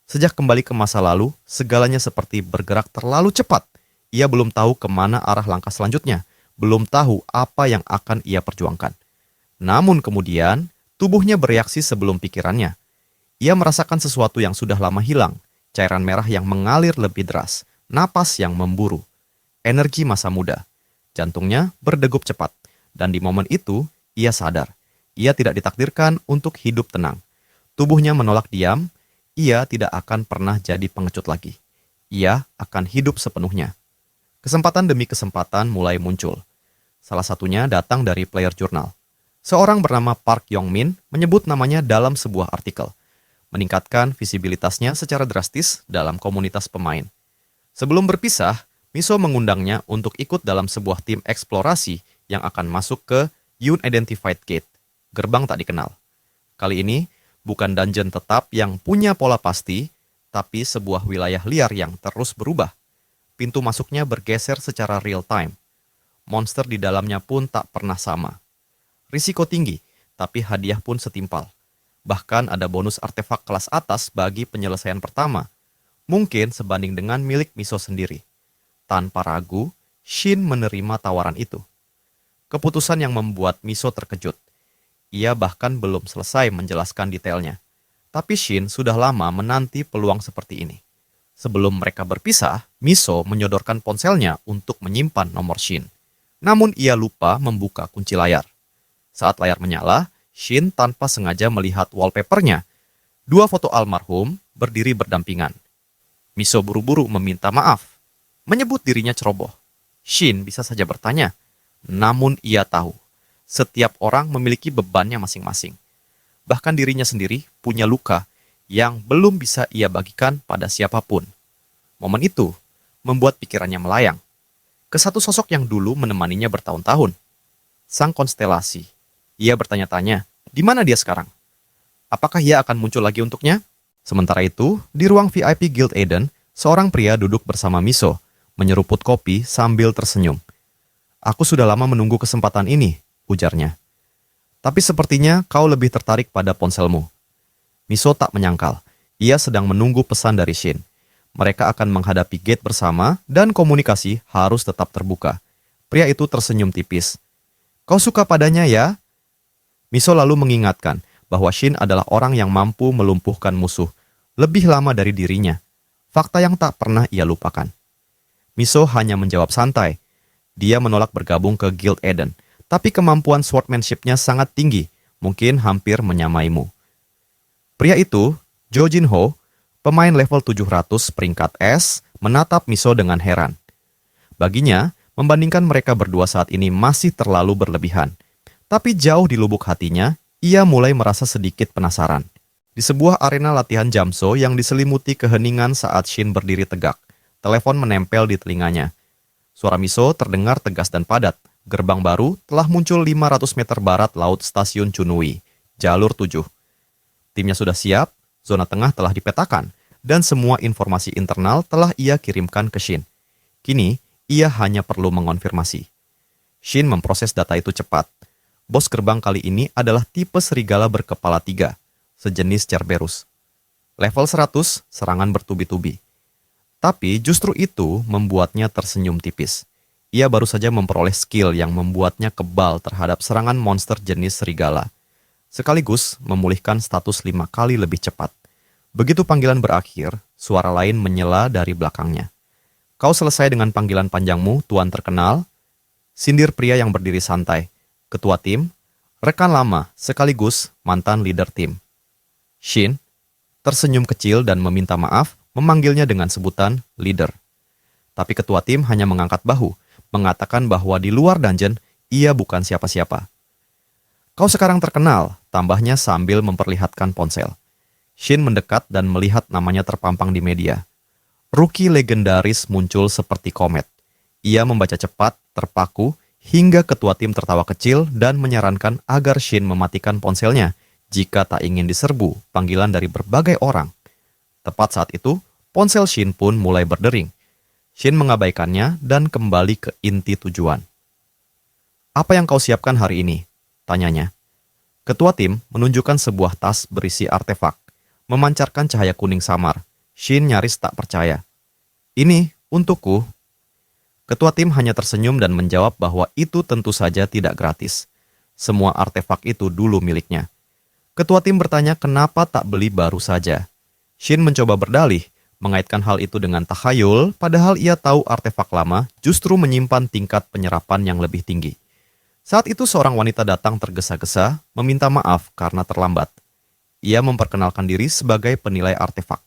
Speaker 1: Sejak kembali ke masa lalu, segalanya seperti bergerak terlalu cepat. Ia belum tahu kemana arah langkah selanjutnya. Belum tahu apa yang akan ia perjuangkan. Namun kemudian, tubuhnya bereaksi sebelum pikirannya. Ia merasakan sesuatu yang sudah lama hilang, cairan merah yang mengalir lebih deras, napas yang memburu, energi masa muda. Jantungnya berdegup cepat, dan di momen itu, ia sadar. Ia tidak ditakdirkan untuk hidup tenang. Tubuhnya menolak diam, ia tidak akan pernah jadi pengecut lagi. Ia akan hidup sepenuhnya. Kesempatan demi kesempatan mulai muncul. Salah satunya datang dari Player Journal. Seorang bernama Park Yong-min menyebut namanya dalam sebuah artikel, meningkatkan visibilitasnya secara drastis dalam komunitas pemain. Sebelum berpisah, Miso mengundangnya untuk ikut dalam sebuah tim eksplorasi yang akan masuk ke Unidentified Gate, gerbang tak dikenal. Kali ini, bukan dungeon tetap yang punya pola pasti, tapi sebuah wilayah liar yang terus berubah. Pintu masuknya bergeser secara real time. Monster di dalamnya pun tak pernah sama. Risiko tinggi, tapi hadiah pun setimpal. Bahkan ada bonus artefak kelas atas bagi penyelesaian pertama. Mungkin sebanding dengan milik Miso sendiri. Tanpa ragu, Shin menerima tawaran itu. Keputusan yang membuat Miso terkejut. Ia bahkan belum selesai menjelaskan detailnya. Tapi Shin sudah lama menanti peluang seperti ini. Sebelum mereka berpisah, Miso menyodorkan ponselnya untuk menyimpan nomor Shin. Namun ia lupa membuka kunci layar. Saat layar menyala, Shin tanpa sengaja melihat wallpapernya. 2 foto almarhum berdiri berdampingan. Miso buru-buru meminta maaf, menyebut dirinya ceroboh. Shin bisa saja bertanya, namun ia tahu, setiap orang memiliki bebannya masing-masing. Bahkan dirinya sendiri punya luka yang belum bisa ia bagikan pada siapapun. Momen itu membuat pikirannya melayang ke satu sosok yang dulu menemaninya bertahun-tahun. Sang konstelasi. Ia bertanya-tanya, di mana dia sekarang? Apakah ia akan muncul lagi untuknya? Sementara itu, di ruang VIP Guild Eden, seorang pria duduk bersama Miso, menyeruput kopi sambil tersenyum. Aku sudah lama menunggu kesempatan ini, ujarnya. Tapi sepertinya kau lebih tertarik pada ponselmu. Miso tak menyangkal. Ia sedang menunggu pesan dari Shin. Mereka akan menghadapi gate bersama dan komunikasi harus tetap terbuka. Pria itu tersenyum tipis. Kau suka padanya ya? Miso lalu mengingatkan bahwa Shin adalah orang yang mampu melumpuhkan musuh lebih lama dari dirinya. Fakta yang tak pernah ia lupakan. Miso hanya menjawab santai. Dia menolak bergabung ke Guild Eden, tapi kemampuan swordsmanship-nya sangat tinggi, mungkin hampir menyamaimu. Pria itu, Jo Jin Ho, pemain level 700 peringkat S, menatap Miso dengan heran. Baginya, membandingkan mereka berdua saat ini masih terlalu berlebihan. Tapi jauh di lubuk hatinya, ia mulai merasa sedikit penasaran. Di sebuah arena latihan Jamso yang diselimuti keheningan saat Shin berdiri tegak, telepon menempel di telinganya. Suara Miso terdengar tegas dan padat. Gerbang baru telah muncul 500 meter barat laut stasiun Chunui, jalur 7. Timnya sudah siap, zona tengah telah dipetakan, dan semua informasi internal telah ia kirimkan ke Shin. Kini, ia hanya perlu mengonfirmasi. Shin memproses data itu cepat. Bos gerbang kali ini adalah tipe serigala berkepala 3, sejenis Cerberus. Level 100, serangan bertubi-tubi. Tapi justru itu membuatnya tersenyum tipis. Ia baru saja memperoleh skill yang membuatnya kebal terhadap serangan monster jenis serigala, sekaligus memulihkan status 5 kali lebih cepat. Begitu panggilan berakhir, suara lain menyela dari belakangnya. "Kau selesai dengan panggilan panjangmu, Tuan Terkenal?" Sindir pria yang berdiri santai. Ketua tim, rekan lama, sekaligus mantan leader tim. Shin tersenyum kecil dan meminta maaf, memanggilnya dengan sebutan leader. Tapi ketua tim hanya mengangkat bahu, mengatakan bahwa di luar dungeon, ia bukan siapa-siapa. "Kau sekarang terkenal," tambahnya sambil memperlihatkan ponsel. Shin mendekat dan melihat namanya terpampang di media. Rookie legendaris muncul seperti komet. Ia membaca cepat, terpaku, hingga ketua tim tertawa kecil dan menyarankan agar Shin mematikan ponselnya jika tak ingin diserbu panggilan dari berbagai orang. Tepat saat itu, ponsel Shin pun mulai berdering. Shin mengabaikannya dan kembali ke inti tujuan. "Apa yang kau siapkan hari ini?" tanyanya. Ketua tim menunjukkan sebuah tas berisi artefak, memancarkan cahaya kuning samar. Shin nyaris tak percaya. "Ini untukku." Ketua tim hanya tersenyum dan menjawab bahwa itu tentu saja tidak gratis. Semua artefak itu dulu miliknya. Ketua tim bertanya kenapa tak beli baru saja. Shin mencoba berdalih, mengaitkan hal itu dengan tahayul, padahal ia tahu artefak lama justru menyimpan tingkat penyerapan yang lebih tinggi. Saat itu seorang wanita datang tergesa-gesa, meminta maaf karena terlambat. Ia memperkenalkan diri sebagai penilai artefak.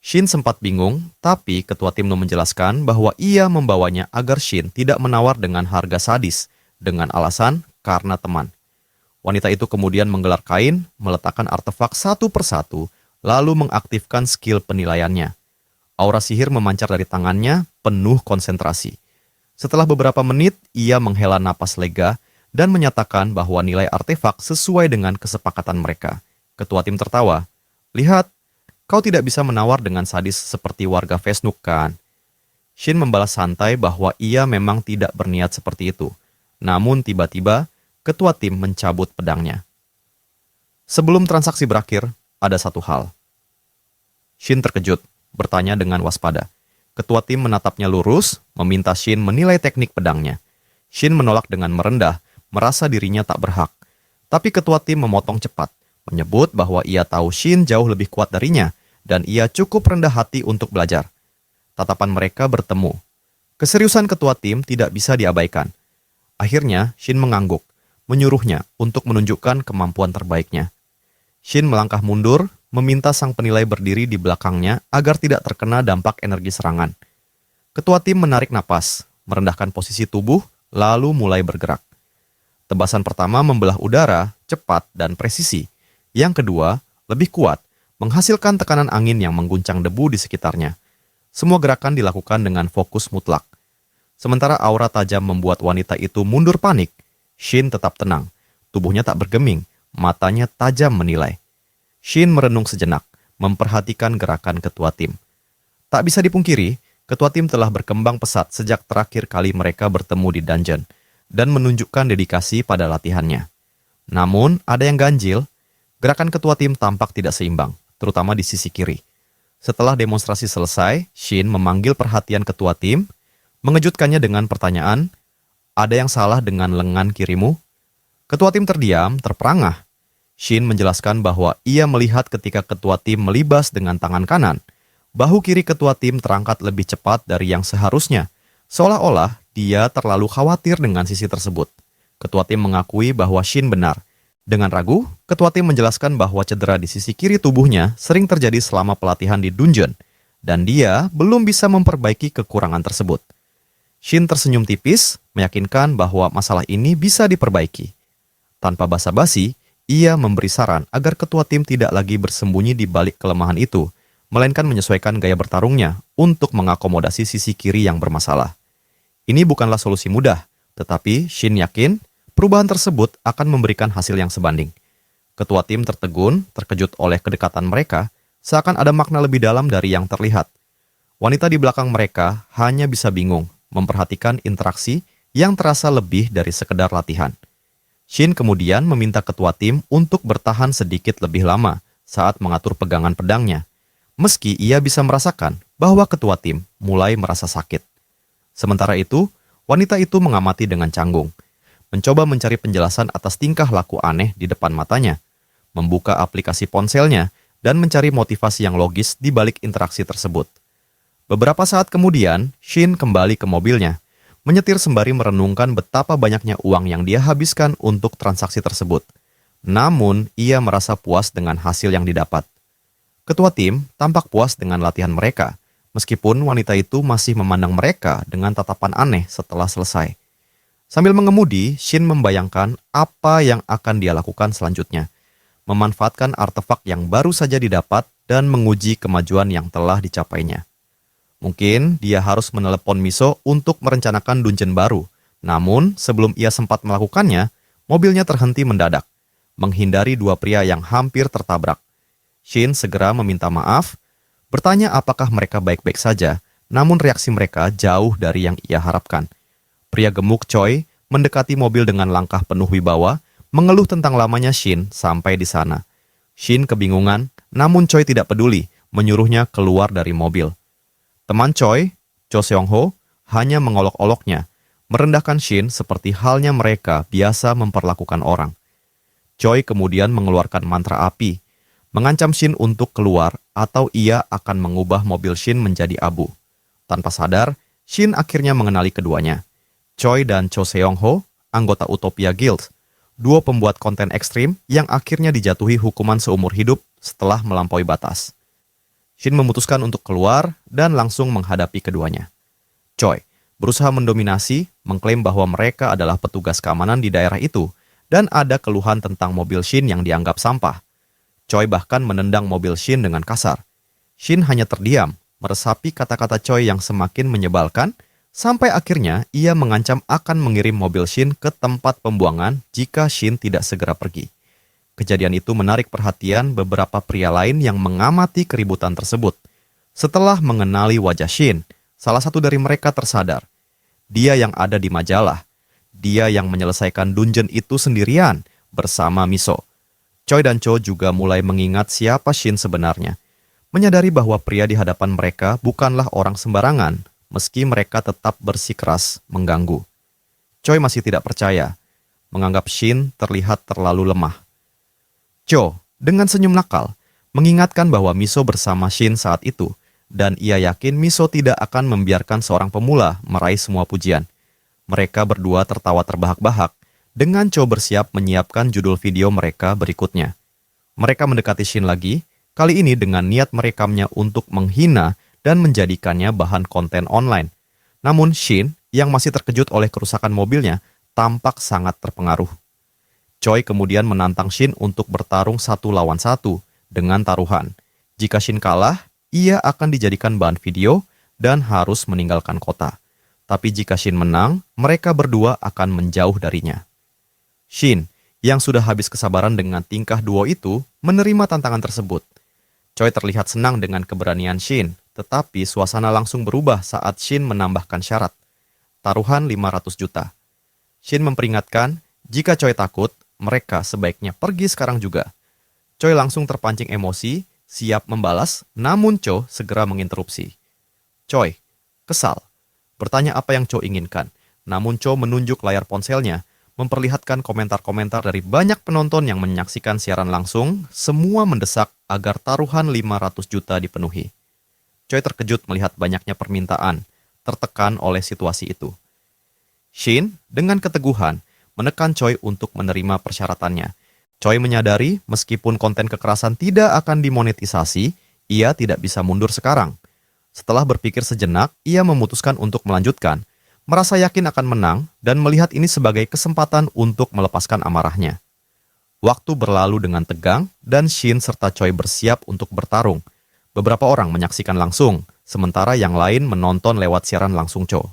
Speaker 1: Shin sempat bingung, tapi ketua tim menjelaskan bahwa ia membawanya agar Shin tidak menawar dengan harga sadis, dengan alasan karena teman. Wanita itu kemudian menggelar kain, meletakkan artefak satu persatu, lalu mengaktifkan skill penilaiannya. Aura sihir memancar dari tangannya, penuh konsentrasi. Setelah beberapa menit, ia menghela napas lega dan menyatakan bahwa nilai artefak sesuai dengan kesepakatan mereka. Ketua tim tertawa. "Lihat, kau tidak bisa menawar dengan sadis seperti warga Vesnuk, kan?" Shin membalas santai bahwa ia memang tidak berniat seperti itu. Namun tiba-tiba, ketua tim mencabut pedangnya. Sebelum transaksi berakhir, ada satu hal. Shin terkejut, bertanya dengan waspada. Ketua tim menatapnya lurus, meminta Shin menilai teknik pedangnya. Shin menolak dengan merendah, merasa dirinya tak berhak. Tapi ketua tim memotong cepat, menyebut bahwa ia tahu Shin jauh lebih kuat darinya, dan ia cukup rendah hati untuk belajar. Tatapan mereka bertemu. Keseriusan ketua tim tidak bisa diabaikan. Akhirnya, Shin mengangguk, menyuruhnya untuk menunjukkan kemampuan terbaiknya. Shin melangkah mundur, meminta sang penilai berdiri di belakangnya agar tidak terkena dampak energi serangan. Ketua tim menarik napas, merendahkan posisi tubuh, lalu mulai bergerak. Tebasan pertama membelah udara, cepat dan presisi. Yang kedua, lebih kuat, menghasilkan tekanan angin yang mengguncang debu di sekitarnya. Semua gerakan dilakukan dengan fokus mutlak. Sementara aura tajam membuat wanita itu mundur panik, Shin tetap tenang. Tubuhnya tak bergeming, matanya tajam menilai. Shin merenung sejenak, memperhatikan gerakan ketua tim. Tak bisa dipungkiri, ketua tim telah berkembang pesat sejak terakhir kali mereka bertemu di dungeon, dan menunjukkan dedikasi pada latihannya. Namun, ada yang ganjil, gerakan ketua tim tampak tidak seimbang, terutama di sisi kiri. Setelah demonstrasi selesai, Shin memanggil perhatian ketua tim, mengejutkannya dengan pertanyaan, "Ada yang salah dengan lengan kirimu?" Ketua tim terdiam, terperangah. Shin menjelaskan bahwa ia melihat ketika ketua tim melibas dengan tangan kanan. Bahu kiri ketua tim terangkat lebih cepat dari yang seharusnya, seolah-olah dia terlalu khawatir dengan sisi tersebut. Ketua tim mengakui bahwa Shin benar. Dengan ragu, ketua tim menjelaskan bahwa cedera di sisi kiri tubuhnya sering terjadi selama pelatihan di dungeon, dan dia belum bisa memperbaiki kekurangan tersebut. Shin tersenyum tipis, meyakinkan bahwa masalah ini bisa diperbaiki. Tanpa basa-basi, ia memberi saran agar ketua tim tidak lagi bersembunyi di balik kelemahan itu, melainkan menyesuaikan gaya bertarungnya untuk mengakomodasi sisi kiri yang bermasalah. Ini bukanlah solusi mudah, tetapi Shin yakin perubahan tersebut akan memberikan hasil yang sebanding. Ketua tim tertegun, terkejut oleh kedekatan mereka, seakan ada makna lebih dalam dari yang terlihat. Wanita di belakang mereka hanya bisa bingung, memperhatikan interaksi yang terasa lebih dari sekedar latihan. Shin kemudian meminta ketua tim untuk bertahan sedikit lebih lama saat mengatur pegangan pedangnya, meski ia bisa merasakan bahwa ketua tim mulai merasa sakit. Sementara itu, wanita itu mengamati dengan canggung, mencoba mencari penjelasan atas tingkah laku aneh di depan matanya, membuka aplikasi ponselnya, dan mencari motivasi yang logis di balik interaksi tersebut. Beberapa saat kemudian, Shin kembali ke mobilnya, menyetir sembari merenungkan betapa banyaknya uang yang dia habiskan untuk transaksi tersebut. Namun, ia merasa puas dengan hasil yang didapat. Ketua tim tampak puas dengan latihan mereka, meskipun wanita itu masih memandang mereka dengan tatapan aneh setelah selesai. Sambil mengemudi, Shin membayangkan apa yang akan dia lakukan selanjutnya, memanfaatkan artefak yang baru saja didapat dan menguji kemajuan yang telah dicapainya. Mungkin dia harus menelepon Miso untuk merencanakan dungeon baru. Namun, sebelum ia sempat melakukannya, mobilnya terhenti mendadak, menghindari dua pria yang hampir tertabrak. Shin segera meminta maaf, bertanya apakah mereka baik-baik saja, namun reaksi mereka jauh dari yang ia harapkan. Pria gemuk Choi mendekati mobil dengan langkah penuh wibawa, mengeluh tentang lamanya Shin sampai di sana. Shin kebingungan, namun Choi tidak peduli, menyuruhnya keluar dari mobil. Teman Choi, Cho Seong-ho, hanya mengolok-oloknya, merendahkan Shin seperti halnya mereka biasa memperlakukan orang. Choi kemudian mengeluarkan mantra api, mengancam Shin untuk keluar atau ia akan mengubah mobil Shin menjadi abu. Tanpa sadar, Shin akhirnya mengenali keduanya. Choi dan Cho Seong-ho, anggota Utopia Guild, dua pembuat konten ekstrim yang akhirnya dijatuhi hukuman seumur hidup setelah melampaui batas. Shin memutuskan untuk keluar dan langsung menghadapi keduanya. Choi berusaha mendominasi, mengklaim bahwa mereka adalah petugas keamanan di daerah itu dan ada keluhan tentang mobil Shin yang dianggap sampah. Choi bahkan menendang mobil Shin dengan kasar. Shin hanya terdiam, meresapi kata-kata Choi yang semakin menyebalkan, sampai akhirnya ia mengancam akan mengirim mobil Shin ke tempat pembuangan jika Shin tidak segera pergi. Kejadian itu menarik perhatian beberapa pria lain yang mengamati keributan tersebut. Setelah mengenali wajah Shin, salah satu dari mereka tersadar. Dia yang ada di majalah. Dia yang menyelesaikan dungeon itu sendirian bersama Miso. Choi dan Cho juga mulai mengingat siapa Shin sebenarnya. Menyadari bahwa pria di hadapan mereka bukanlah orang sembarangan, meski mereka tetap bersikeras mengganggu. Choi masih tidak percaya, menganggap Shin terlihat terlalu lemah. Cho, dengan senyum nakal, mengingatkan bahwa Miso bersama Shin saat itu, dan ia yakin Miso tidak akan membiarkan seorang pemula meraih semua pujian. Mereka berdua tertawa terbahak-bahak, dengan Cho bersiap menyiapkan judul video mereka berikutnya. Mereka mendekati Shin lagi, kali ini dengan niat merekamnya untuk menghina dan menjadikannya bahan konten online. Namun Shin, yang masih terkejut oleh kerusakan mobilnya, tampak sangat terpengaruh. Choi kemudian menantang Shin untuk bertarung 1 lawan 1 dengan taruhan. Jika Shin kalah, ia akan dijadikan bahan video dan harus meninggalkan kota. Tapi jika Shin menang, mereka berdua akan menjauh darinya. Shin, yang sudah habis kesabaran dengan tingkah duo itu, menerima tantangan tersebut. Choi terlihat senang dengan keberanian Shin, tetapi suasana langsung berubah saat Shin menambahkan syarat. Taruhan 500 juta. Shin memperingatkan, jika Choi takut, mereka sebaiknya pergi sekarang juga. Choi langsung terpancing emosi, siap membalas, namun Cho segera menginterupsi. Choi, kesal, bertanya apa yang Cho inginkan, namun Cho menunjuk layar ponselnya, memperlihatkan komentar-komentar dari banyak penonton yang menyaksikan siaran langsung, semua mendesak agar taruhan 500 juta dipenuhi. Choi terkejut melihat banyaknya permintaan, tertekan oleh situasi itu. Shin, dengan keteguhan, menekan Choi untuk menerima persyaratannya. Choi menyadari meskipun konten kekerasan tidak akan dimonetisasi, ia tidak bisa mundur sekarang. Setelah berpikir sejenak, ia memutuskan untuk melanjutkan, merasa yakin akan menang dan melihat ini sebagai kesempatan untuk melepaskan amarahnya. Waktu berlalu dengan tegang dan Shin serta Choi bersiap untuk bertarung. Beberapa orang menyaksikan langsung, sementara yang lain menonton lewat siaran langsung Cho.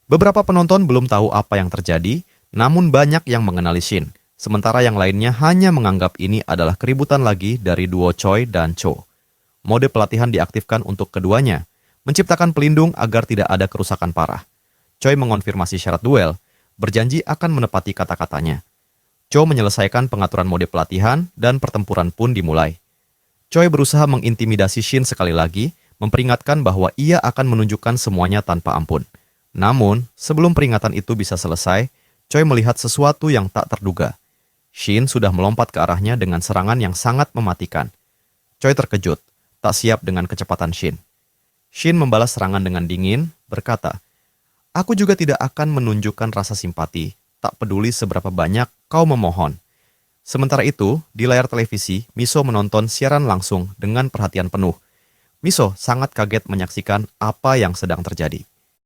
Speaker 1: Beberapa penonton belum tahu apa yang terjadi, namun banyak yang mengenali Shin, sementara yang lainnya hanya menganggap ini adalah keributan lagi dari duo Choi dan Cho. Mode pelatihan diaktifkan untuk keduanya, menciptakan pelindung agar tidak ada kerusakan parah. Choi mengonfirmasi syarat duel, berjanji akan menepati kata-katanya. Cho menyelesaikan pengaturan mode pelatihan dan pertempuran pun dimulai. Choi berusaha mengintimidasi Shin sekali lagi, memperingatkan bahwa ia akan menunjukkan semuanya tanpa ampun. Namun, sebelum peringatan itu bisa selesai, Choi melihat sesuatu yang tak terduga. Shin sudah melompat ke arahnya dengan serangan yang sangat mematikan. Choi terkejut, tak siap dengan kecepatan Shin. Shin membalas serangan dengan dingin, berkata, "Aku juga tidak akan menunjukkan rasa simpati, tak peduli seberapa banyak kau memohon." Sementara itu, di layar televisi, Miso menonton siaran langsung dengan perhatian penuh. Miso sangat kaget menyaksikan apa yang sedang terjadi.